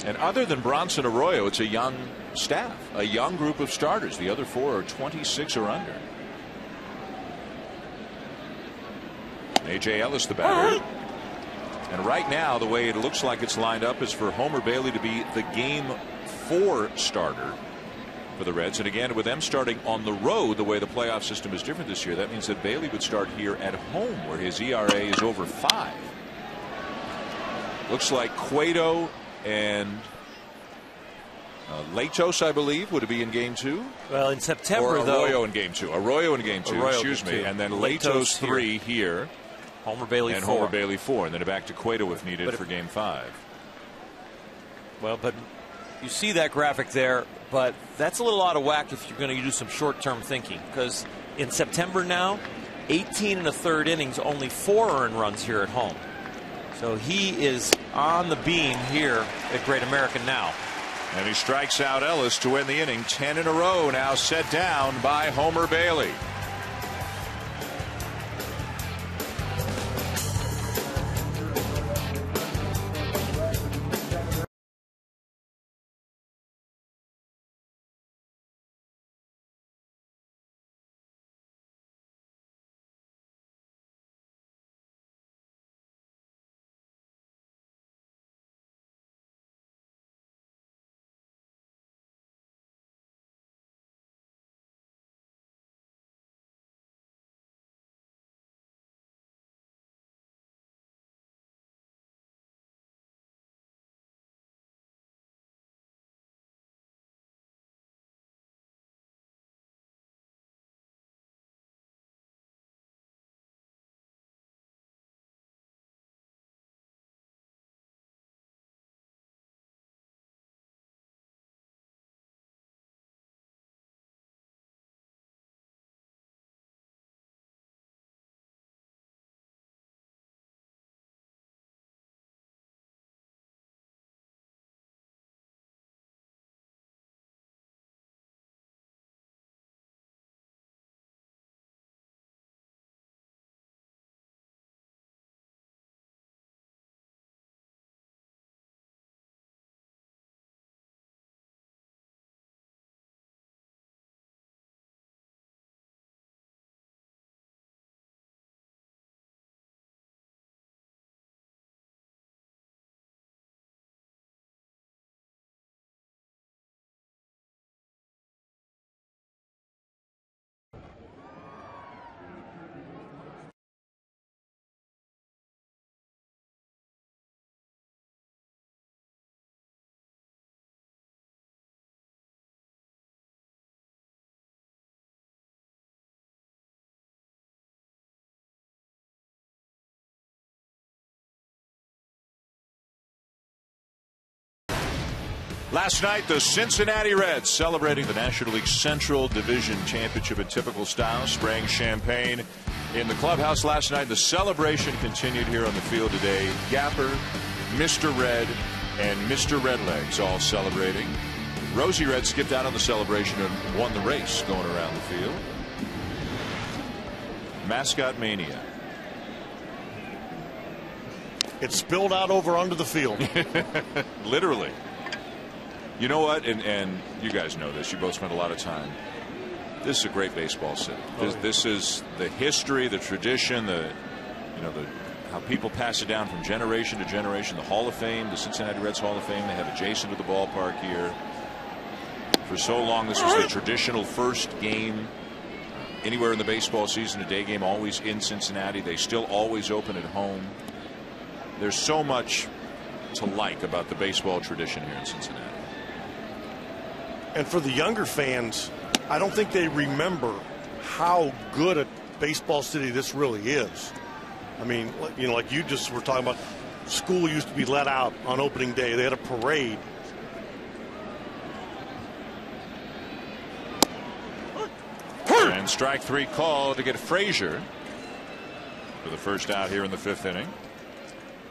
And other than Bronson Arroyo, it's a young staff, a young group of starters. The other 4 are 26 or under. A.J. Ellis, the batter. And right now, the way it looks like it's lined up is for Homer Bailey to be the Game 4 starter for the Reds. And again, with them starting on the road, the way the playoff system is different this year, that means that Bailey would start here at home, where his ERA is over 5. Looks like Cueto and Latos, I believe, would it be in Game 2? Well, in September, or Arroyo in Game 2. Arroyo in Game 2, excuse me. And then Latos 3 here. Homer Bailey and 4. Homer Bailey 4. And then back to Cueto if needed for Game 5. Well, but you see that graphic there, but that's a little out of whack if you're going to do some short-term thinking. Because in September now, 18 1/3 innings, only 4 earned runs here at home. So he is on the beam here at Great American now. And he strikes out Ellis to win the inning. 10 in a row now set down by Homer Bailey. Last night, the Cincinnati Reds celebrating the National League Central Division Championship in typical style, spraying champagne in the clubhouse last night. The celebration continued here on the field today. Gapper, Mr. Red, and Mr. Redlegs all celebrating. Rosie Red skipped out on the celebration and won the race going around the field. Mascot mania. It spilled out over onto the field. Literally. You know what? And you guys know this. You both spent a lot of time. This is a great baseball city. This is the history, the tradition, how people pass it down from generation to generation. The Hall of Fame, the Cincinnati Reds Hall of Fame, they have adjacent to the ballpark here. For so long, this was the traditional first game anywhere in the baseball season, a day game, always in Cincinnati. They still always open at home. There's so much to like about the baseball tradition here in Cincinnati. And for the younger fans, I don't think they remember how good a baseball city this really is. I mean, like you just were talking about, school used to be let out on opening day. They had a parade. And strike three call to get Frazier for the first out here in the fifth inning.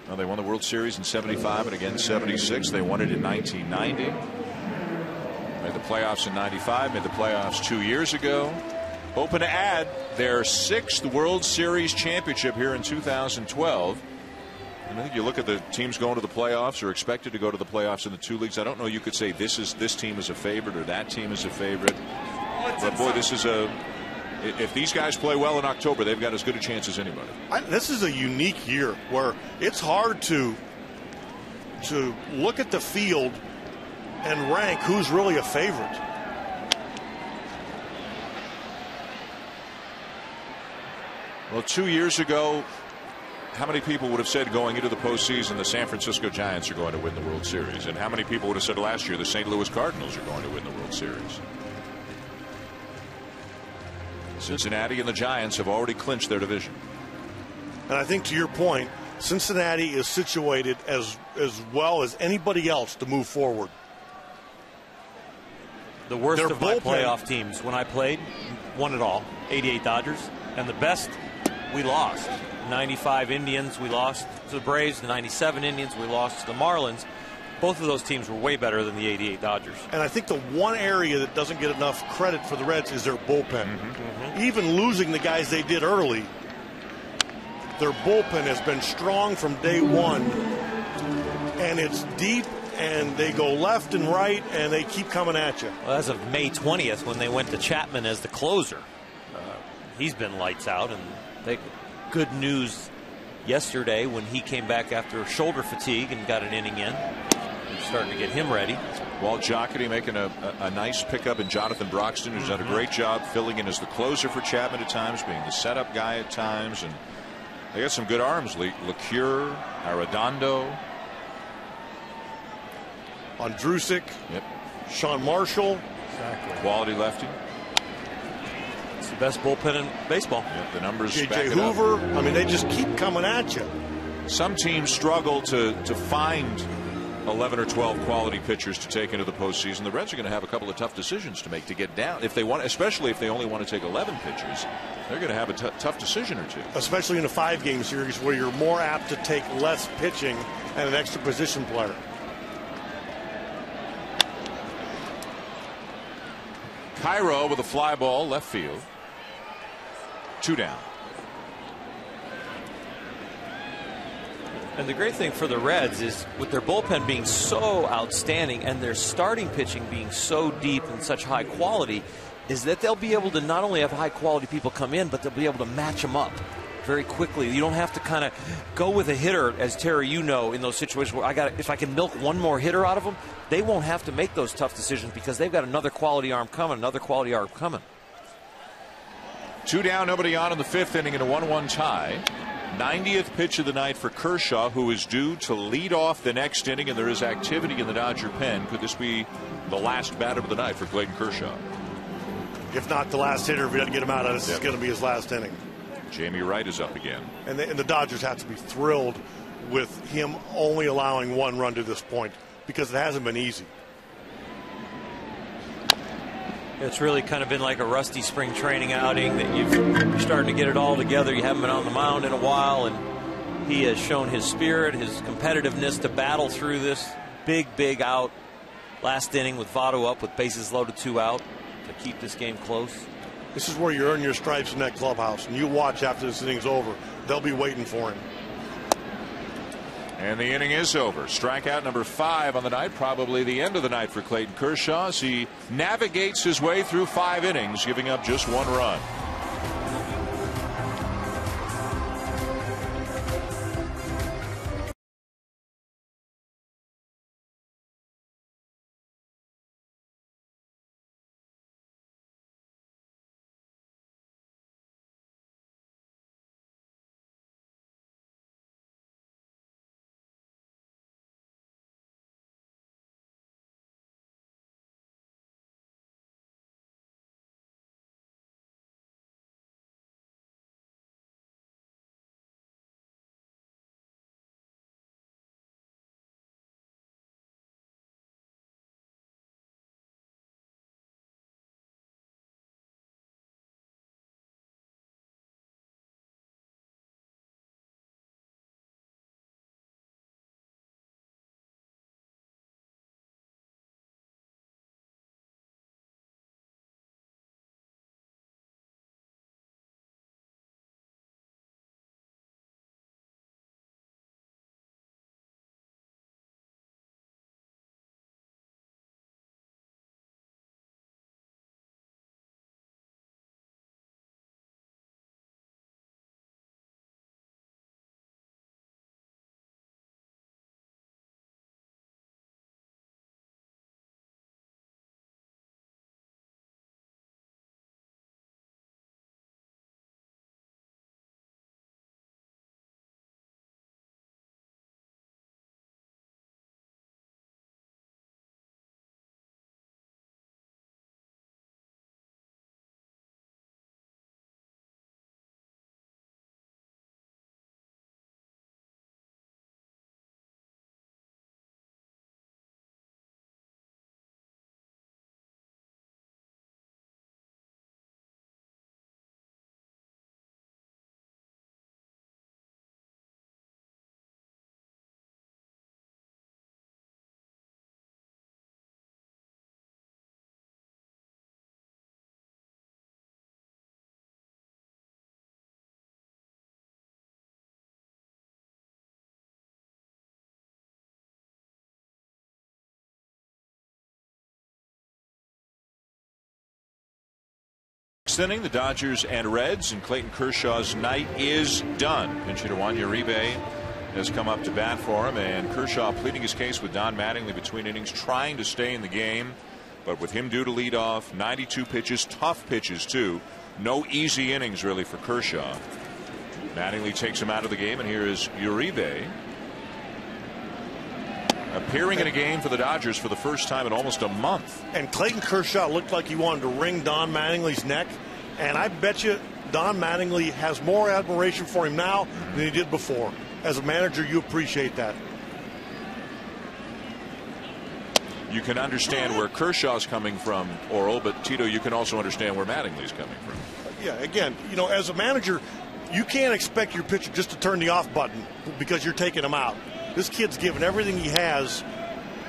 Well, they won the World Series in '75 and again '76. They won it in 1990. Made the playoffs in '95. Made the playoffs 2 years ago. Hoping to add their 6th World Series championship here in 2012. And I think you look at the teams going to the playoffs or expected to go to the playoffs in the two leagues. I don't know you could say this team is a favorite or that team is a favorite. But boy, this is if these guys play well in October, they've got as good a chance as anybody. This is a unique year where it's hard to look at the field and rank who's really a favorite. Well, 2 years ago, how many people would have said going into the postseason the San Francisco Giants are going to win the World Series? And how many people would have said last year the St. Louis Cardinals are going to win the World Series? Cincinnati and the Giants have already clinched their division. And I think to your point, Cincinnati is situated as well as anybody else to move forward. The worst of my playoff teams when I played won it all. 88 Dodgers. And the best, we lost. 95 Indians, we lost to the Braves. The 97 Indians, we lost to the Marlins. Both of those teams were way better than the 88 Dodgers. And I think the one area that doesn't get enough credit for the Reds is their bullpen. Even losing the guys they did early, their bullpen has been strong from day one. And it's deep, and they go left and right, and they keep coming at you. Well, as of May 20th, when they went to Chapman as the closer, he's been lights out. And good news yesterday when he came back after shoulder fatigue and got an inning in. Starting to get him ready. Walt Jocketty making a nice pickup in Jonathan Broxton, who's done a great job filling in as the closer for Chapman at times, being the setup guy at times, and they got some good arms. LeCure, Arredondo, Ondrusik, yep. Sean Marshall, quality lefty. It's the best bullpen in baseball. Yep, the numbers. J.J. Hoover. I mean, they just keep coming at you. Some teams struggle to find 11 or 12 quality pitchers to take into the postseason. The Reds are going to have a couple of tough decisions to make to get down. If they want, especially if they only want to take 11 pitchers, they're going to have a tough decision or two. Especially in a 5-game series where you're more apt to take less pitching and an extra position player. Cairo with a fly ball left field. 2 down. And the great thing for the Reds is with their bullpen being so outstanding and their starting pitching being so deep and such high quality is that they'll be able to not only have high quality people come in, but they'll be able to match them up very quickly. You don't have to kind of go with a hitter, as Terry, you know, in those situations where if I can milk one more hitter out of them, they won't have to make those tough decisions because they've got another quality arm coming, another quality arm coming. 2 down, nobody on in the 5th inning in a 1-1 tie. 90th pitch of the night for Kershaw, who is due to lead off the next inning, and there is activity in the Dodger pen. Could this be the last batter of the night for Clayton Kershaw? If not the last hitter, if we doesn't get him out, this is going to be his last inning. Jamie Wright is up again. And the Dodgers have to be thrilled with him only allowing 1 run to this point because it hasn't been easy. It's really kind of been like a rusty spring training outing that you're starting to get it all together. You haven't been on the mound in a while, and he has shown his spirit, his competitiveness to battle through this big out last inning with Votto up with bases loaded, 2 out to keep this game close. This is where you earn your stripes in that clubhouse, and you watch after this inning's over. They'll be waiting for him. And the inning is over. Strikeout number 5 on the night, probably the end of the night for Clayton Kershaw as he navigates his way through 5 innings, giving up just 1 run. Inning, the Dodgers and Reds, and Clayton Kershaw's night is done. Pinch hitter Juan Uribe has come up to bat for him, and Kershaw pleading his case with Don Mattingly between innings, trying to stay in the game, but with him due to lead off, 92 pitches, tough pitches too. No easy innings really for Kershaw. Mattingly takes him out of the game, and here is Uribe appearing in a game for the Dodgers for the first time in almost a month. And Clayton Kershaw looked like he wanted to wring Don Mattingly's neck, and I bet you Don Mattingly has more admiration for him now than he did before. As a manager, you appreciate that. You can understand where Kershaw's coming from, Oral, but Tito, you can also understand where Mattingly's coming from. Yeah, again, you know, as a manager, you can't expect your pitcher just to turn the off button because you're taking him out. This kid's given everything he has,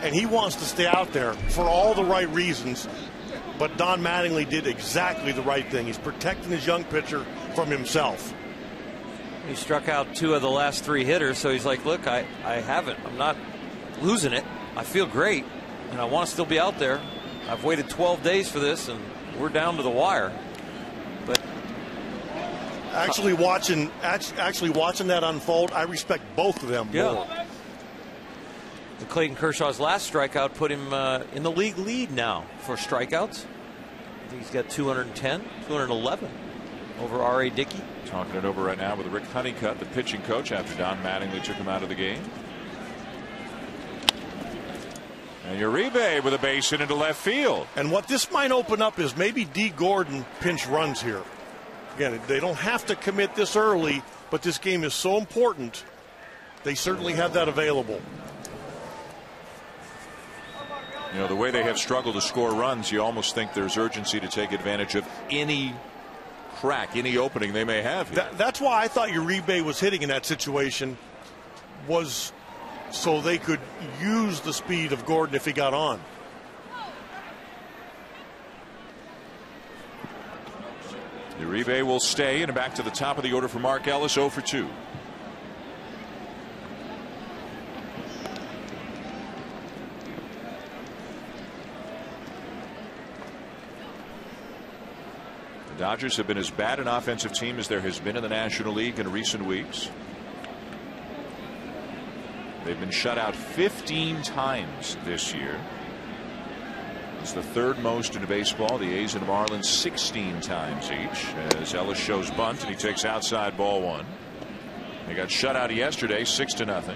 and he wants to stay out there for all the right reasons. But Don Mattingly did exactly the right thing. He's protecting his young pitcher from himself. He struck out 2 of the last 3 hitters, so he's like, look, I haven't. I'm not losing it. I feel great, and I want to still be out there. I've waited 12 days for this, and we're down to the wire. But actually watching that unfold, I respect both of them more. The Clayton Kershaw's last strikeout put him in the league lead now for strikeouts. I think he's got 210, 211 over R.A. Dickey. Talking it over right now with Rick Honeycutt, the pitching coach, after Don Mattingly took him out of the game. And Uribe with a base hit into left field. And what this might open up is maybe D. Gordon pinch runs here. Again, they don't have to commit this early, but this game is so important. They certainly have that available. You know, the way they have struggled to score runs, you almost think there's urgency to take advantage of any crack, any opening they may have here. That's why I thought Uribe was hitting in that situation, was so they could use the speed of Gordon if he got on. Uribe will stay, and back to the top of the order for Mark Ellis, 0 for 2. The Dodgers have been as bad an offensive team as there has been in the National League in recent weeks. They've been shut out 15 times this year. It's the third most in baseball. The A's and Marlins 16 times each, as Ellis shows bunt and he takes outside ball 1. They got shut out yesterday 6-0.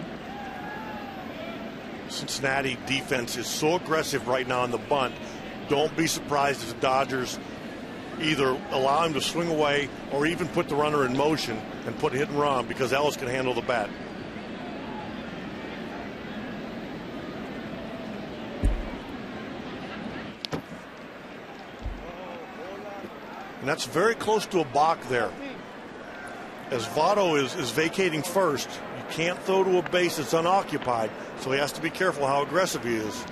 Cincinnati defense is so aggressive right now on the bunt. Don't be surprised if the Dodgers either allow him to swing away or even put the runner in motion and put a hit and run, because Ellis can handle the bat. And that's very close to a balk there. As Votto is vacating first, you can't throw to a base that's unoccupied, so he has to be careful how aggressive he is.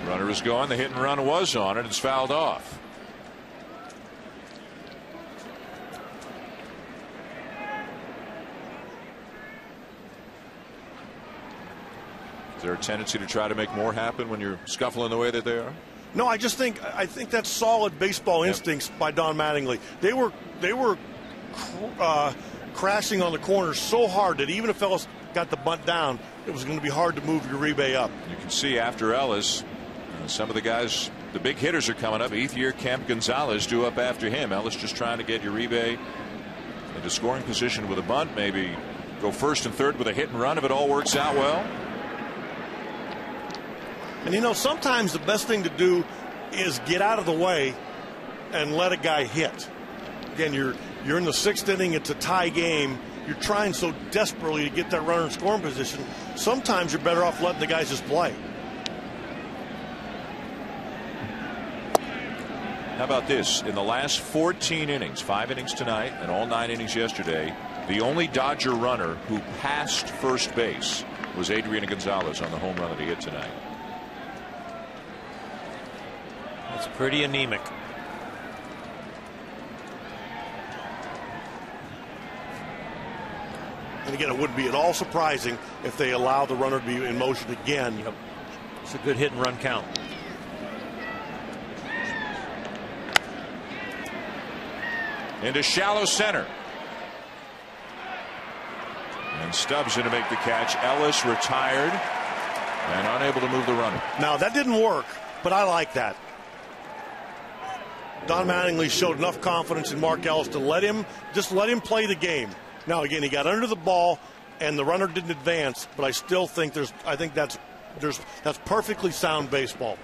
Runner is gone. The hit and run was on it. It's fouled off. Is there a tendency to try to make more happen when you're scuffling the way that they are? No, I think that's solid baseball instincts by Don Mattingly. They were crashing on the corners so hard that even if Ellis got the bunt down, it was going to be hard to move Uribe up. You can see after Ellis, some of the guys, the big hitters are coming up. Ethier, Kemp, Gonzalez due up after him. Ellis just trying to get Uribe into scoring position with a bunt, maybe go first and third with a hit and run if it all works out well. And you know, sometimes the best thing to do is get out of the way and let a guy hit. Again, you're in the 6th inning. It's a tie game. You're trying so desperately to get that runner in scoring position. Sometimes you're better off letting the guys just play. How about this? In the last 14 innings, 5 innings tonight and all 9 innings yesterday, the only Dodger runner who passed first base was Adrian Gonzalez on the home run that he hit tonight. That's pretty anemic. And again, it wouldn't be at all surprising if they allow the runner to be in motion again. Yep. It's a good hit and run count. Into shallow center. And Stubbs in to make the catch. Ellis retired and unable to move the runner. Now, that didn't work, but I like that. Don Mattingly showed enough confidence in Mark Ellis to let him play the game. Now, again, he got under the ball and the runner didn't advance, but I still think that's perfectly sound baseball.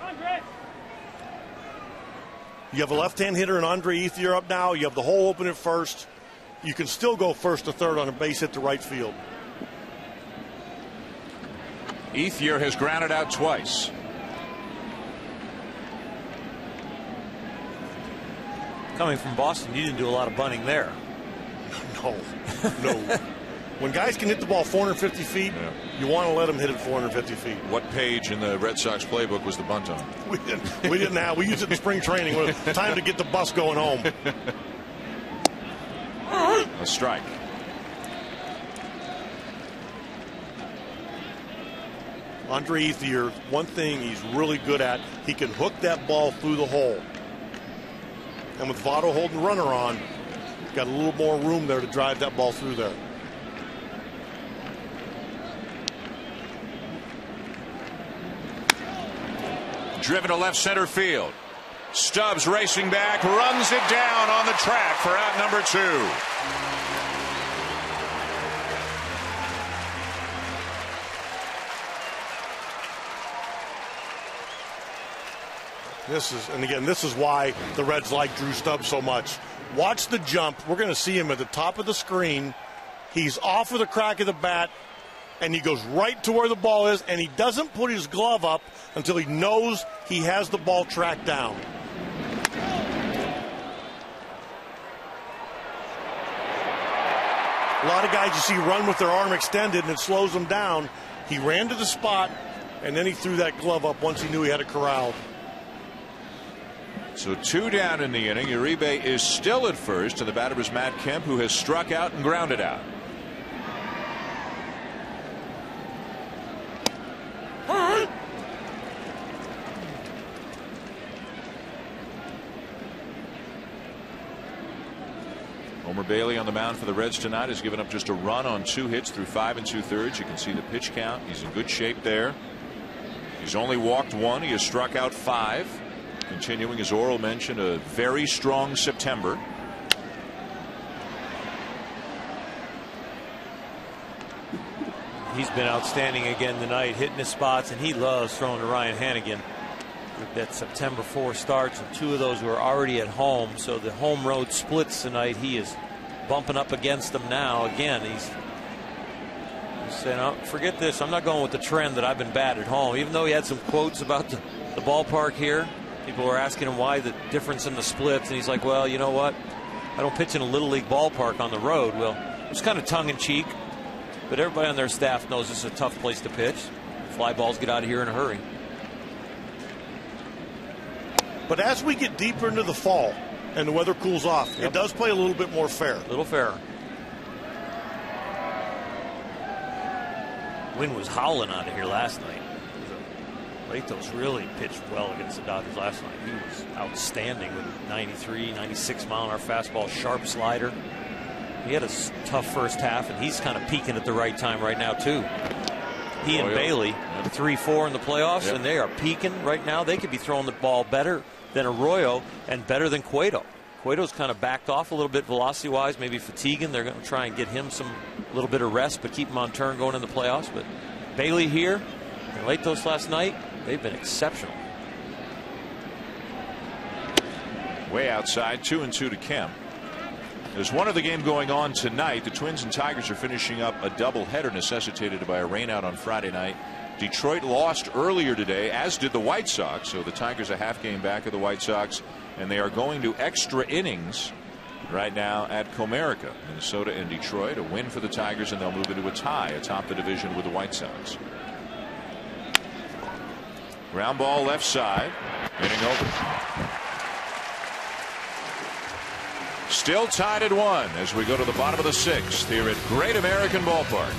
You have a left-hand hitter and Andre Ethier up now. You have the hole open at first. You can still go first to third on a base hit to right field. Ethier has grounded out twice. Coming from Boston, you didn't do a lot of bunting there. No. When guys can hit the ball 450 feet, you want to let them hit it 450 feet. What page in the Red Sox playbook was the bunt on? We didn't have. We used it in spring training. Time to get the bus going home. A strike. Andre Ethier, one thing he's really good at, he can hook that ball through the hole. And with Votto holding the runner on, got a little more room there to drive that ball through there. Driven to left center field. Stubbs racing back, runs it down on the track for out number 2. This is why the Reds like Drew Stubbs so much. Watch the jump. We're going to see him at the top of the screen. He's off with a crack of the bat, and he goes right to where the ball is, and he doesn't put his glove up until he knows he has the ball tracked down. A lot of guys you see run with their arm extended, and it slows them down. He ran to the spot, and then he threw that glove up once he knew he had it corralled. So 2 down in the inning. Uribe is still at first, and the batter is Matt Kemp, who has struck out and grounded out. Homer Bailey on the mound for the Reds tonight has given up just a run on 2 hits through 5 2/3. You can see the pitch count. He's in good shape there. He's only walked 1. He has struck out 5. Continuing, as Oral mentioned, a very strong September. He's been outstanding again tonight, hitting his spots, and he loves throwing to Ryan Hannigan. That September 4 starts, and 2 of those were already at home, so the home road splits tonight. He is bumping up against them now. Again, he's saying, oh, forget this. I'm not going with the trend that I've been bad at home. Even though he had some quotes about the ballpark here, people were asking him why the difference in the splits, and he's like, well, you know what? I don't pitch in a Little League ballpark on the road. Well, it was kind of tongue-in-cheek, but everybody on their staff knows this is a tough place to pitch. Fly balls get out of here in a hurry. But as we get deeper into the fall and the weather cools off, it does play a little bit more fair. A little fairer. Wind was howling out of here last night. Latos really pitched well against the Dodgers last night. He was outstanding with 93, 96 mile an hour fastball, sharp slider. He had a tough first half, and he's kind of peaking at the right time right now, too. He and Bailey, 3-4 in the playoffs, and they are peaking right now. They could be throwing the ball better than Arroyo and better than Cueto. Cueto's kind of backed off a little bit velocity-wise, maybe fatiguing. They're going to try and get him some little bit of rest, but keep him on turn going in the playoffs. But Bailey here and Latos last night, they've been exceptional. Way outside, 2-2 to Kemp. There's one other game going on tonight. The Twins and Tigers are finishing up a doubleheader necessitated by a rainout on Friday night. Detroit lost earlier today, as did the White Sox. So the Tigers a half game back of the White Sox, and they are going to extra innings right now at Comerica. Minnesota and Detroit. A win for the Tigers, and they'll move into a tie atop the division with the White Sox. Ground ball left side. Inning over. Still tied at 1 as we go to the bottom of the 6th here at Great American Ballpark.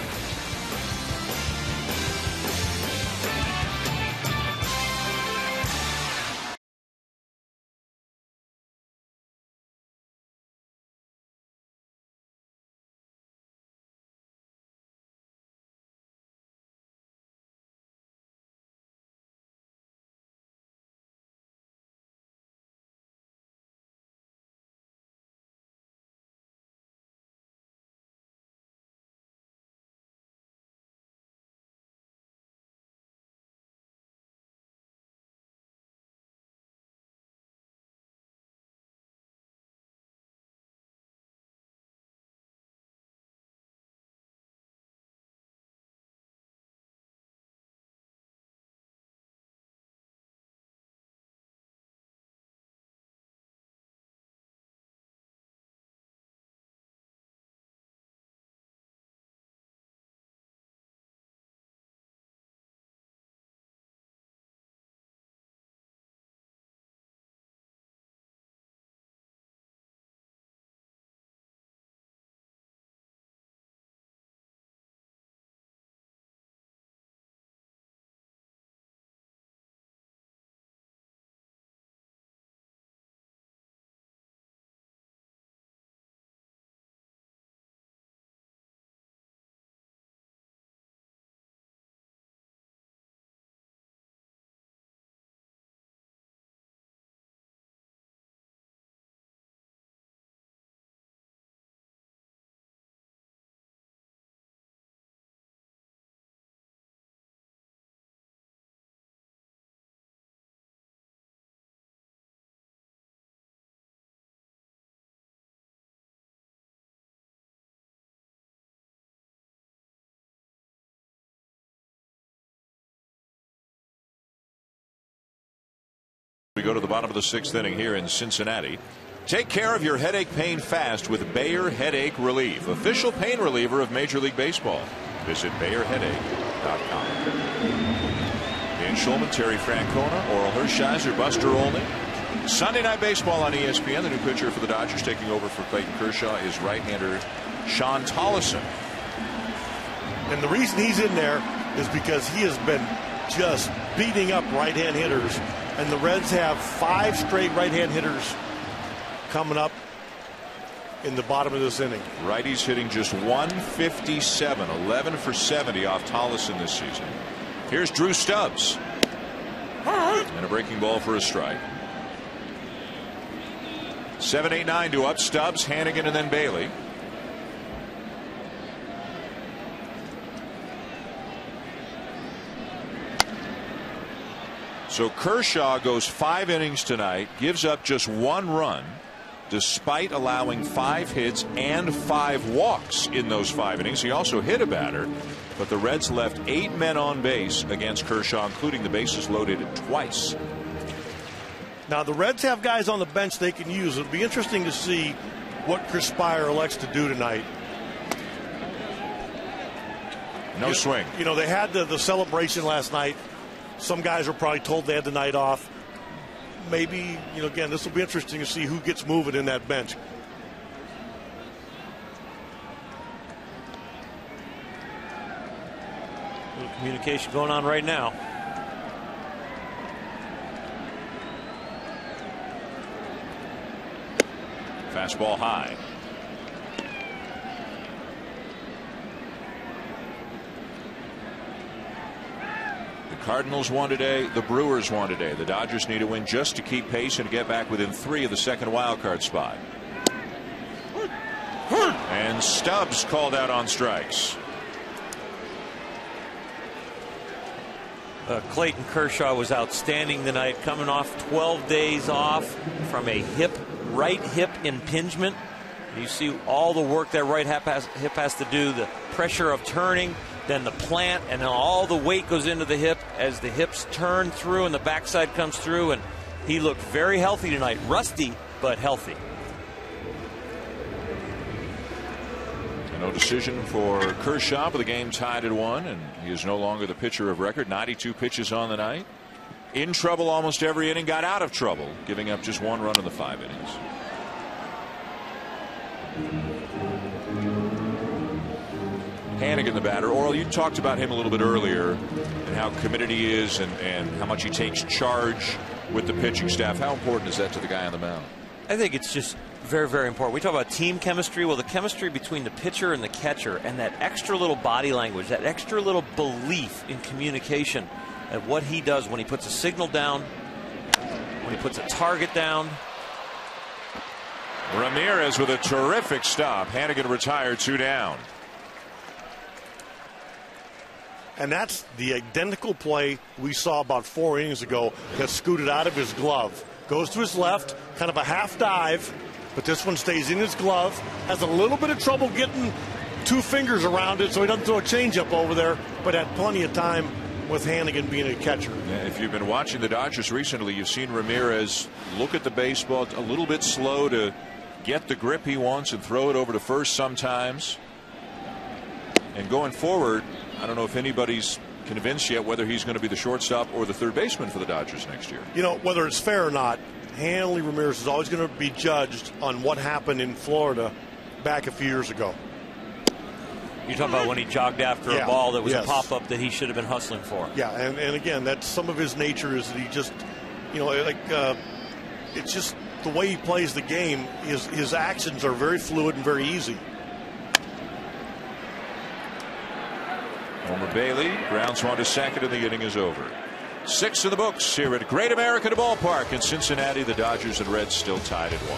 go to the bottom of the 6th inning here in Cincinnati. Take care of your headache pain fast with Bayer Headache Relief, official pain reliever of Major League Baseball. Visit BayerHeadache.com. Dan Schulman, Terry Francona, Oral Hershiser, Buster Olney. Sunday Night Baseball on ESPN. The new pitcher for the Dodgers taking over for Clayton Kershaw is right-hander Sean Tollison. And the reason he's in there is because he has been just beating up right-hand hitters. And the Reds have 5 straight right-hand hitters coming up in the bottom of this inning. Righties hitting just 157, 11 for 70 off Tollison this season. Here's Drew Stubbs. And a breaking ball for a strike. 7-8-9 to up. Stubbs, Hannigan, and then Bailey. So Kershaw goes 5 innings tonight, gives up just 1 run, despite allowing 5 hits and 5 walks in those 5 innings. He also hit a batter, but the Reds left 8 men on base against Kershaw, including the bases loaded twice. Now the Reds have guys on the bench they can use. It'll be interesting to see what Chris Spire elects to do tonight. No swing. You know, they had the celebration last night. Some guys were probably told they had the night off. Maybe, you know, again, this will be interesting to see who gets moving in that bench. A little communication going on right now. Fastball high. The Cardinals won today. The Brewers won today. The Dodgers need a win just to keep pace and to get back within 3 of the second wild card spot. And Stubbs called out on strikes. Clayton Kershaw was outstanding tonight, coming off 12 days off from a right hip impingement. You see all the work that right hip has to do, the pressure of turning, then the plant, and then all the weight goes into the hip as the hips turn through and the backside comes through, and he looked very healthy tonight. Rusty, but healthy. No decision for Kershaw, but the game tied at 1, and he is no longer the pitcher of record. 92 pitches on the night. In trouble almost every inning, got out of trouble, giving up just 1 run in the 5 innings. Hannigan, the batter. Oral, you talked about him a little bit earlier and how committed he is and how much he takes charge with the pitching staff. How important is that to the guy on the mound? I think it's just very, very important. We talk about team chemistry. Well, the chemistry between the pitcher and the catcher, and that extra little body language, that extra little belief in communication at what he does when he puts a signal down, when he puts a target down. Ramirez with a terrific stop. Hannigan retired, 2 down. And that's the identical play we saw about 4 innings ago that scooted out of his glove. Goes to his left, kind of a half dive, but this one stays in his glove. Has a little bit of trouble getting 2 fingers around it so he doesn't throw a changeup over there, but had plenty of time with Hannigan being a catcher. Yeah, if you've been watching the Dodgers recently, you've seen Ramirez look at the baseball a little bit slow to get the grip he wants and throw it over to first sometimes. And going forward, I don't know if anybody's convinced yet whether he's going to be the shortstop or the third baseman for the Dodgers next year. You know, whether it's fair or not, Hanley Ramirez is always going to be judged on what happened in Florida back a few years ago. You're talking about when he jogged after a ball that was a pop-up that he should have been hustling for. Yeah, and again, that's some of his nature is that he just, you know, like it's just the way he plays the game. His actions are very fluid and very easy. Homer Bailey grounds 1 to second, and the inning is over. 6 in the books here at Great American Ballpark in Cincinnati. The Dodgers and Reds still tied at 1.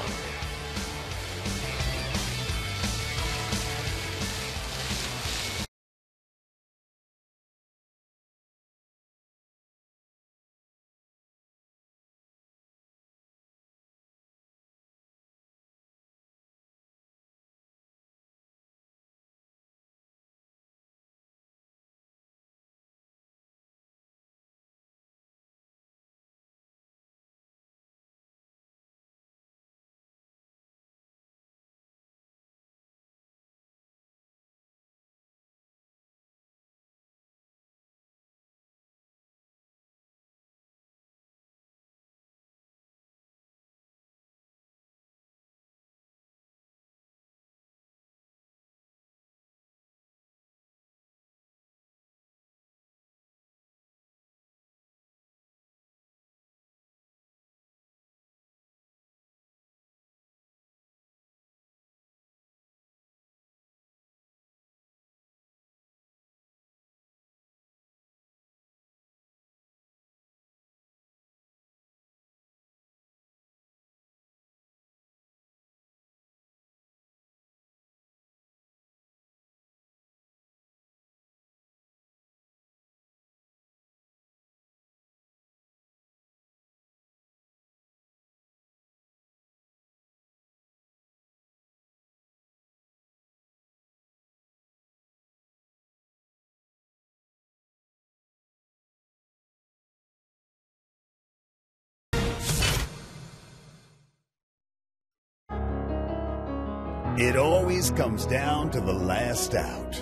It always comes down to the last out.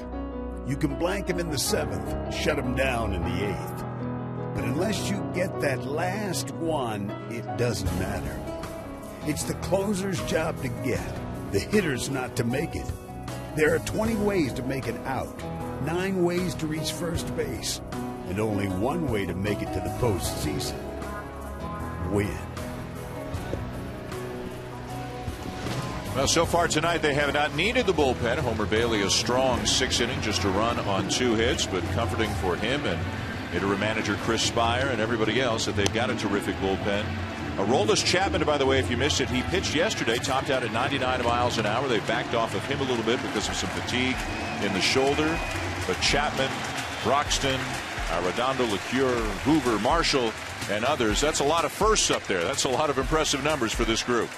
You can blank him in the 7th, shut him down in the 8th. But unless you get that last one, it doesn't matter. It's the closer's job to get, the hitter's not to make it. There are 20 ways to make an out, 9 ways to reach first base, and only 1 way to make it to the postseason. Win. Well, so far tonight, they have not needed the bullpen. Homer Bailey, a strong 6th inning, just a run on 2 hits, but comforting for him and interim manager Chris Spire and everybody else that they've got a terrific bullpen. Aroldis Chapman, by the way, if you missed it, he pitched yesterday, topped out at 99 miles an hour. They backed off of him a little bit because of some fatigue in the shoulder. But Chapman, Broxton, Redondo, LeCure, Hoover, Marshall, and others, that's a lot of firsts up there. That's a lot of impressive numbers for this group.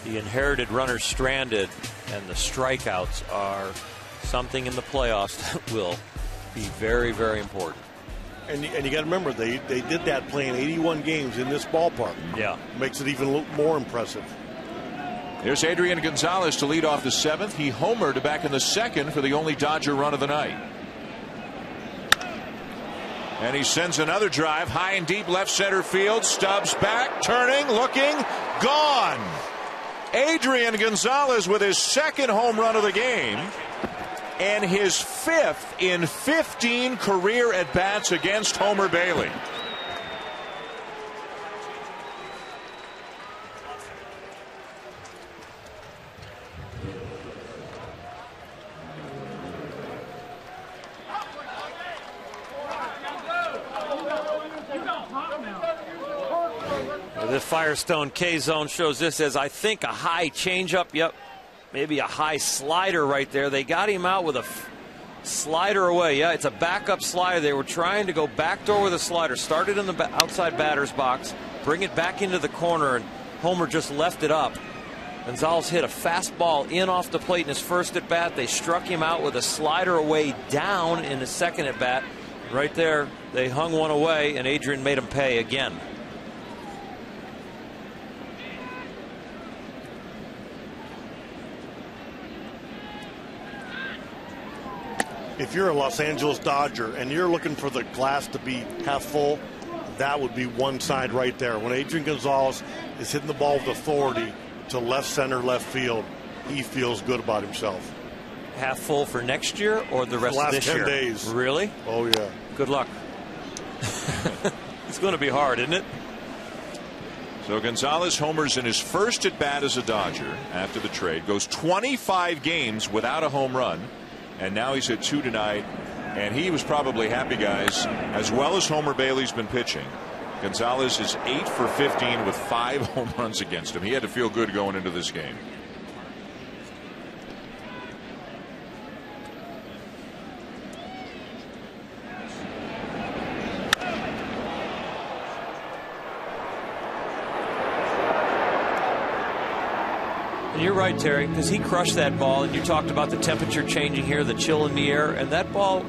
The inherited runners stranded and the strikeouts are something in the playoffs that will be very, very important. And you got to remember, they did that playing 81 games in this ballpark. Yeah. Makes it even more impressive. Here's Adrian Gonzalez to lead off the 7th. He homered back in the 2nd for the only Dodger run of the night. And he sends another drive high and deep left center field. Stubbs back, turning, looking, gone. Adrian Gonzalez with his 2nd home run of the game and his 5th in 15 career at-bats against Homer Bailey. The Firestone K-zone shows this as, I think, a high changeup. Yep, maybe a high slider right there. They got him out with a slider away. Yeah, it's a backup slider. They were trying to go backdoor with a slider. Started in the outside batter's box, bring it back into the corner, and Homer just left it up. Gonzalez hit a fastball in off the plate in his first at bat. They struck him out with a slider away down in the 2nd at bat. Right there, they hung one away, and Adrian made him pay again. If you're a Los Angeles Dodger and you're looking for the glass to be half full, that would be one side right there. When Adrian Gonzalez is hitting the ball with authority to left center, left field, he feels good about himself. Half full for next year or the rest of this year? The last 10 days. Really? Oh, yeah. Good luck. It's going to be hard, isn't it? So Gonzalez homers in his first at bat as a Dodger after the trade, goes 25 games without a home run. And now he's at 2 tonight, and he was probably happy, guys, as well as Homer Bailey's been pitching. Gonzalez is 8 for 15 with 5 home runs against him. He had to feel good going into this game. You're right, Terry, because he crushed that ball, and you talked about the temperature changing here, the chill in the air, and that ball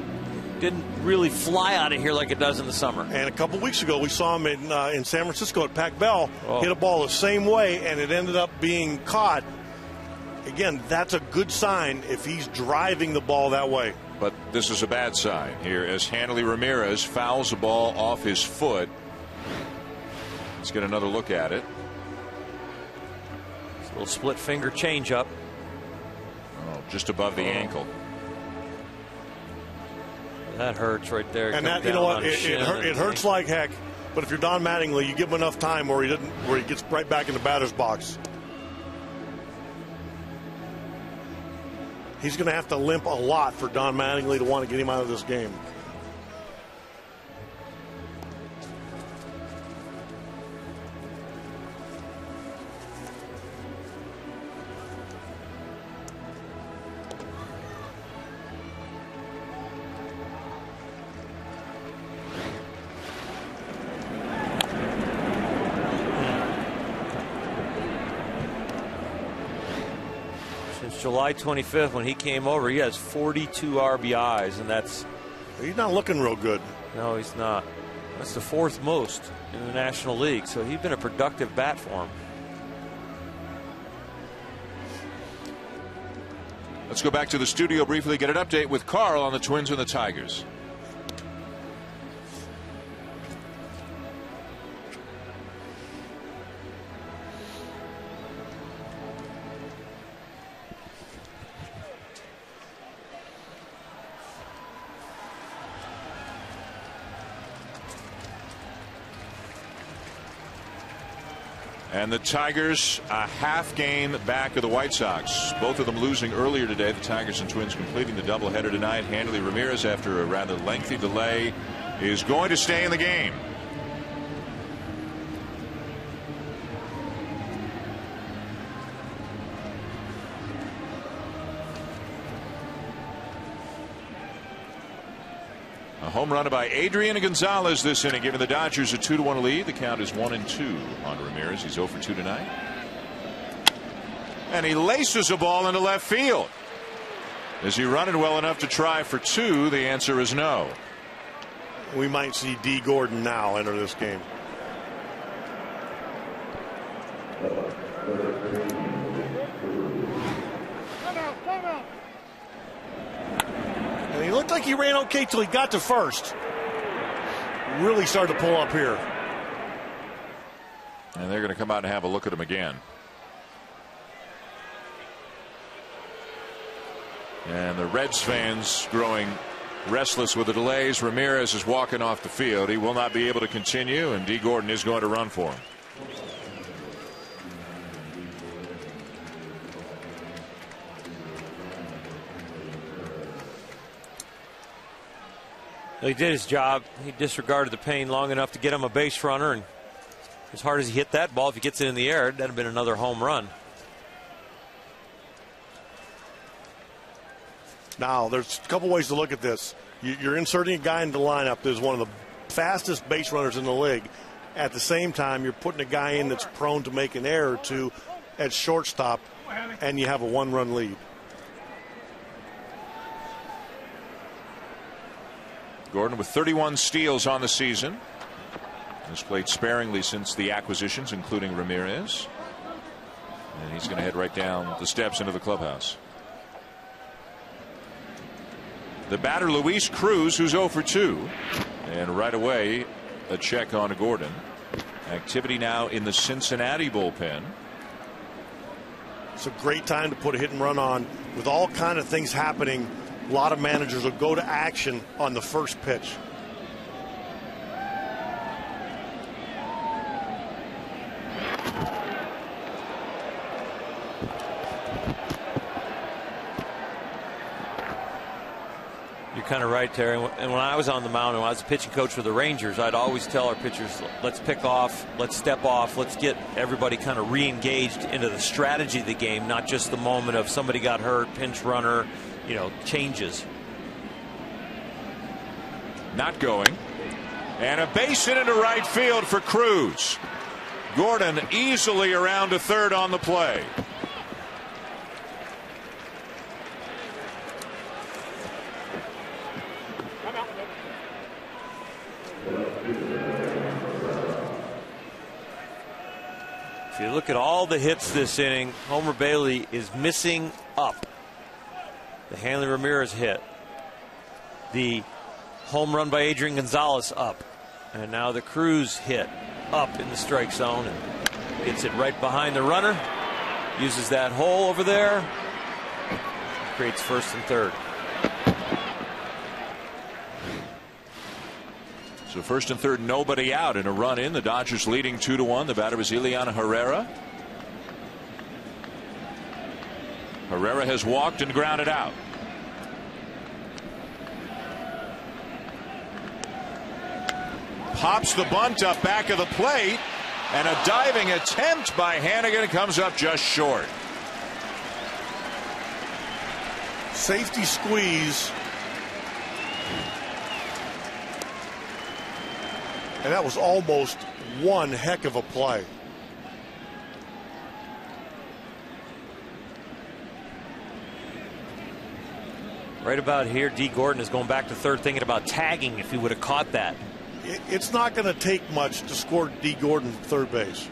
didn't really fly out of here like it does in the summer. And a couple weeks ago, we saw him in San Francisco at Pac Bell hit a ball the same way, and it ended up being caught. Again, that's a good sign if he's driving the ball that way. But this is a bad sign here as Hanley Ramirez fouls the ball off his foot. Let's get another look at it. Little split finger changeup. Oh, just above the ankle. That hurts right there. And that, you know what, it hurts like heck. But if you're Don Mattingly, you give him enough time where he gets right back in the batter's box. He's going to have to limp a lot for Don Mattingly to want to get him out of this game. July 25th, when he came over, he has 42 RBIs, and that's... He's not looking real good. No, he's not. That's the 4th most in the National League, so he's been a productive bat for him. Let's go back to the studio briefly, get an update with Carl on the Twins and the Tigers. And the Tigers a half game back of the White Sox. Both of them losing earlier today. The Tigers and Twins completing the doubleheader tonight. Hanley Ramirez, after a rather lengthy delay, is going to stay in the game. A home run by Adrian Gonzalez this inning, giving the Dodgers a 2-1 lead. The count is 1-2 on Ramirez. He's 0 for 2 tonight. And he laces a ball into left field. Is he running well enough to try for 2? The answer is no. We might see D. Gordon now enter this game. And he looked like he ran okay till he got to first. Really started to pull up here. And they're going to come out and have a look at him again. And the Reds fans growing restless with the delays. Ramirez is walking off the field. He will not be able to continue, and D. Gordon is going to run for him. He did his job. He disregarded the pain long enough to get him a base runner, and as hard as he hit that ball, if he gets it in the air, that'd have been another home run. Now, there's a couple ways to look at this. You're inserting a guy into the lineup that is one of the fastest base runners in the league. At the same time, you're putting a guy in that's prone to make an error or two at shortstop, and you have a one-run lead. Gordon with 31 steals on the season. Has played sparingly since the acquisitions, including Ramirez. And he's going to head right down the steps into the clubhouse. The batter, Luis Cruz, who's 0 for 2. And right away, a check on Gordon. Activity now in the Cincinnati bullpen. It's a great time to put a hit and run on. With all kind of things happening, a lot of managers will go to action on the first pitch. You're kind of right, Terry. And when I was on the mound, when I was a pitching coach for the Rangers, I'd always tell our pitchers, let's pick off, let's step off, let's get everybody kind of re-engaged into the strategy of the game, not just the moment of somebody got hurt, pinch runner, changes. Not going. And a base hit into right field for Cruz. Gordon easily around to third on the play. If you look at all the hits this inning, Homer Bailey is missing up. The Hanley Ramirez hit. The home run by Adrian Gonzalez up. And now the Cruz hit up in the strike zone. And gets it right behind the runner. Uses that hole over there. Creates first and third. So first and third, nobody out, and a run in. The Dodgers leading 2-1. The batter is Ileana Herrera. Herrera has walked and grounded out. Pops the bunt up back of the plate, and a diving attempt by Hannigan comes up just short. Safety squeeze. And that was almost one heck of a play. Right about here, D. Gordon is going back to third, thinking about tagging if he would have caught that. It's not going to take much to score D. Gordon third base.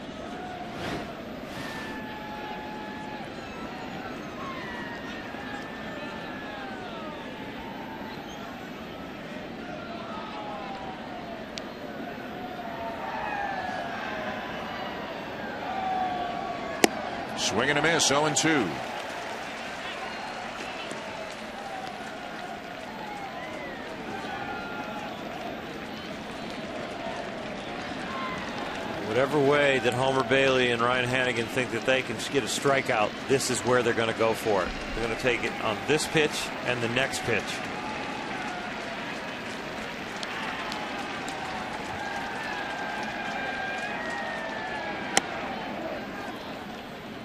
Swing and a miss, 0-2. Whatever way that Homer Bailey and Ryan Hannigan think that they can get a strikeout, this is where they're going to go for it. They're going to take it on this pitch and the next pitch.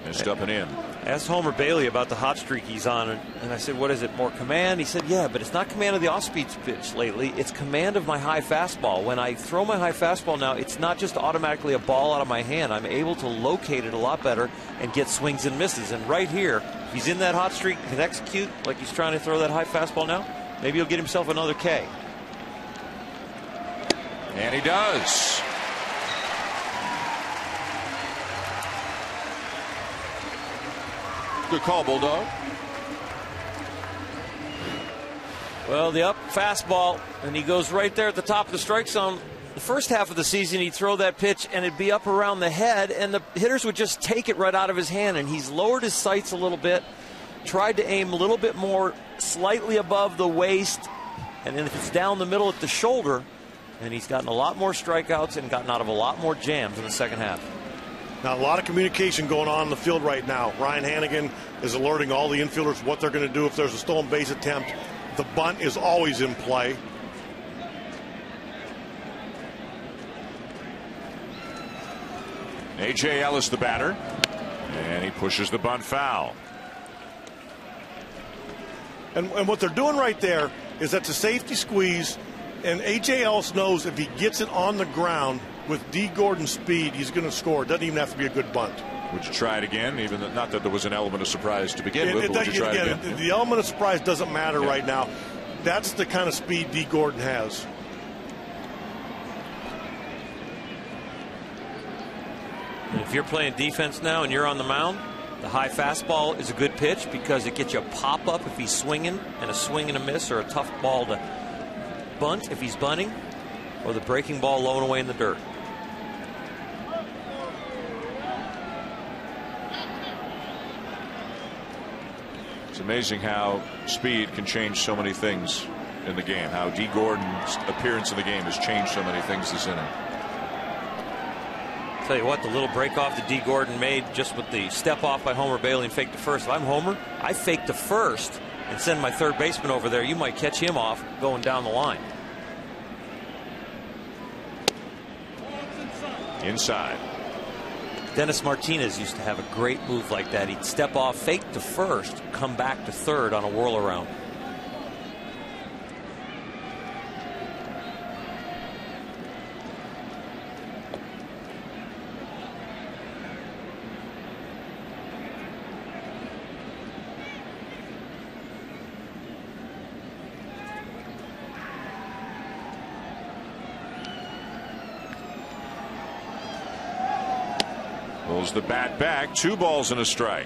Missed up and in. Asked Homer Bailey about the hot streak he's on, and I said, what is it, more command? He said, yeah, but it's not command of the off-speed pitch lately. It's command of my high fastball. When I throw my high fastball now, it's not just automatically a ball out of my hand. I'm able to locate it a lot better and get swings and misses. And right here, if he's in that hot streak, can execute like he's trying to throw that high fastball now, maybe he'll get himself another K. And he does. Good call, Bulldog. Well, the up fastball, and he goes right there at the top of the strike zone. The first half of the season, he'd throw that pitch, and it'd be up around the head, and the hitters would just take it right out of his hand, and he's lowered his sights a little bit, tried to aim a little bit more slightly above the waist, and then if it's down the middle at the shoulder, and he's gotten a lot more strikeouts and gotten out of a lot more jams in the second half. Now, a lot of communication going on in the field right now. Ryan Hannigan is alerting all the infielders what they're going to do if there's a stolen base attempt. The bunt is always in play. A.J. Ellis, the batter. And he pushes the bunt foul. And what they're doing right there is that's a safety squeeze, and A.J. Ellis knows if he gets it on the ground with D. Gordon's speed, he's going to score. It doesn't even have to be a good bunt. Would you try it again? Even not that there was an element of surprise to begin with, but would you try it again? The element of surprise doesn't matter right now. That's the kind of speed D. Gordon has. If you're playing defense now and you're on the mound, the high fastball is a good pitch because it gets you a pop-up if he's swinging, and a swing and a miss, or a tough ball to bunt if he's bunting, or the breaking ball low and away in the dirt. It's amazing how speed can change so many things in the game, how D. Gordon's appearance in the game has changed so many things this inning. Tell you what, the little break off that D. Gordon made just with the step off by Homer Bailey and fake to first. If I'm Homer, I fake to first and send my third baseman over there. You might catch him off going down the line. Inside. Dennis Martinez used to have a great move like that. He'd step off, fake to first, come back to third on a whirl around. Pulls the bat back, 2 balls and a strike.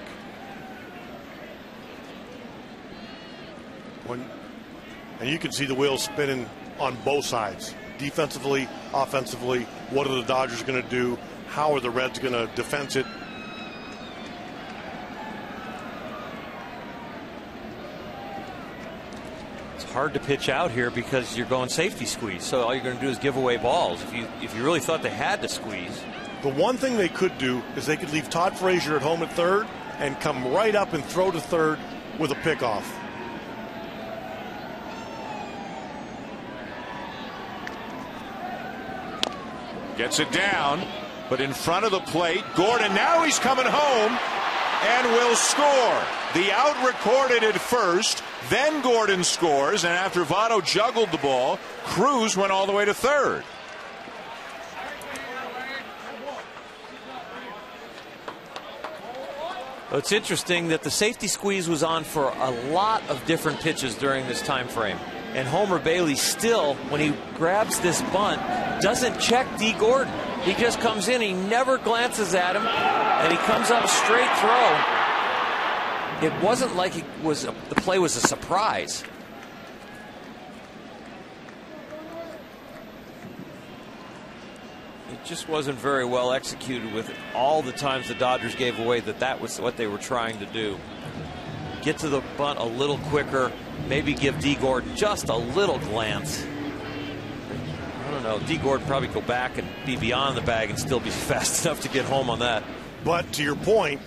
And you can see the wheels spinning on both sides, defensively, offensively. What are the Dodgers going to do? How are the Reds going to defense it? It's hard to pitch out here because you're going safety squeeze. So all you're going to do is give away balls. If you really thought they had to squeeze. The one thing they could do is they could leave Todd Frazier at home at third and come right up and throw to third with a pickoff. Gets it down, but in front of the plate, Gordon, now he's coming home and will score. The out recorded at first, then Gordon scores, and after Votto juggled the ball, Cruz went all the way to third. It's interesting that the safety squeeze was on for a lot of different pitches during this time frame. And Homer Bailey still, when he grabs this bunt, doesn't check D. Gordon. He just comes in, he never glances at him, and he comes up straight throw. It wasn't like the play was a surprise. It just wasn't very well executed with all the times the Dodgers gave away that was what they were trying to do. Get to the bunt a little quicker, maybe give D. Gordon just a little glance. I don't know. D. Gordon probably go back and be beyond the bag and still be fast enough to get home on that. But to your point,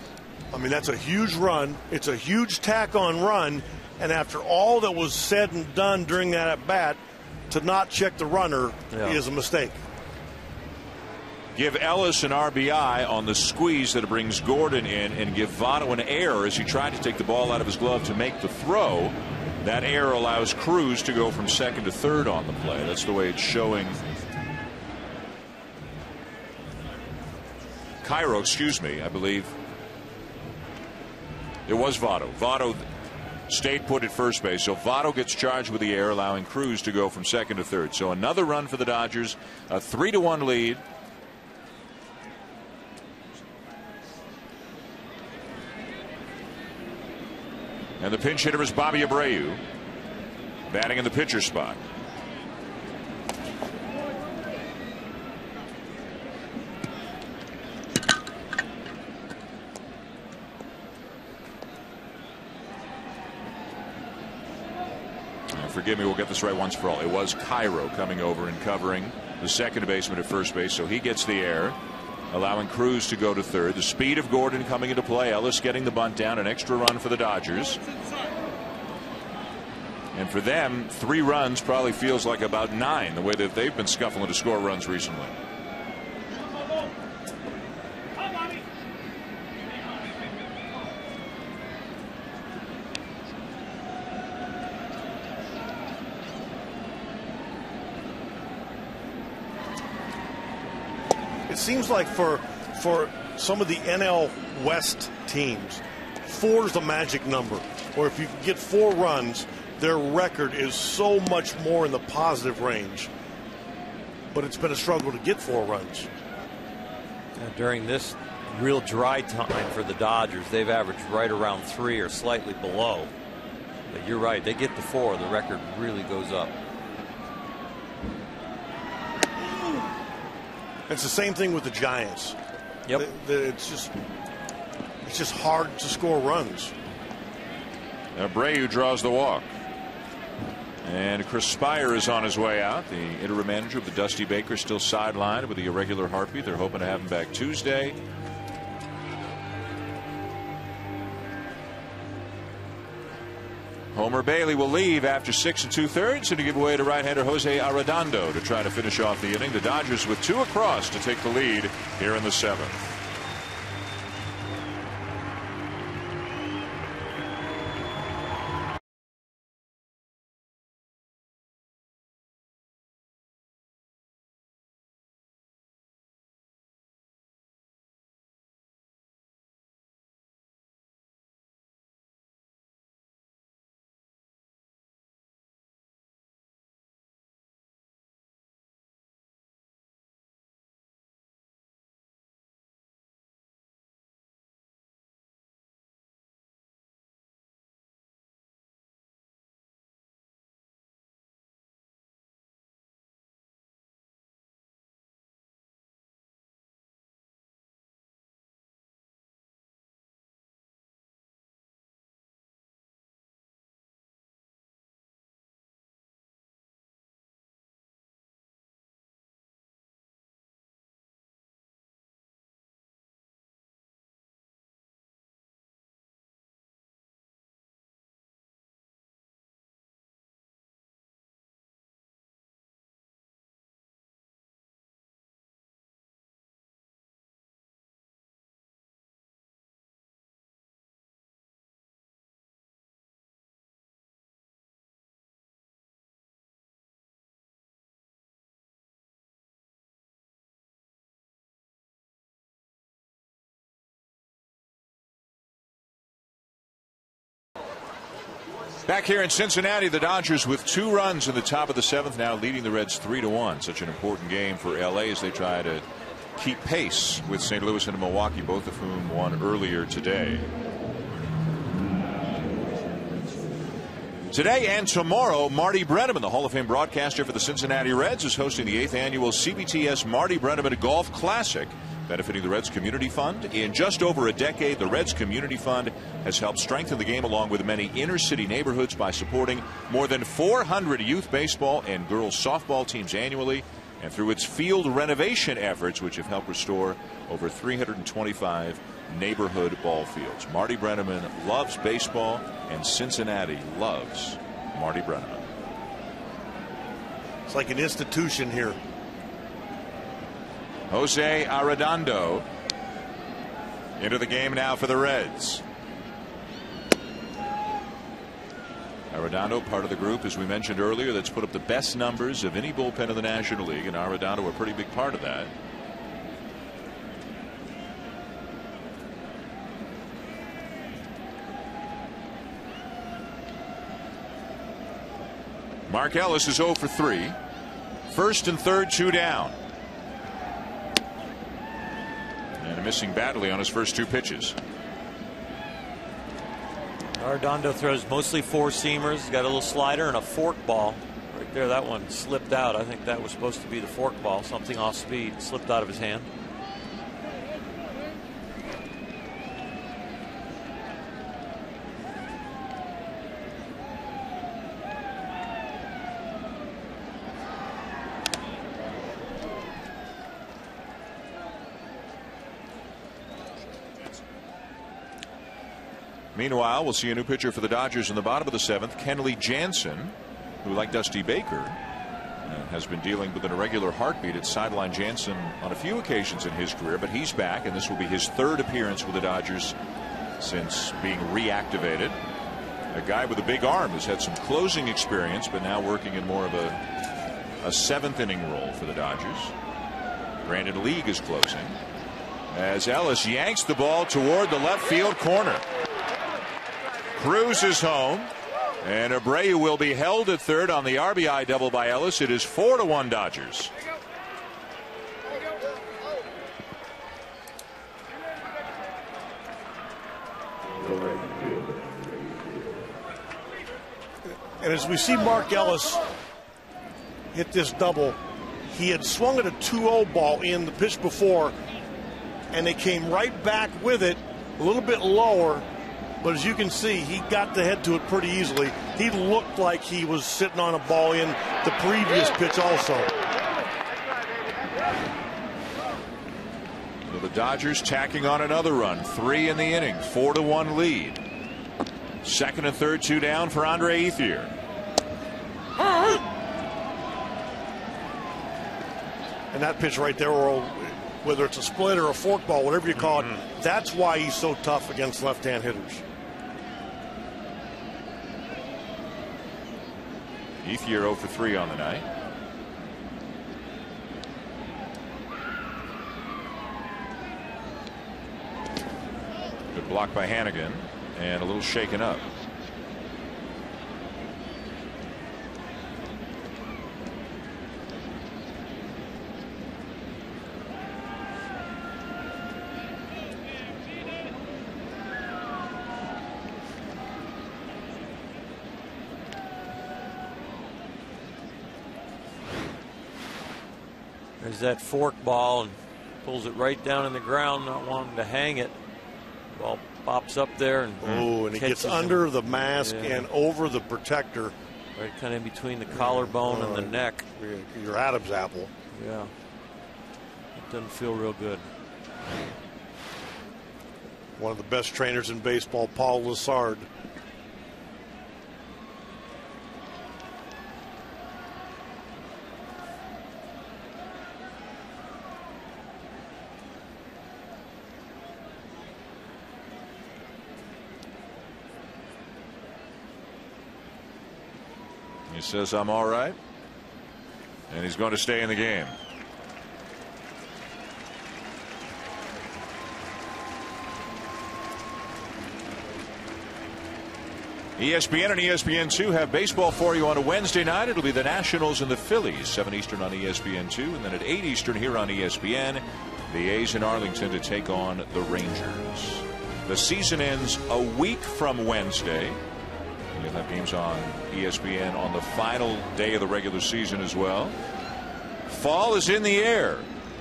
I mean, that's a huge run. It's a huge tack-on run. And after all that was said and done during that at-bat, to not check the runner is a mistake. Give Ellis an RBI on the squeeze that brings Gordon in, and give Votto an error as he tried to take the ball out of his glove to make the throw. That error allows Cruz to go from second to third on the play. That's the way it's showing. Cairo, excuse me, I believe. It was Votto. Votto stayed put at first base, so Votto gets charged with the error, allowing Cruz to go from second to third. So another run for the Dodgers, a 3-1 lead. And the pinch hitter is Bobby Abreu, batting in the pitcher spot. Forgive me, we'll get this right once for all. It was Cairo coming over and covering the second baseman at first base, so he gets the error, allowing Cruz to go to third. The speed of Gordon coming into play. Ellis getting the bunt down. An extra run for the Dodgers. And for them, 3 runs probably feels like about 9, the way that they've been scuffling to score runs recently. It seems like for some of the NL West teams, 4 is the magic number. Or if you can get 4 runs, their record is so much more in the positive range. But it's been a struggle to get 4 runs. During this real dry time for the Dodgers, they've averaged right around 3 or slightly below. But you're right, they get to 4, the record really goes up. It's the same thing with the Giants. Yep. It's just hard to score runs. Abreu draws the walk. And Chris Spire is on his way out. The interim manager of the Dusty Baker still sidelined with the irregular heartbeat. They're hoping to have him back Tuesday. Homer Bailey will leave after 6 2/3 and to give away to right-hander Jose Arredondo to try to finish off the inning. The Dodgers with 2 across to take the lead here in the 7th. Back here in Cincinnati, the Dodgers with 2 runs in the top of the 7th, now leading the Reds 3-1. Such an important game for LA as they try to keep pace with St. Louis and Milwaukee, both of whom won earlier today. Today and tomorrow, Marty Brennaman, the Hall of Fame broadcaster for the Cincinnati Reds, is hosting the 8th annual CBTS Marty Brennaman Golf Classic, benefiting the Reds Community Fund. In just over a decade, the Reds Community Fund has helped strengthen the game along with many inner-city neighborhoods by supporting more than 400 youth baseball and girls softball teams annually, and through its field renovation efforts, which have helped restore over 325 neighborhood ball fields. Marty Brennaman loves baseball, and Cincinnati loves Marty Brennaman. It's like an institution here. Jose Arredondo into the game now for the Reds. Arredondo, part of the group, as we mentioned earlier, that's put up the best numbers of any bullpen in the National League, and Arredondo a pretty big part of that. Mark Ellis is 0 for 3. First and third, 2 down. And missing badly on his first 2 pitches. Arredondo throws mostly 4-seamers. He's got a little slider and a fork ball. Right there, that one slipped out. I think that was supposed to be the fork ball. Something off speed slipped out of his hand. Meanwhile, we'll see a new pitcher for the Dodgers in the bottom of the 7th, Kenley Jansen, who, like Dusty Baker, has been dealing with an irregular heartbeat. It's sidelined Jansen on a few occasions in his career, but he's back, and this will be his 3rd appearance with the Dodgers since being reactivated. A guy with a big arm who's had some closing experience, but now working in more of a 7th inning role for the Dodgers. Brandon League is closing as Ellis yanks the ball toward the left field corner. Cruz is home, and Abreu will be held at third on the RBI double by Ellis. It is 4-1 Dodgers. And as we see Mark Ellis hit this double, he had swung at a 2-0 ball in the pitch before, and they came right back with it a little bit lower. But as you can see, he got to head to it pretty easily. He looked like he was sitting on a ball in the previous pitch also. So the Dodgers tacking on another run. 3 in the inning. 4-1 lead. Second and third, 2 down for Andre Ethier. And that pitch right there, whether it's a split or a fork ball, whatever you call it, that's why he's so tough against left-hand hitters. Ethier 0 for 3 on the night. Good block by Hannigan, and a little shaken up. There's that fork ball and pulls it right down in the ground, not wanting to hang it. Ball pops up there and it gets under the mask and over the protector. Right kind of in between the collarbone and the neck. Your Adam's apple. Yeah. It doesn't feel real good. One of the best trainers in baseball, Paul Lessard. He says, I'm all right. And he's going to stay in the game. ESPN and ESPN2 have baseball for you on a Wednesday night. It'll be the Nationals and the Phillies, 7 Eastern on ESPN2. And then at 8 Eastern here on ESPN, the A's in Arlington to take on the Rangers. The season ends a week from Wednesday. You'll have games on ESPN on the final day of the regular season as well. Fall is in the air.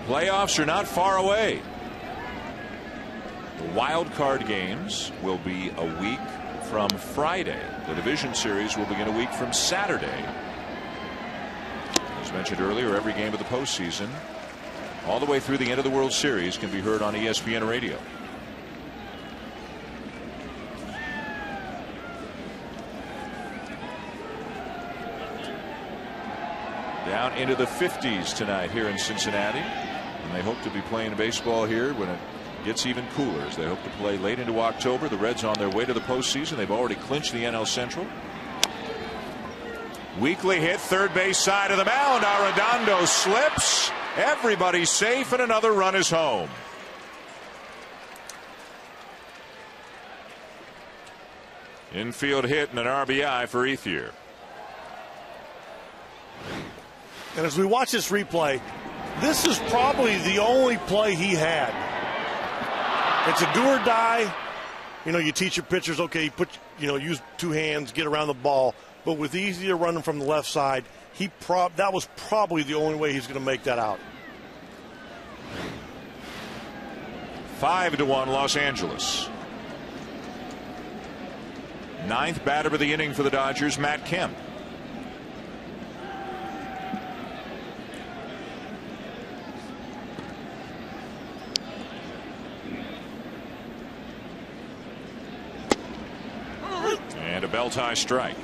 Playoffs are not far away. The wild card games will be a week from Friday. The division series will begin a week from Saturday. As mentioned earlier, every game of the postseason, all the way through the end of the World Series, can be heard on ESPN radio. Down into the 50s tonight here in Cincinnati, and they hope to be playing baseball here when it gets even cooler, as they hope to play late into October. The Reds on their way to the postseason. They've already clinched the NL Central. Weekly hit, third base side of the mound. Arredondo slips. Everybody's safe, and another run is home. Infield hit and an RBI for Ethier. And as we watch this replay, this is probably the only play he had. It's a do or die. You know, you teach your pitchers, okay, use two hands, get around the ball. But with Ethier running from the left side, that was probably the only way he's going to make that out. 5-1 Los Angeles. Ninth batter of the inning for the Dodgers, Matt Kemp. And a belt high strike.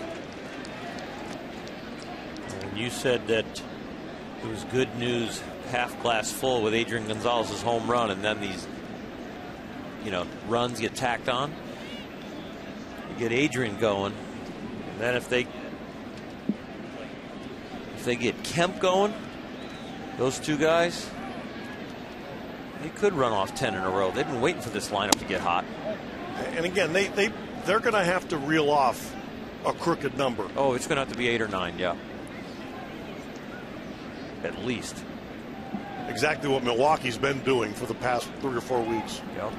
When you said that it was good news, half glass full with Adrian Gonzalez's home run, and then these, runs get tacked on. You get Adrian going, and then if they get Kemp going, those two guys, they could run off 10 in a row. They've been waiting for this lineup to get hot. And again, they're going to have to reel off a crooked number. Oh, it's going to have to be 8 or 9, yeah. At least. Exactly what Milwaukee's been doing for the past 3 or 4 weeks. Yeah.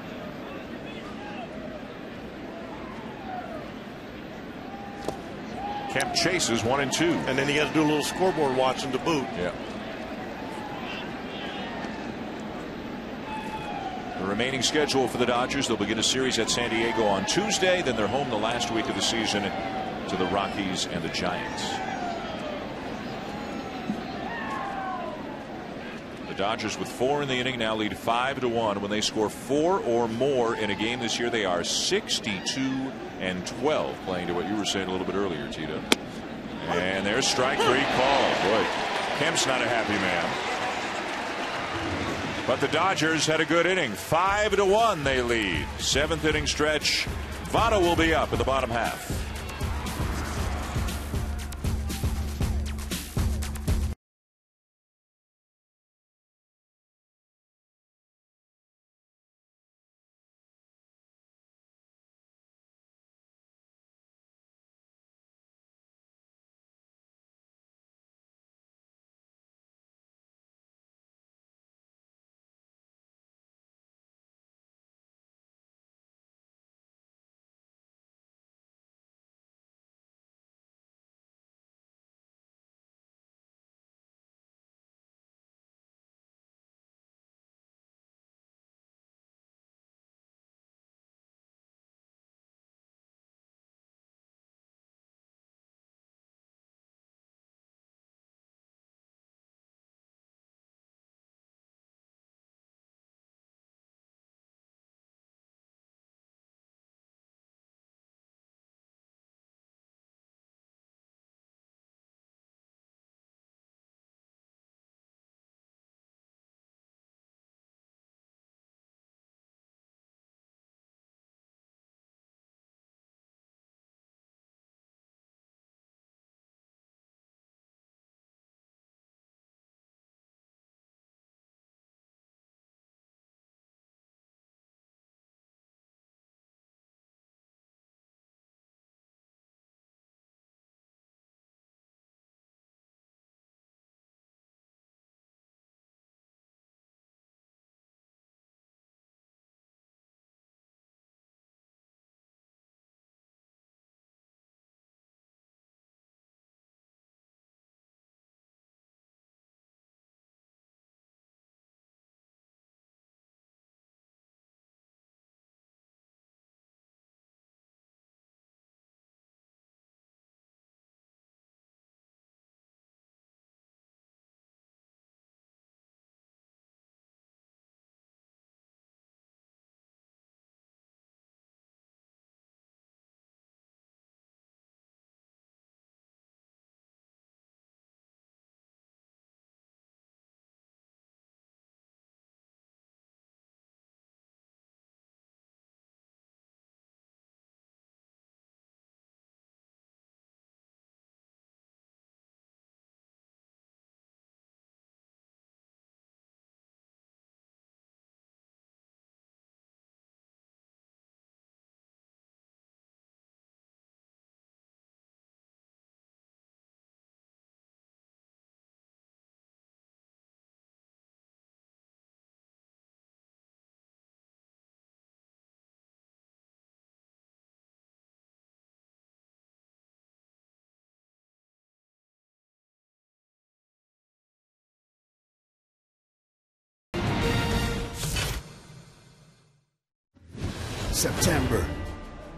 Kemp chases 1-2. And then you got to do a little scoreboard watching to boot. Yeah. The remaining schedule for the Dodgers, they'll begin a series at San Diego on Tuesday. Then they're home the last week of the season to the Rockies and the Giants. The Dodgers with 4 in the inning now lead 5-1. When they score 4 or more in a game this year, they are 62-12, playing to what you were saying a little bit earlier, Tito. And there's strike 3 called. Boy, Kemp's not a happy man. But the Dodgers had a good inning. 5-1 they lead. 7th inning stretch. Votto will be up in the bottom half. September.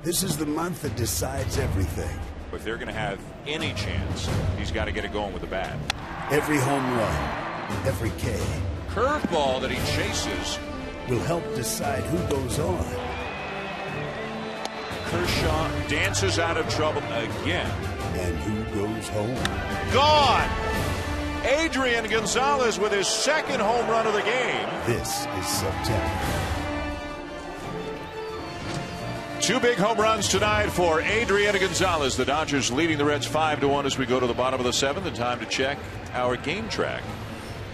This is the month that decides everything. If they're going to have any chance, he's got to get it going with the bat. Every home run, every K. Curveball that he chases will help decide who goes on. Kershaw dances out of trouble again. And who goes home. Gone! Adrian Gonzalez with his second home run of the game. This is September. 2 big home runs tonight for Adrian Gonzalez. The Dodgers leading the Reds 5-1 as we go to the bottom of the 7th. And time to check our game track.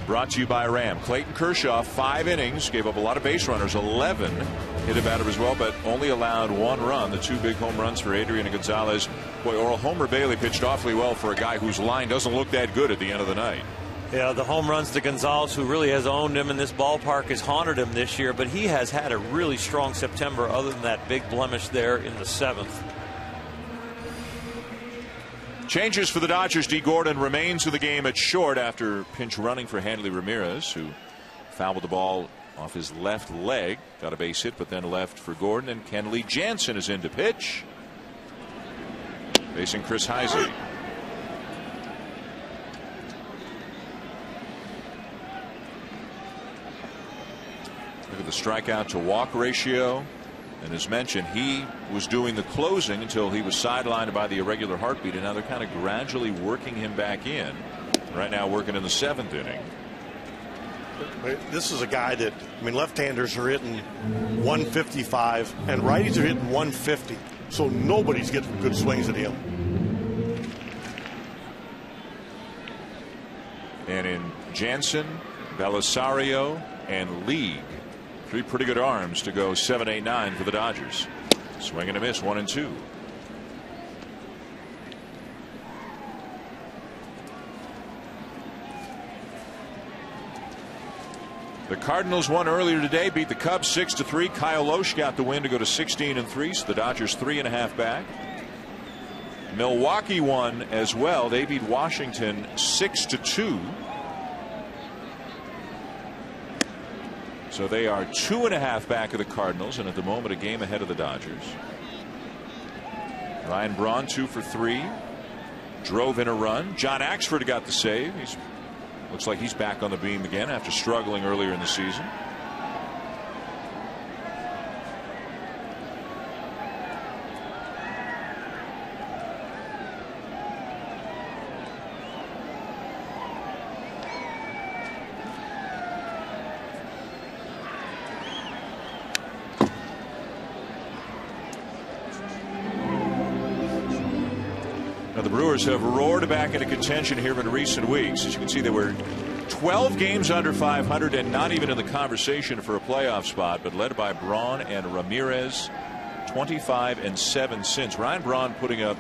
Brought to you by Ram. Clayton Kershaw, 5 innings, gave up a lot of base runners, 11 hit a batter as well, but only allowed 1 run. The 2 big home runs for Adrian Gonzalez. Boy, Oral Homer Bailey pitched awfully well for a guy whose line doesn't look that good at the end of the night. Yeah, the home runs to Gonzalez, who really has owned him in this ballpark, has haunted him this year, but he has had a really strong September other than that big blemish there in the 7th. Changes for the Dodgers. D. Gordon remains in the game at short after pinch running for Hanley Ramirez, who fouled the ball off his left leg. Got a base hit, but then left for Gordon. And Kenley Jansen is in to pitch, facing Chris Heisey. Look at the strikeout to walk ratio. And as mentioned, he was doing the closing until he was sidelined by the irregular heartbeat, and now they're kind of gradually working him back in. Right now working in the 7th inning. This is a guy that, I mean, left-handers are hitting 155 and righties are hitting 150. So nobody's getting good swings at him. And in Jansen, Belisario, and League, 3 pretty good arms to go 7, 8, 9 for the Dodgers. Swing and a miss, 1 and 2. The Cardinals won earlier today, beat the Cubs 6-3. Kyle Loesch got the win to go to 16-3. So the Dodgers 3.5 back. Milwaukee won as well. They beat Washington 6-2. So they are 2.5 back of the Cardinals, and at the moment a game ahead of the Dodgers. Ryan Braun 2 for 3. Drove in a run. John Axford got the save. Looks like he's back on the beam again after struggling earlier in the season. Now the Brewers have roared back into contention here in recent weeks. As you can see, they were 12 games under 500 and not even in the conversation for a playoff spot, but led by Braun and Ramirez, 25-7 since. Ryan Braun putting up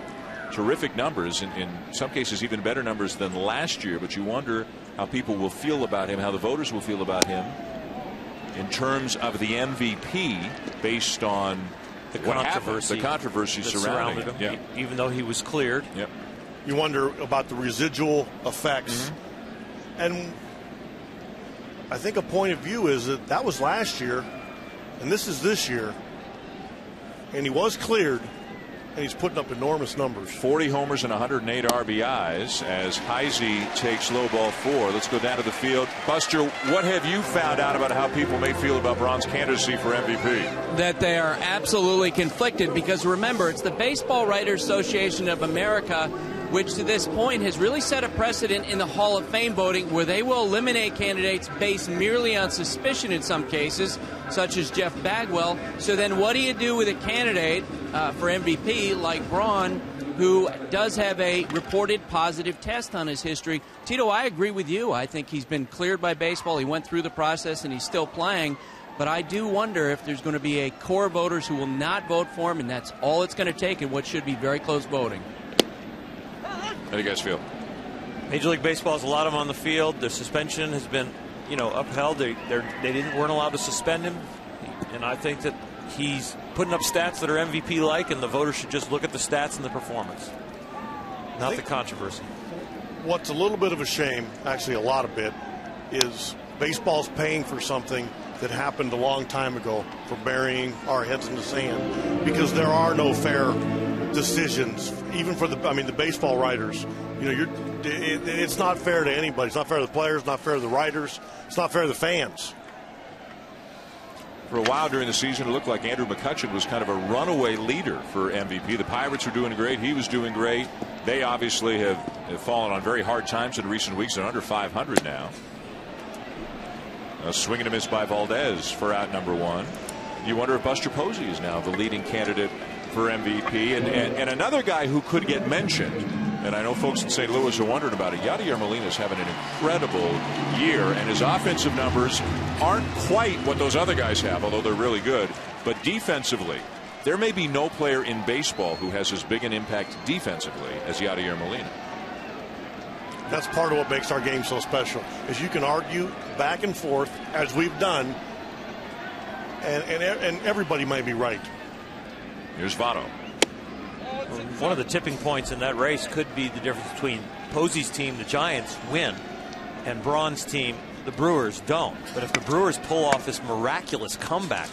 terrific numbers, in some cases even better numbers than last year, but you wonder how people will feel about him, how the voters will feel about him in terms of the MVP based on the controversy surrounding him. Yeah. Even though he was cleared. Yep. You wonder about the residual effects. And I think a point of view is that was last year and this is this year, and he was cleared, and he's putting up enormous numbers. 40 homers and 108 RBIs as Heisey takes low ball 4. Let's go down to the field. Buster, what have you found out about how people may feel about Braun's candidacy for MVP? That they are absolutely conflicted, because remember, it's the Baseball Writers Association of America which to this point has really set a precedent in the Hall of Fame voting, where they will eliminate candidates based merely on suspicion in some cases, such as Jeff Bagwell. So then what do you do with a candidate for MVP like Braun, who does have a reported positive test on his history? Tito, I agree with you. I think he's been cleared by baseball. He went through the process and he's still playing. But I do wonder if there's going to be a core of voters who will not vote for him, and that's all it's going to take in what should be very close voting. How do you guys feel? Major League Baseball has a lot of them on the field. The suspension has been, upheld. They weren't allowed to suspend him, and I think that he's putting up stats that are MVP-like, and the voters should just look at the stats and the performance, not the controversy. What's a little bit of a shame, actually a lot of it, is baseball's paying for something that happened a long time ago for burying our heads in the sand, because there are no fair decisions, even for the baseball writers. It's not fair to anybody. It's not fair to the players, not fair to the writers, it's not fair to the fans. For a while during the season, it looked like Andrew McCutchen was kind of a runaway leader for MVP. The Pirates were doing great. He was doing great. They obviously have fallen on very hard times in recent weeks. They're under 500 now. A swing and a miss by Valdez for out number 1. You wonder if Buster Posey is now the leading candidate for MVP. And another guy who could get mentioned, and I know folks in St. Louis are wondering about it, Yadier Molina is having an incredible year, and his offensive numbers aren't quite what those other guys have, although they're really good. But defensively, there may be no player in baseball who has as big an impact defensively as Yadier Molina. That's part of what makes our game so special, is you can argue back and forth, as we've done, and everybody might be right. Here's Votto. One of the tipping points in that race could be the difference between Posey's team, the Giants, win, and Braun's team, the Brewers, don't. But if the Brewers pull off this miraculous comeback.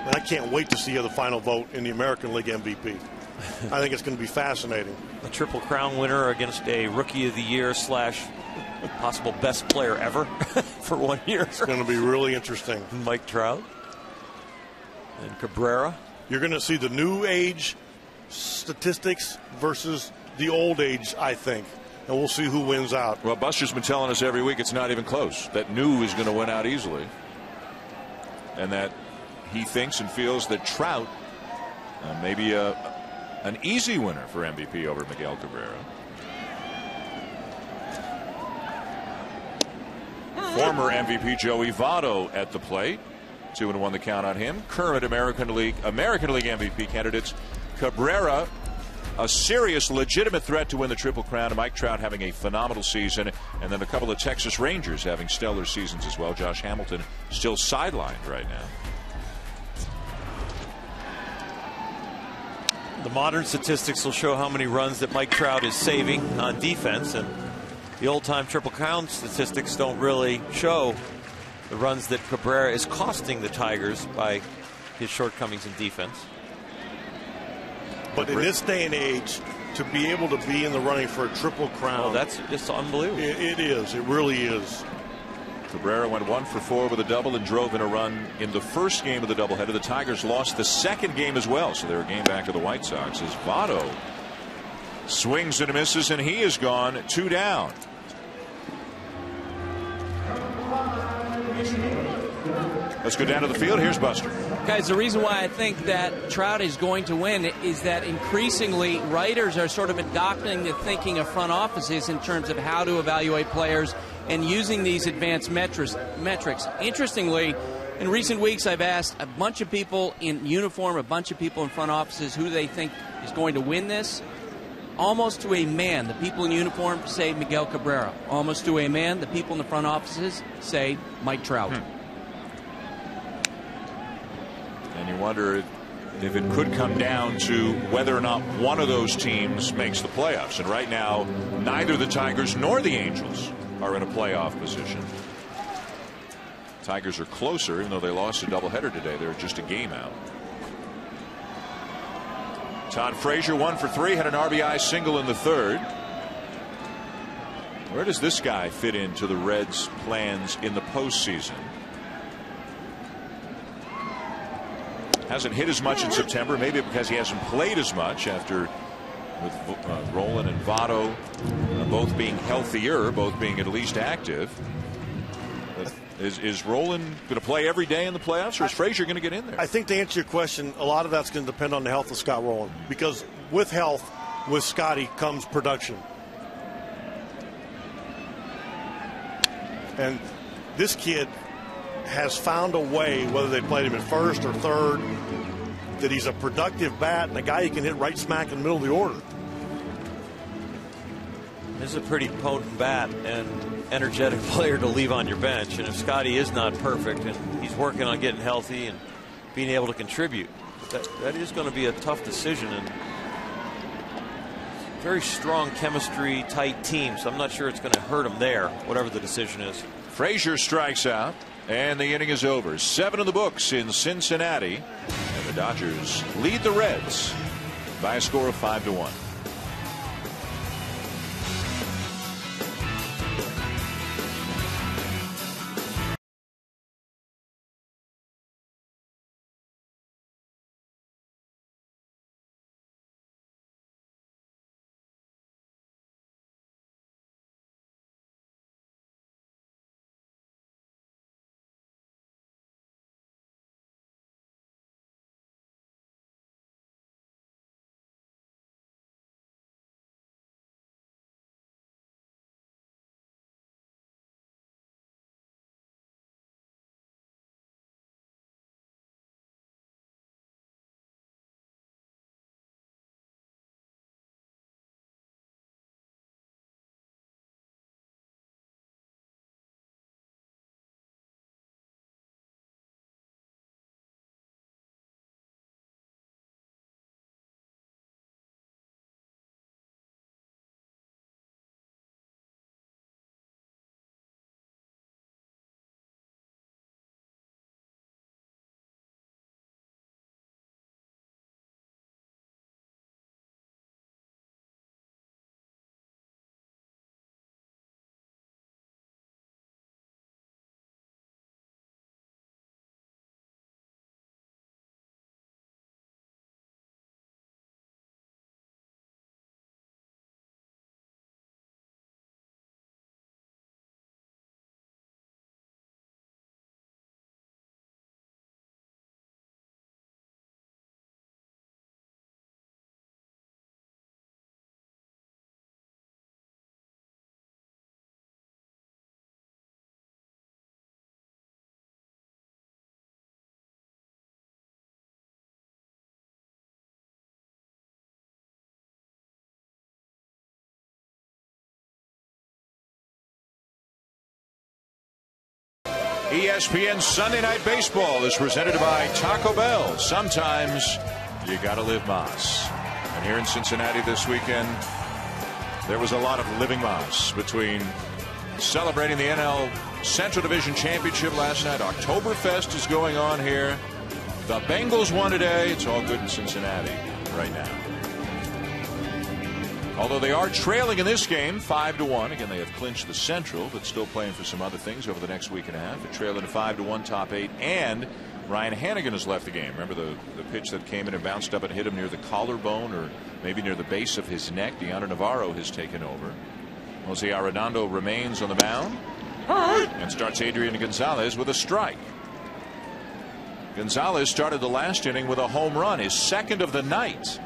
And I can't wait to see the final vote in the American League MVP. I think it's going to be fascinating. A Triple Crown winner against a Rookie of the Year / possible best player ever for 1 year. It's going to be really interesting. Mike Trout and Cabrera. You're going to see the new age statistics versus the old age, I think. And we'll see who wins out. Well, Buster's been telling us every week it's not even close. That new is going to win out easily. And that he thinks and feels that Trout may be an easy winner for MVP over Miguel Cabrera. Former MVP Joey Votto at the plate. 2-1 the count on him. Current American League MVP candidates: Cabrera, a serious, legitimate threat to win the Triple Crown, and Mike Trout having a phenomenal season, and then a couple of Texas Rangers having stellar seasons as well. Josh Hamilton still sidelined right now. The modern statistics will show how many runs that Mike Trout is saving on defense, and the old-time Triple Crown statistics don't really show the runs that Cabrera is costing the Tigers by his shortcomings in defense. But in this day and age, to be able to be in the running for a Triple Crown, that's just unbelievable. It is. It really is. Cabrera went 1 for 4 with a double and drove in a run in the first game of the doubleheader. The Tigers lost the second game as well, so they're a game back to the White Sox as Votto swings and misses, and he is gone 2 down. Let's go down to the field. Here's Buster. Guys, the reason why I think that Trout is going to win is that increasingly writers are sort of adopting the thinking of front offices in terms of how to evaluate players and using these advanced metrics. Interestingly, in recent weeks, I've asked a bunch of people in uniform, a bunch of people in front offices who they think is going to win this. Almost to a man, the people in uniform say Miguel Cabrera. Almost to a man, the people in the front offices say Mike Trout. And you wonder if it could come down to whether or not one of those teams makes the playoffs. And right now, neither the Tigers nor the Angels are in a playoff position. Tigers are closer, even though they lost a doubleheader today. They're just a game out. Todd Frazier 1 for 3, had an RBI single in the third. Where does this guy fit into the Reds' plans in the postseason? Hasn't hit as much in September, maybe because he hasn't played as much after with Rolen and Votto both being healthier, both being at least active. But is Rolen going to play every day in the playoffs, or is Frazier going to get in there? I think to answer your question, a lot of that's going to depend on the health of Scott Rolen, because with health, with Scotty comes production. And this kid has found a way, whether they played him at first or third, that he's a productive bat and a guy you can hit right smack in the middle of the order. This is a pretty potent bat and energetic player to leave on your bench. And if Scotty is not perfect and he's working on getting healthy and being able to contribute, that is going to be a tough decision. And very strong chemistry, tight team. So I'm not sure it's going to hurt him there, whatever the decision is. Frazier strikes out, and the inning is over. 7 in the books in Cincinnati, and the Dodgers lead the Reds by a score of 5-1. ESPN Sunday Night Baseball is presented by Taco Bell. Sometimes you gotta live Mas. And here in Cincinnati this weekend, there was a lot of living Mas between celebrating the NL Central Division Championship last night. Oktoberfest is going on here. The Bengals won today. It's all good in Cincinnati right now. Although they are trailing in this game 5-1. Again, they have clinched the Central, but still playing for some other things over the next week and a half. They're trailing a 5-1 top 8, and Ryan Hannigan has left the game. Remember the pitch that came in and bounced up and hit him near the collarbone or maybe near the base of his neck? Deandre Navarro has taken over. Jose Arredondo remains on the mound and starts Adrian Gonzalez with a strike. Gonzalez started the last inning with a home run, his second of the night,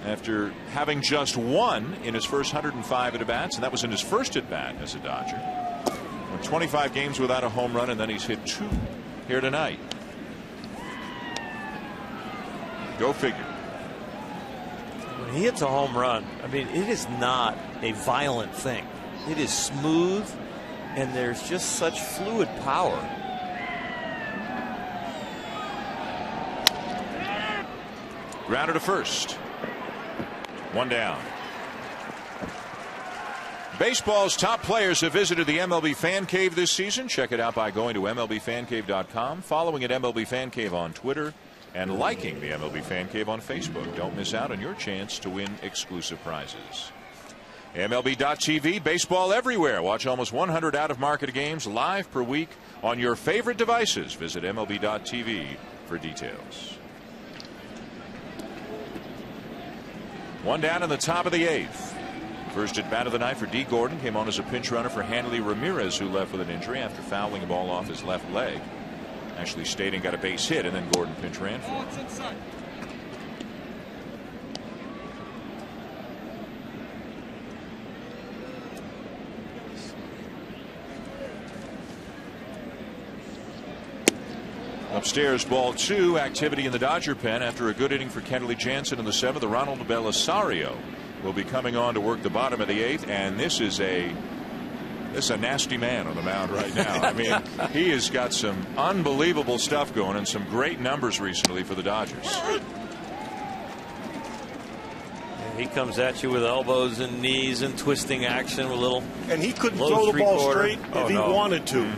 after having just one in his first 105 at-bats, and that was in his first at-bat as a Dodger. 25 games without a home run, and then he's hit 2 here tonight. Go figure. When he hits a home run, I mean, it is not a violent thing. It is smooth, and there's just such fluid power. Grounded to first. 1 down. Baseball's top players have visited the MLB Fan Cave this season. Check it out by going to MLBFanCave.com, following at MLB Fan Cave on Twitter, and liking the MLB Fan Cave on Facebook. Don't miss out on your chance to win exclusive prizes. MLB.tv, baseball everywhere. Watch almost 100 out-of-market games live per week on your favorite devices. Visit MLB.tv for details. 1 down in the top of the 8th. First at bat of the night for D. Gordon came on as a pinch runner for Hanley Ramirez, who left with an injury after fouling a ball off his left leg. Actually stayed and got a base hit, and then Gordon pinch ran for him. Upstairs, ball 2. Activity in the Dodger pen after a good inning for Kenley Jansen in the 7th. The Ronald Belisario will be coming on to work the bottom of the 8th, and this is a nasty man on the mound right now. I mean, he has got some unbelievable stuff going and some great numbers recently for the Dodgers. He comes at you with elbows and knees and twisting action with a little. And he couldn't throw the ball straight if he wanted to.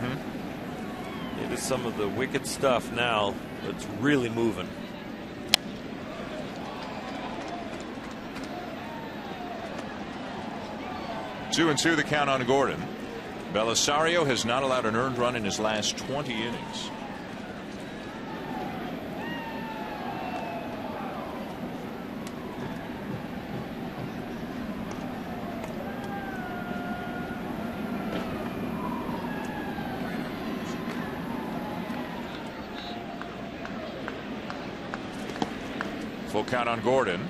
It is some of the wicked stuff now that's really moving. Two and two, the count on Gordon. Belisario has not allowed an earned run in his last 20 innings. Full count on Gordon.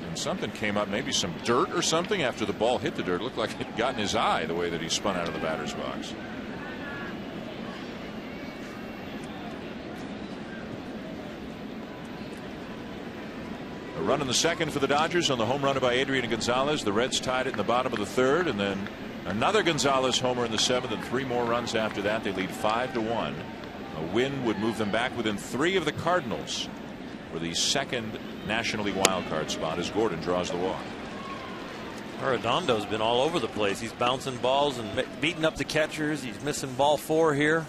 And something came up, maybe some dirt or something after the ball hit the dirt. It looked like it got in his eye the way that he spun out of the batter's box. A run in the second for the Dodgers on the home run by Adrian Gonzalez. The Reds tied it in the bottom of the third, and then another Gonzalez homer in the seventh, and 3 more runs after that. They lead 5-1. A win would move them back within 3 of the Cardinals for the second National League wild card spot as Gordon draws the walk. Arredondo's been all over the place. He's bouncing balls and beating up the catchers. He's missing ball 4 here.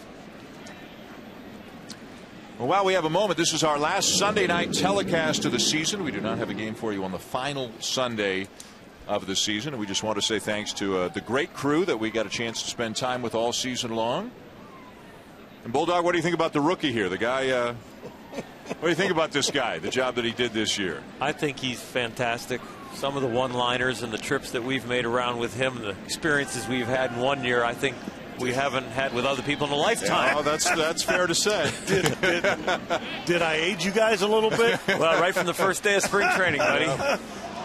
Well, while we have a moment, this is our last Sunday night telecast of the season. We do not have a game for you on the final Sunday of the season, and we just want to say thanks to the great crew that we got a chance to spend time with all season long. And Bulldog, what do you think about the rookie here? The guy. What do you think about this guy, the job that he did this year? I think he's fantastic. Some of the one-liners and the trips that we've made around with him, the experiences we've had in 1 year, I think we haven't had with other people in a lifetime. Oh, that's fair to say. Did I age you guys a little bit? Well, right from the first day of spring training, buddy.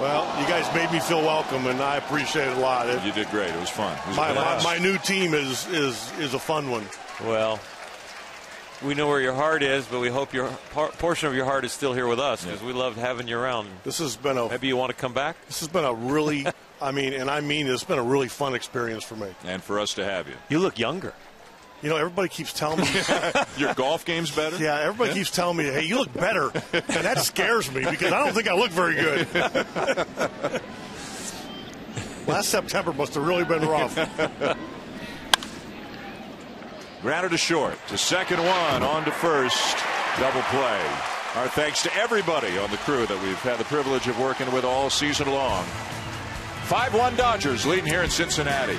Well, you guys made me feel welcome, and I appreciate it a lot. You did great. It was fun. It was my new team is a fun one. Well, we know where your heart is, but we hope your portion of your heart is still here with us because we loved having you around. This has been maybe you want to come back. This has been a really, it's been a really fun experience for me. And for us to have you. You look younger. You know, everybody keeps telling me your golf game's better. Yeah, everybody keeps telling me, hey, you look better, and that scares me because I don't think I look very good. Last September must have really been rough. Grounded to short. The second one on to first. Double play. Our thanks to everybody on the crew that we've had the privilege of working with all season long. 5-1 Dodgers leading here in Cincinnati.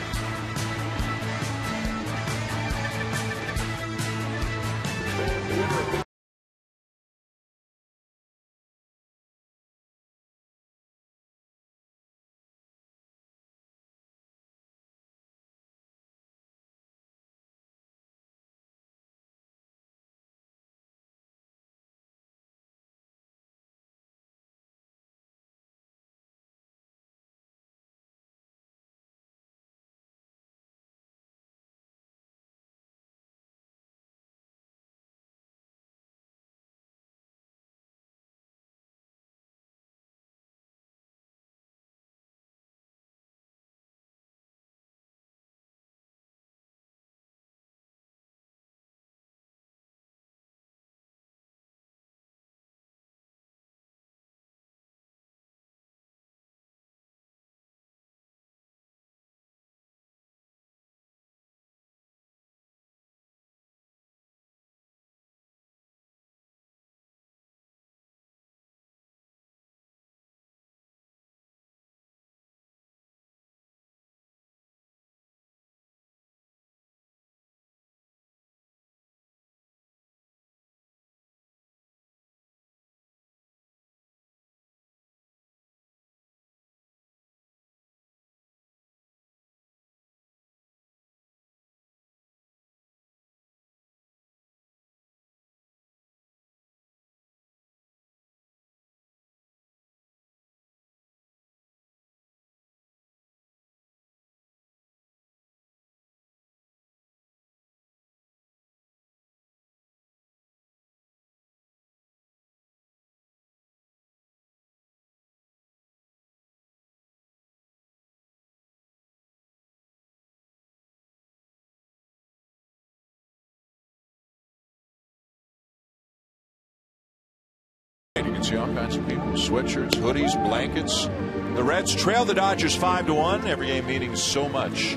You can see all kinds of people, sweatshirts, hoodies, blankets, The Reds trail the Dodgers 5-1. Every game meaning so much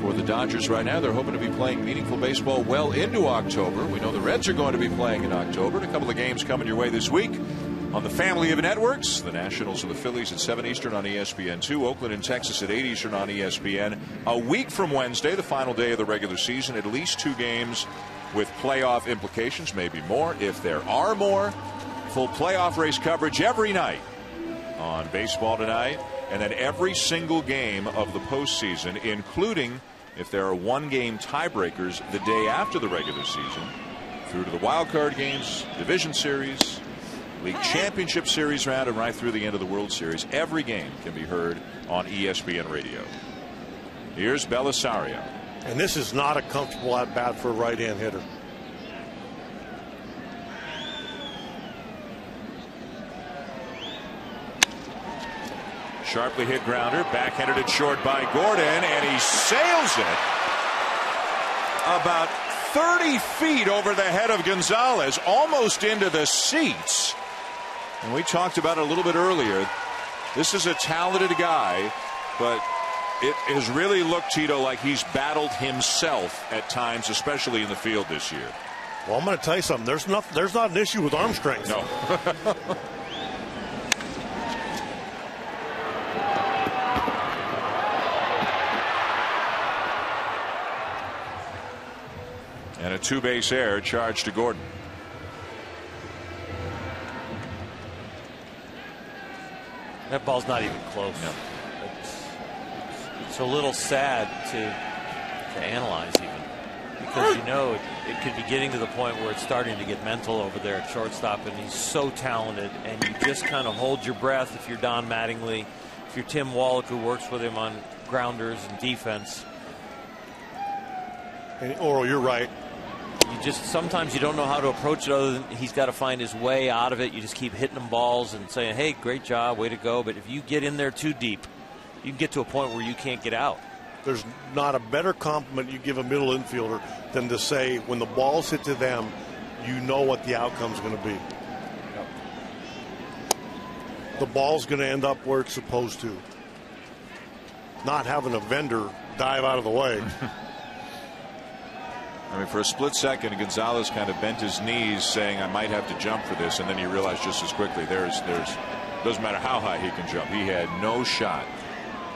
for the Dodgers right now. They're hoping to be playing meaningful baseball well into October. We know the Reds are going to be playing in October. And a couple of games coming your way this week on the family of networks. The Nationals and the Phillies at 7 Eastern on ESPN2. Oakland and Texas at 8 Eastern on ESPN. A week from Wednesday, the final day of the regular season, at least 2 games with playoff implications, maybe more if there are more. Full playoff race coverage every night on Baseball Tonight, and then every single game of the postseason, including if there are 1-game tiebreakers the day after the regular season, through to the wild card games, division series, league championship series round, and right through the end of the World Series. Every game can be heard on ESPN Radio. Here's Belisario. And this is not a comfortable at bat for a right-hand hitter. Sharply hit grounder, backhanded it short by Gordon, and he sails it about 30 feet over the head of Gonzalez, almost into the seats. And we talked about it a little bit earlier. This is a talented guy, but it has really looked, Tito, like he's battled himself at times, especially in the field this year. Well, I'm going to tell you something. There's not an issue with arm strength. No. And a 2-base error charged to Gordon. That ball's not even close. No. It's a little sad to analyze even, because you know it could be getting to the point where it's starting to get mental over there at shortstop, and he's so talented, and you just kind of hold your breath if you're Don Mattingly, if you're Tim Wallach, who works with him on grounders and defense. And Oro, you're right. You just sometimes you don't know how to approach it, other than he's got to find his way out of it. You just keep hitting him balls and saying, hey, great job, way to go. But if you get in there too deep, you can get to a point where you can't get out. There's not a better compliment you give a middle infielder than to say when the ball's hit to them, you know what the outcome's going to be. Yep. The ball's going to end up where it's supposed to. Not having a vendor dive out of the way. I mean, for a split second, Gonzalez kind of bent his knees saying, I might have to jump for this. And then he realized just as quickly, doesn't matter how high he can jump. He had no shot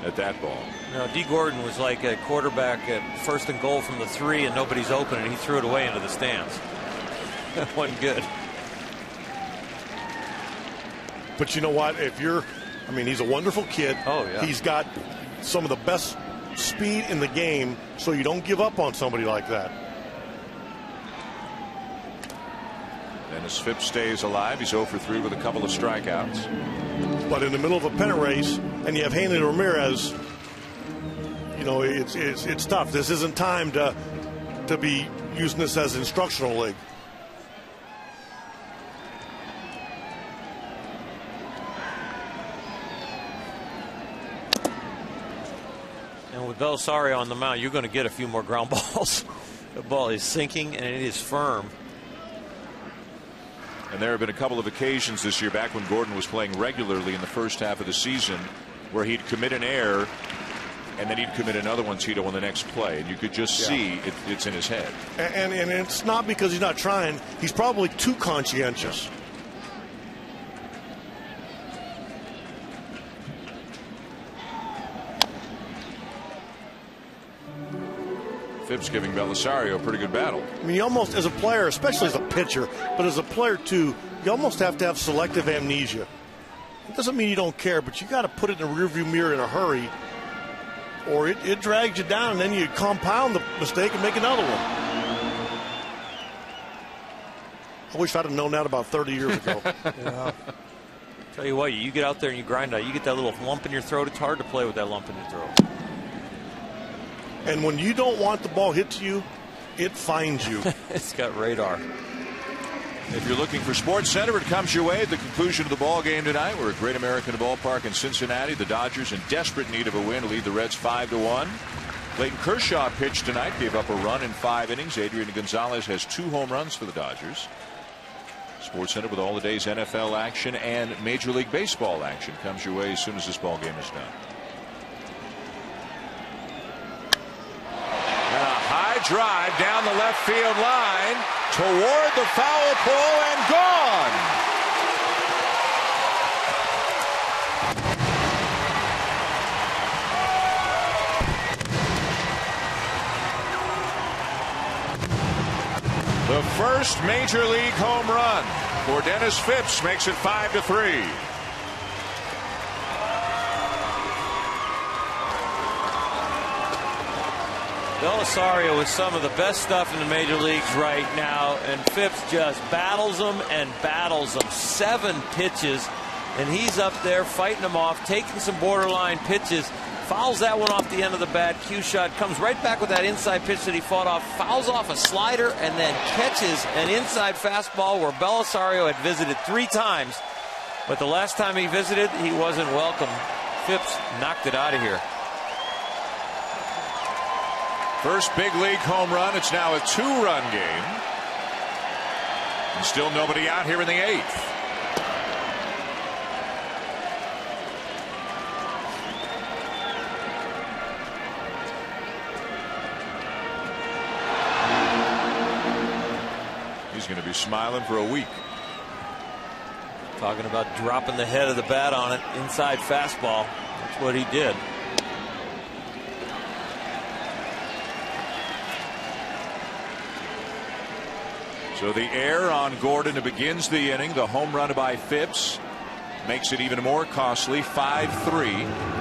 at that ball. No, D. Gordon was like a quarterback at 1st and goal from the 3 and nobody's open, and he threw it away into the stands. That wasn't good. But you know what? He's a wonderful kid. Oh, yeah. He's got some of the best speed in the game, so you don't give up on somebody like that. Dennis Phipps stays alive. He's 0 for 3 with a couple of strikeouts. But in the middle of a pennant race, and you have Hanley Ramirez, it's tough. This isn't time to be using this as instructional league. And with Belisario on the mound, you're going to get a few more ground balls. The ball is sinking and it is firm. And there have been a couple of occasions this year, back when Gordon was playing regularly in the first half of the season, where he'd commit an error and then he'd commit another one, Tito, on the next play. And you could just see it's in his head. And it's not because he's not trying. He's probably too conscientious. Phipps giving Belisario a pretty good battle. I mean, you almost, as a player, especially as a pitcher, but as a player too, you almost have to have selective amnesia. It doesn't mean you don't care, but you got to put it in a rearview mirror in a hurry, or it drags you down, and then you compound the mistake and make another one. I wish I'd have known that about 30 years ago. Yeah. Tell you what, you get out there and you grind out, you get that little lump in your throat. It's hard to play with that lump in your throat. And when you don't want the ball hit to you, it finds you. It's got radar. If you're looking for Sports Center, it comes your way at the conclusion of the ball game tonight. We're at Great American Ballpark in Cincinnati. The Dodgers in desperate need of a win to lead the Reds 5-1. Clayton Kershaw pitched tonight, gave up a run in 5 innings. Adrian Gonzalez has 2 home runs for the Dodgers. SportsCenter with all the day's NFL action and Major League Baseball action comes your way as soon as this ball game is done. And a high drive down the left field line toward the foul pole and gone. The first Major League home run for Dennis Phipps makes it 5-3. Belisario with some of the best stuff in the major leagues right now, and Phipps just battles them and battles them. 7 pitches, and he's up there fighting them off, taking some borderline pitches. Fouls that one off the end of the bat. Cue shot, comes right back with that inside pitch that he fought off, fouls off a slider, and then catches an inside fastball where Belisario had visited 3 times. But the last time he visited, he wasn't welcome. Phipps knocked it out of here. First big league home run. It's now a 2-run game. And still nobody out here in the 8th. He's going to be smiling for a week. Talking about dropping the head of the bat on it. Inside fastball. That's what he did. So the error on Gordon begins the inning. The home run by Phipps makes it even more costly. 5-3.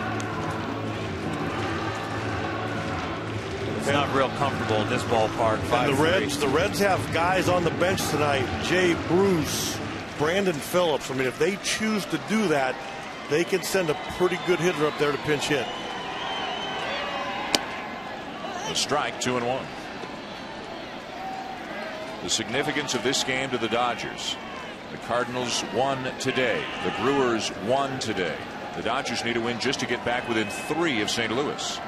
It's not real comfortable in this ballpark. And the Reds have guys on the bench tonight. Jay Bruce, Brandon Phillips. I mean, if they choose to do that, they can send a pretty good hitter up there to pinch hit. A strike, 2-1. The significance of this game to the Dodgers. The Cardinals won today. The Brewers won today. The Dodgers need a win just to get back within 3 of St. Louis.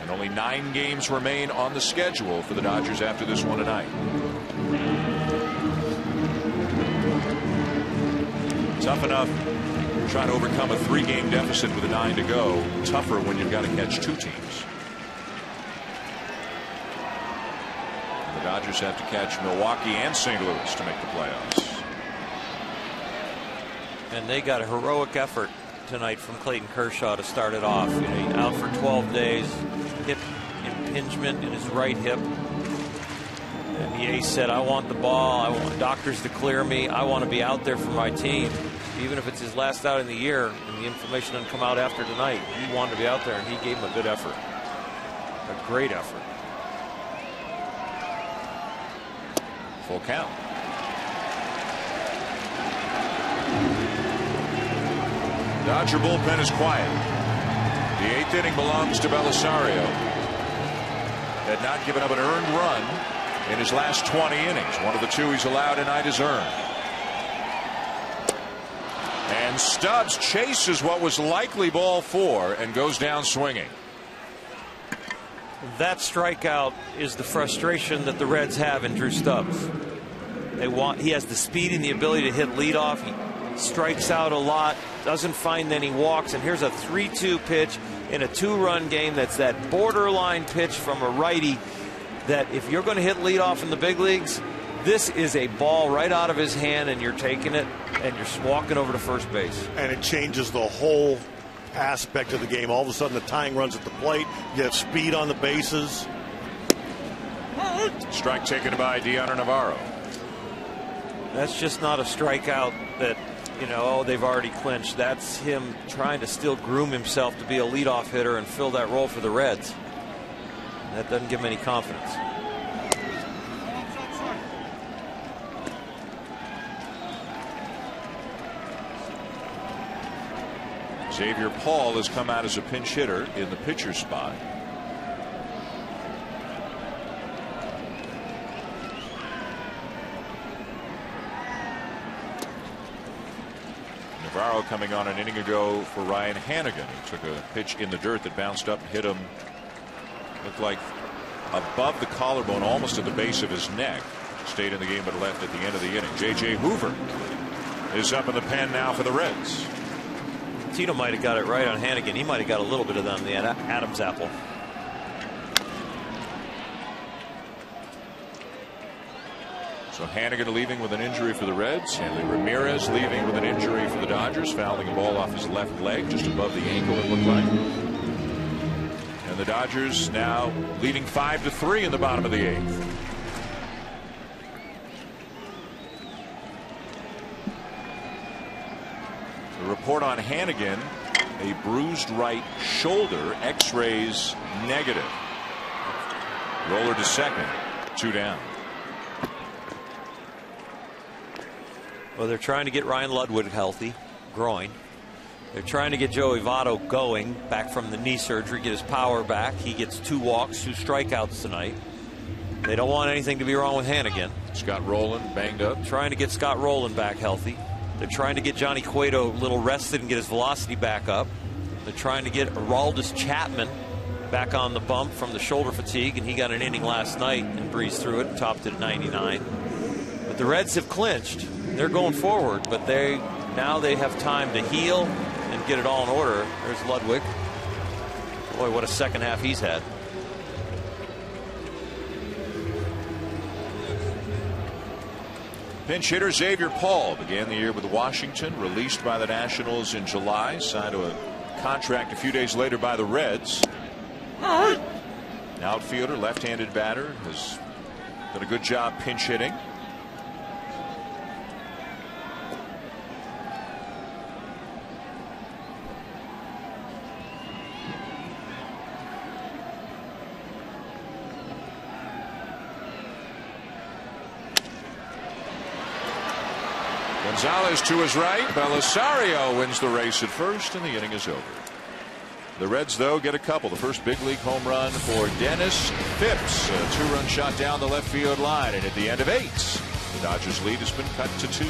And only 9 games remain on the schedule for the Dodgers after this one tonight. Tough enough trying to overcome a 3-game deficit with a 9 to go. Tougher when you've got to catch 2 teams. The Dodgers have to catch Milwaukee and St. Louis to make the playoffs. And they got a heroic effort tonight from Clayton Kershaw to start it off. You know, he's out for 12 days, hip impingement in his right hip. And the ace said, I want the ball. I want doctors to clear me. I want to be out there for my team. Even if it's his last out in the year and the information doesn't come out after tonight, he wanted to be out there, and he gave him a good effort. A great effort. Full count. Dodger bullpen is quiet. The 8th inning belongs to Belisario. Had not given up an earned run in his last 20 innings. One of the 2 he's allowed tonight is earned. And Stubbs chases what was likely ball 4 and goes down swinging. That strikeout is the frustration that the Reds have in Drew Stubbs. He has the speed and the ability to hit leadoff. He strikes out a lot, doesn't find any walks, and here's a 3-2 pitch in a 2-run game. That's that borderline pitch from a righty that if you're going to hit leadoff in the big leagues, this is a ball right out of his hand, and you're taking it and you're walking over to first base. And it changes the whole aspect of the game. All of a sudden the tying runs at the plate. You have speed on the bases. Strike taken by Deanna Navarro. That's just not a strikeout that, you know, oh, they've already clinched. That's him trying to still groom himself to be a leadoff hitter and fill that role for the Reds. And that doesn't give him any confidence. Xavier Paul has come out as a pinch hitter in the pitcher spot. Navarro coming on an inning ago for Ryan Hannigan. He took a pitch in the dirt that bounced up and hit him. Looked like above the collarbone, almost at the base of his neck. stayed in the game but left at the end of the inning. J.J. Hoover is up in the pen now for the Reds. Tito might have got it right on Hannigan. He might have got a little bit of that on the Adams apple. So Hannigan leaving with an injury for the Reds. Hanley Ramirez leaving with an injury for the Dodgers, fouling a ball off his left leg just above the ankle, it looked like. And the Dodgers now leading 5-3 in the bottom of the 8th. The report on Hannigan, a bruised right shoulder, x-rays negative. Roller to second, 2 down. Well, they're trying to get Ryan Ludwig healthy, groin. They're trying to get Joey Votto going, back from the knee surgery, get his power back. He gets 2 walks, 2 strikeouts tonight. They don't want anything to be wrong with Hannigan. Scott Rowland banged up. Trying to get Scott Rowland back healthy. They're trying to get Johnny Cueto a little rested and get his velocity back up. They're trying to get Aroldis Chapman back on the bump from the shoulder fatigue, and he got an inning last night and breezed through it and topped it at 99. But the Reds have clinched. They're going forward, but now they have time to heal and get it all in order. There's Ludwig. Boy, what a second half he's had. Pinch hitter Xavier Paul began the year with Washington, released by the Nationals in July, signed to a contract a few days later by the Reds. Outfielder, left-handed batter, has done a good job pinch hitting. Gonzalez to his right. Belisario wins the race at first, and the inning is over. The Reds, though, get a couple. The first big league home run for Dennis Phipps. A 2-run shot down the left field line, and at the end of 8, the Dodgers' lead has been cut to 2.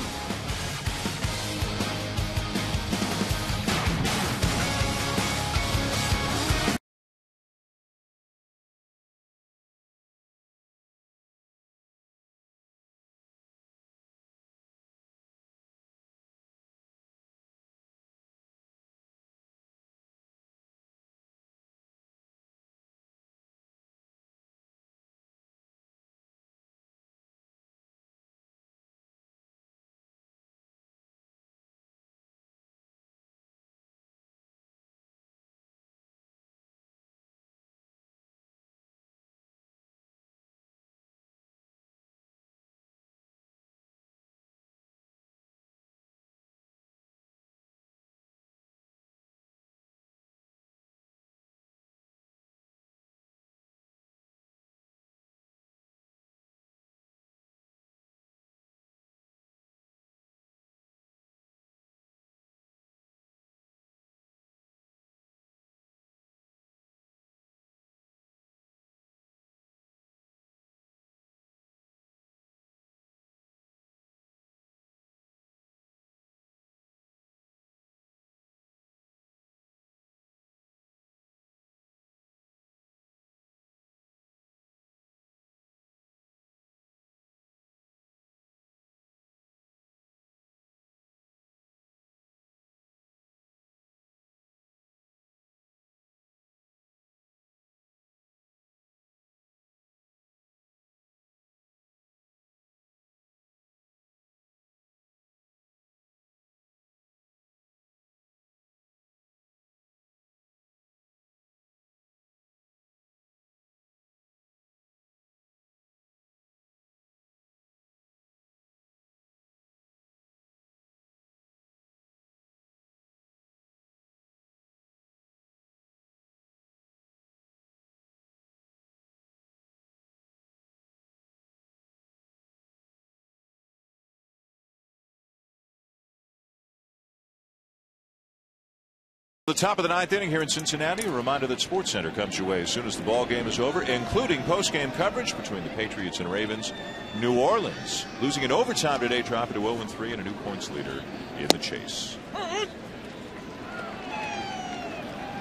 The top of the 9th inning here in Cincinnati. A reminder that SportsCenter comes your way as soon as the ball game is over, including post-game coverage between the Patriots and Ravens. New Orleans losing in overtime today, dropping to 0-3 and a new points leader in the chase.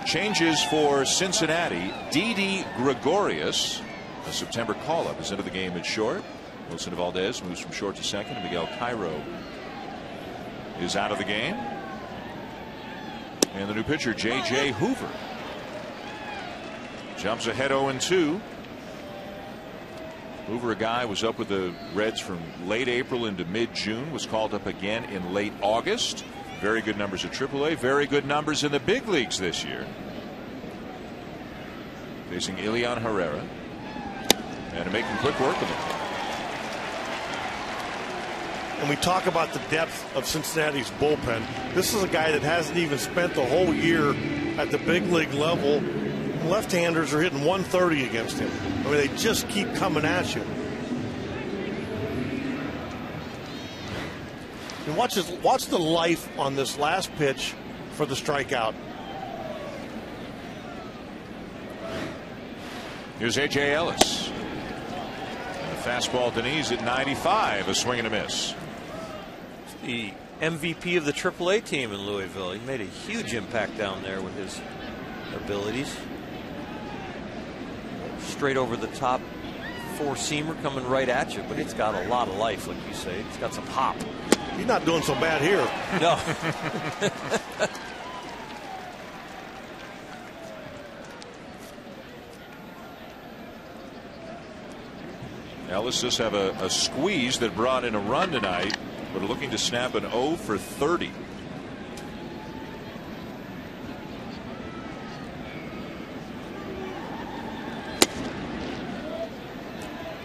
Changes for Cincinnati. Didi Gregorius, a September call-up, is into the game at short. Wilson Valdez moves from short to second, and Miguel Cairo is out of the game. And the new pitcher, J.J. Hoover, jumps ahead 0-2. Hoover, a guy was up with the Reds from late April into mid-June, was called up again in late August. Very good numbers at AAA, very good numbers in the big leagues this year. Facing Ilian Herrera, and making quick work of him. And we talk about the depth of Cincinnati's bullpen. This is a guy that hasn't even spent the whole year at the big league level. Left-handers are hitting 130 against him. I mean, they just keep coming at you. And watch the life on this last pitch for the strikeout. Here's A.J. Ellis. And a fastball to knees at 95, a swing and a miss. The MVP of the AAA team in Louisville. He made a huge impact down there with his abilities. Straight over the top, four-seamer coming right at you, but it's got a lot of life, like you say. It's got some pop. He's not doing so bad here. No. Ellis does have a squeeze that brought in a run tonight, but looking to snap an 0 for 30.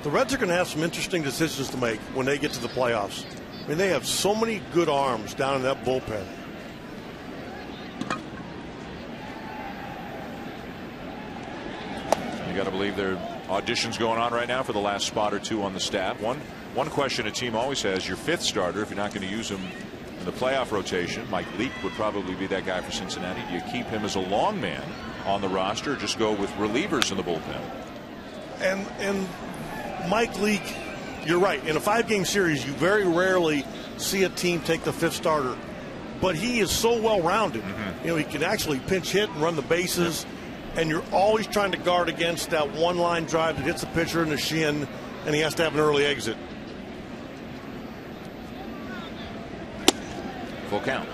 The Reds are going to have some interesting decisions to make when they get to the playoffs. I mean, they have so many good arms down in that bullpen. You got to believe there are auditions going on right now for the last spot or two on the staff. One question a team always has: your fifth starter, if you're not going to use him in the playoff rotation. Mike Leake would probably be that guy for Cincinnati. Do you keep him as a long man on the roster, or just go with relievers in the bullpen? And Mike Leake, you're right. In a 5-game series, you very rarely see a team take the fifth starter. But he is so well-rounded. You know, he can actually pinch hit and run the bases. And you're always trying to guard against that one-line drive that hits the pitcher in the shin, and he has to have an early exit. Full count.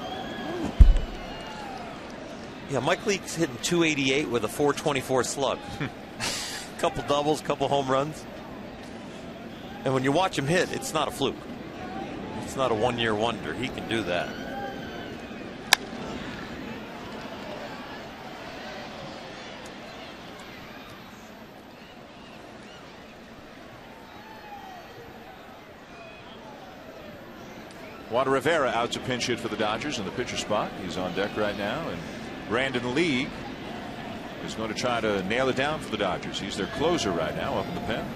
Yeah, Mike Leake's hitting 288 with a 424 slug. Couple doubles, couple home runs. And when you watch him hit, it's not a fluke. It's not a one-year wonder. He can do that. Juan Rivera out to pinch hit for the Dodgers in the pitcher spot. He's on deck right now, and Brandon Lee is going to try to nail it down for the Dodgers. He's their closer right now up in the pen.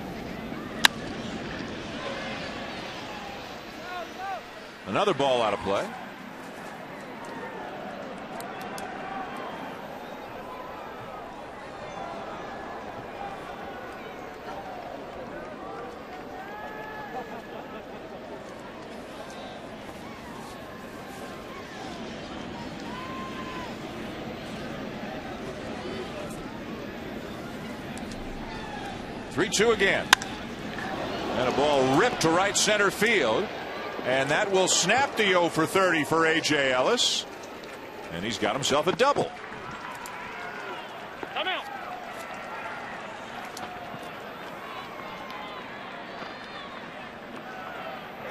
Another ball out of play. Three-two again. And a ball ripped to right center field. And that will snap the 0 for 30 for A.J. Ellis. And he's got himself a double. Come out.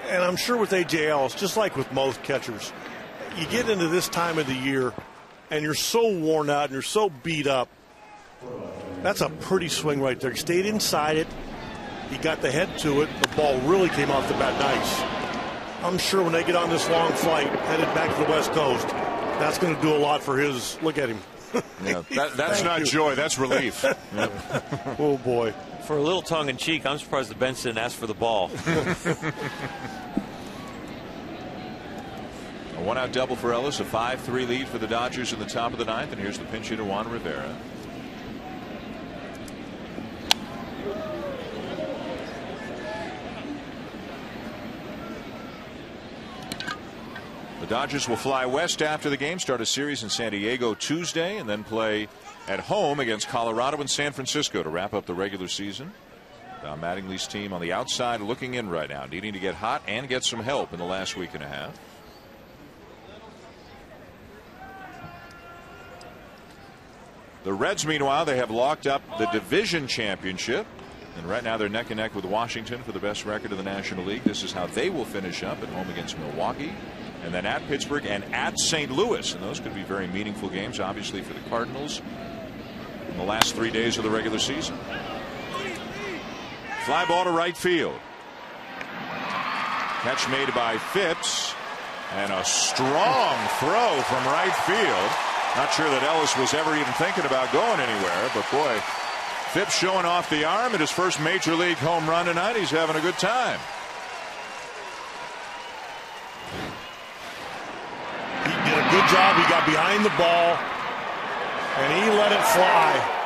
And I'm sure with A.J. Ellis, just like with most catchers, you get into this time of the year and you're so worn out and you're so beat up. That's a pretty swing right there. He stayed inside it. He got the head to it. The ball really came off the bat nice. I'm sure when they get on this long flight headed back to the West Coast, that's going to do a lot for his. Look at him. Yeah, that's not joy. That's relief. Yep. Oh, boy. For a little tongue-in-cheek, I'm surprised the bench didn't ask for the ball. A one-out double for Ellis, a 5-3 lead for the Dodgers in the top of the ninth. And here's the pinch hitter, Juan Rivera. The Dodgers will fly west after the game, start a series in San Diego Tuesday, and then play at home against Colorado and San Francisco to wrap up the regular season. Don Mattingly's team on the outside looking in right now, needing to get hot and get some help in the last week and a half. The Reds, meanwhile, they have locked up the division championship. And right now they're neck and neck with Washington for the best record in the National League. This is how they will finish up at home against Milwaukee, and then at Pittsburgh and at St. Louis. And those could be very meaningful games, obviously, for the Cardinals in the last 3 days of the regular season. Fly ball to right field. Catch made by Phipps, and a strong throw from right field. Not sure that Ellis was ever even thinking about going anywhere, but boy, Phipps showing off the arm at his first major league home run tonight. He's having a good time. He did a good job. He got behind the ball, and he let it fly.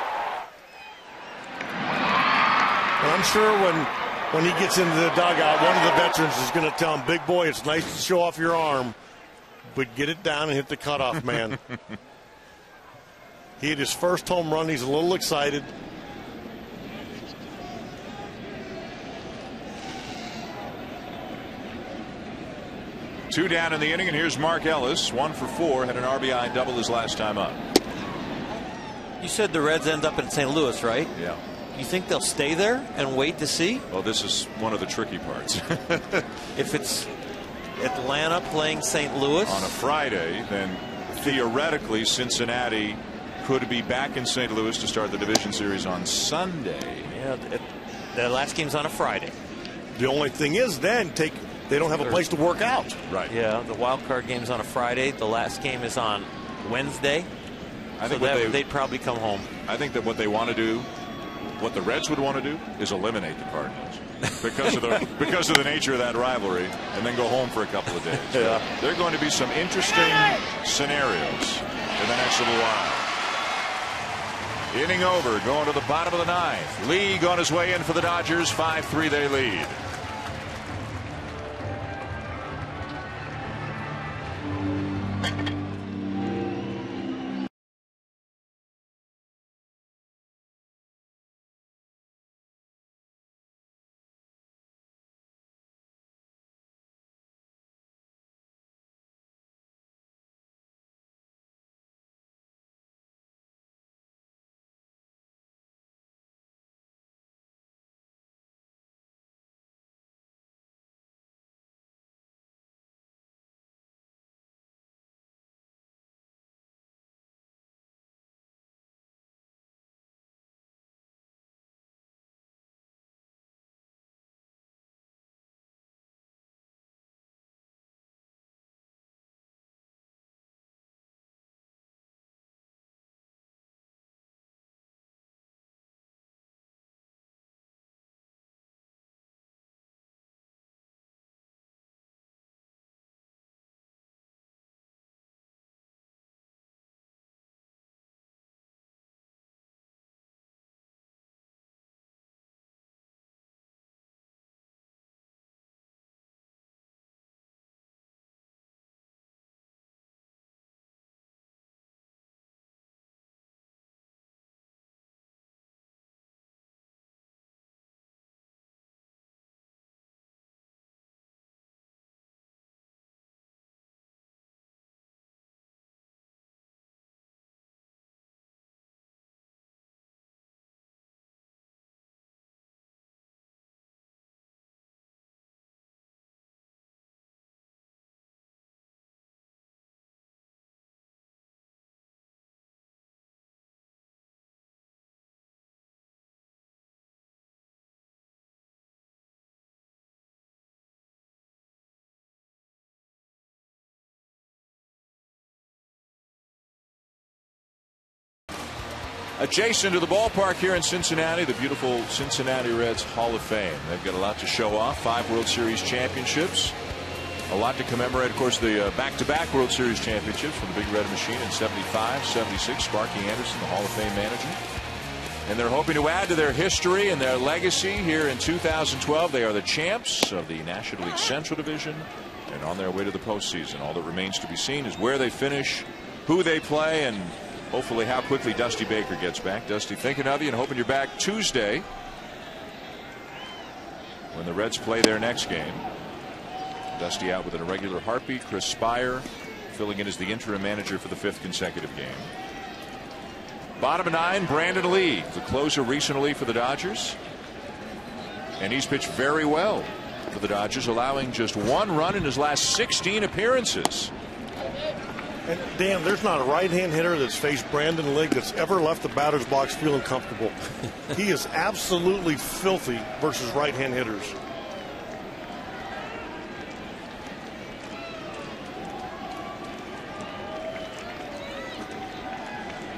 And I'm sure when he gets into the dugout, one of the veterans is going to tell him, "Big boy, it's nice to show off your arm, but get it down and hit the cutoff, man." He hit his first home run. He's a little excited. Two down in the inning, and here's Mark Ellis, 1 for 4, had an RBI double his last time up. You said the Reds end up in St. Louis, right? Yeah. You think they'll stay there and wait to see? Well, this is one of the tricky parts. If it's Atlanta playing St. Louis on a Friday, then theoretically Cincinnati could be back in St. Louis to start the division series on Sunday. Yeah, the last game's on a Friday. The only thing is, then they don't have a place to work out. Right. Yeah, the wild card game's on a Friday. The last game is on Wednesday. I think they'd probably come home. I think that what they want to do, what the Reds would want to do, is eliminate the Cardinals because of the nature of that rivalry, and then go home for a couple of days. Yeah. There are going to be some interesting scenarios in the next little while. Inning over, going to the bottom of the ninth. League on his way in for the Dodgers. 5-3 they lead. Adjacent to the ballpark here in Cincinnati, the beautiful Cincinnati Reds Hall of Fame. They've got a lot to show off. 5 World Series championships. A lot to commemorate, of course, the back-to-back World Series championships from the Big Red Machine in 75, 76. Sparky Anderson, the Hall of Fame manager. And they're hoping to add to their history and their legacy here in 2012. They are the champs of the National League Central Division and on their way to the postseason. All that remains to be seen is where they finish, who they play, and hopefully how quickly Dusty Baker gets back. Dusty, thinking of you and hoping you're back Tuesday when the Reds play their next game. Dusty out with an irregular heartbeat. Chris Spire filling in as the interim manager for the 5th consecutive game. Bottom of 9, Brandon Lee, the closer recently for the Dodgers. And he's pitched very well for the Dodgers, allowing just 1 run in his last 16 appearances. And Dan, there's not a right-hand hitter that's faced Brandon Lee that's ever left the batter's box feeling comfortable. He is absolutely filthy versus right-hand hitters.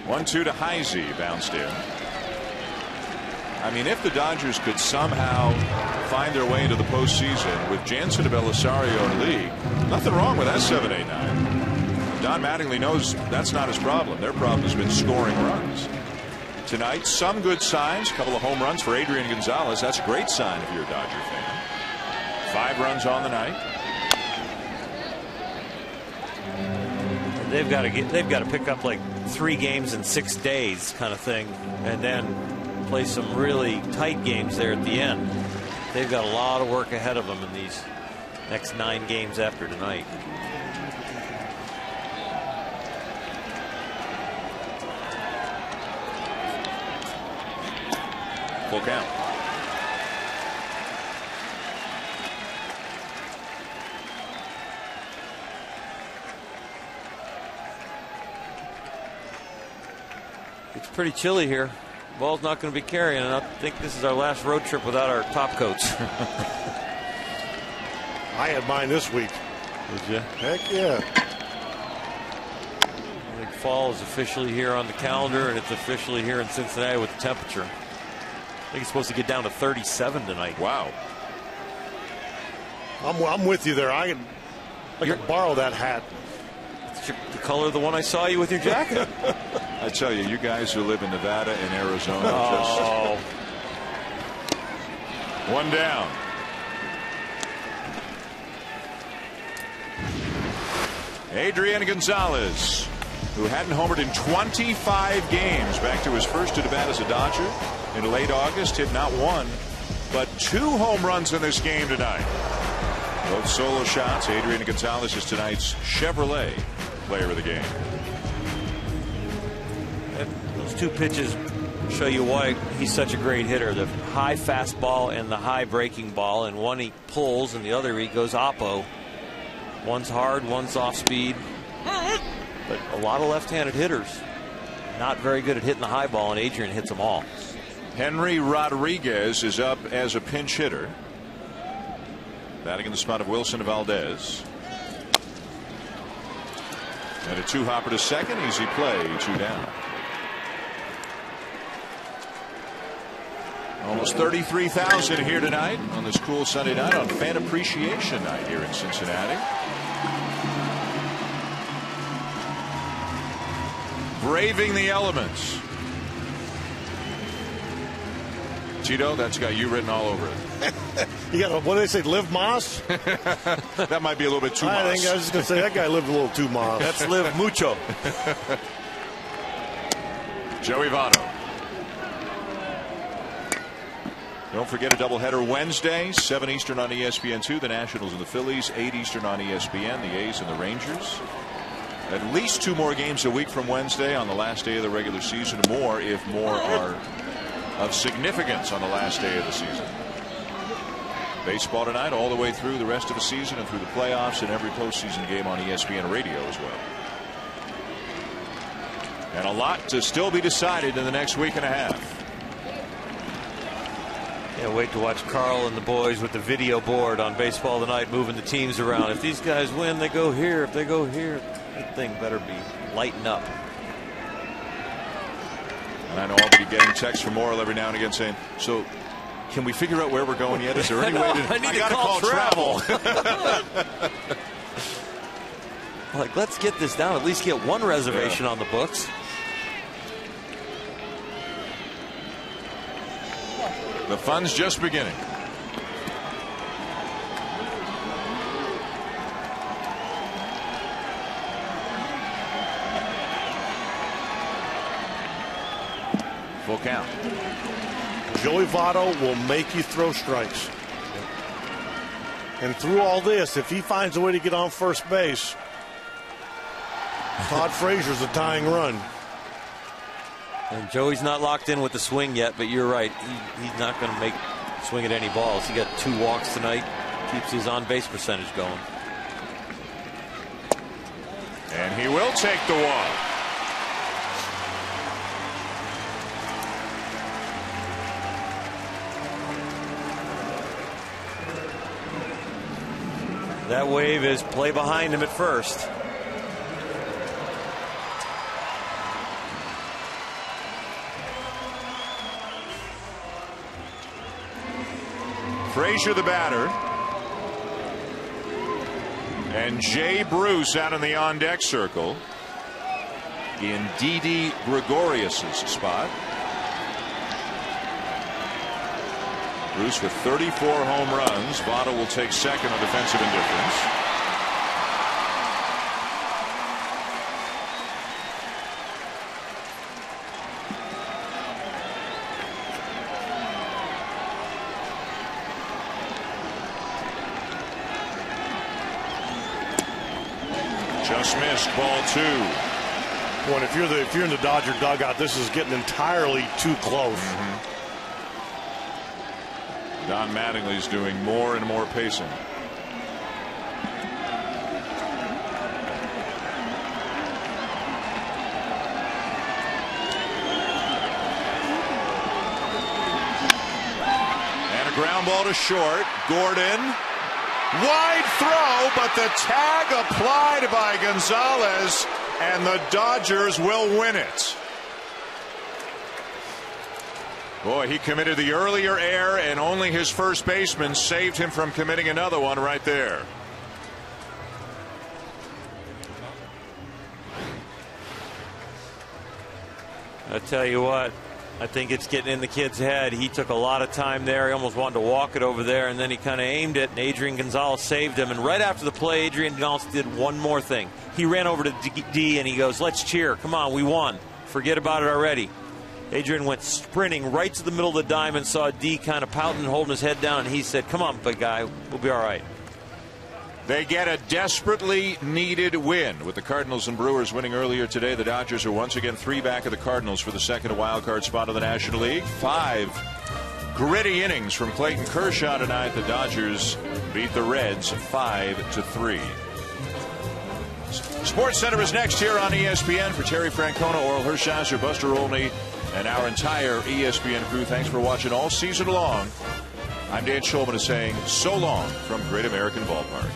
One-two to Heisey, bounced in. I mean, if the Dodgers could somehow find their way into the postseason with Jansen, Belisario, and Lee, nothing wrong with that 7-8-9. Don Mattingly knows that's not his problem. Their problem has been scoring runs. Tonight, some good signs. A couple of home runs for Adrian Gonzalez. That's a great sign if you're a Dodger fan. 5 runs on the night. They've got to pick up like 3 games in 6 days, kind of thing, and then play some really tight games there at the end. They've got a lot of work ahead of them in these next 9 games after tonight. Full count. It's pretty chilly here. Ball's not going to be carrying, and I think this is our last road trip without our top coats. I had mine this week. Did you? Heck yeah. I think fall is officially here on the calendar, and it's officially here in Cincinnati with the temperature. I think it's supposed to get down to 37 tonight. Wow. I'm with you there. I could borrow that hat. It's the color of the one I saw you with your jacket. I tell you, you guys who live in Nevada and Arizona, just 1 down. Adrian Gonzalez, who hadn't homered in 25 games, back to his first at bat as a Dodger in late August, hit not 1, but 2 home runs in this game tonight. Both solo shots. Adrian Gonzalez is tonight's Chevrolet player of the game. Those 2 pitches show you why he's such a great hitter. The high fastball and the high breaking ball, and one he pulls and the other he goes oppo. One's hard, one's off speed. But a lot of left-handed hitters not very good at hitting the high ball, and Adrian hits them all. Henry Rodriguez is up as a pinch hitter, batting in the spot of Wilson Valdez. And a 2-hopper to second. Easy play. 2 down. Almost 33,000 here tonight on this cool Sunday night on Fan Appreciation Night here in Cincinnati. Braving the elements. Tito, that's got you written all over it. You got, what do they say, Liv Moss? That might be a little bit too Moss. I was just going to say, that guy lived a little too Moss. That's Liv Mucho. Joey Votto. Don't forget a doubleheader Wednesday, 7 Eastern on ESPN2. The Nationals and the Phillies, 8 Eastern on ESPN. The A's and the Rangers. At least 2 more games a week from Wednesday on the last day of the regular season. More if more are of significance on the last day of the season. Baseball tonight all the way through the rest of the season and through the playoffs and every postseason game on ESPN radio as well. And a lot to still be decided in the next week and a half. Can't wait to watch Carl and the boys with the video board on Baseball Tonight, moving the teams around. If these guys win, they go here. If they go here, that thing better be lighting up. And I know I'll be getting texts from Morrill every now and again saying, so can we figure out where we're going yet? Is there any way to? I need to gotta call travel. Like, let's get this down. At least get one reservation on the books. The fun's just beginning. Full count. Joey Votto will make you throw strikes. And through all this, if he finds a way to get on first base, Todd Frazier's a tying run. And Joey's not locked in with the swing yet, but you're right. He's not going to swing at any balls. He got 2 walks tonight. Keeps his on-base percentage going. And he will take the walk. That wave is play behind him at first. Frazier the batter. And Jay Bruce out in the on-deck circle in Didi Gregorius's spot. Bruce with 34 home runs. Votto will take second on defensive indifference. Just missed, ball 2. Boy, if you're in the Dodger dugout, this is getting entirely too close. Don Mattingly's doing more and more pacing. And a ground ball to short. Gordon. Wide throw, but the tag applied by Gonzalez, and the Dodgers will win it. Boy, he committed the earlier error, and only his first baseman saved him from committing another one right there. I tell you what, I think it's getting in the kid's head. He took a lot of time there. He almost wanted to walk it over there, and then he kind of aimed it, and Adrian Gonzalez saved him. And right after the play, Adrian Gonzalez did one more thing. He ran over to D, and he goes, "Let's cheer. Come on, we won. Forget about it already." Adrian went sprinting right to the middle of the diamond, saw D kind of pouting and holding his head down, and he said, "Come on, big guy, we'll be all right." They get a desperately needed win. With the Cardinals and Brewers winning earlier today, the Dodgers are once again 3 back of the Cardinals for the second wild card spot of the National League. 5 gritty innings from Clayton Kershaw tonight. The Dodgers beat the Reds 5-3. Sports Center is next here on ESPN. For Terry Francona, Oral Hershiser, Buster Olney, and our entire ESPN crew, thanks for watching all season long. I'm Dan Schulman saying so long from Great American Ballpark.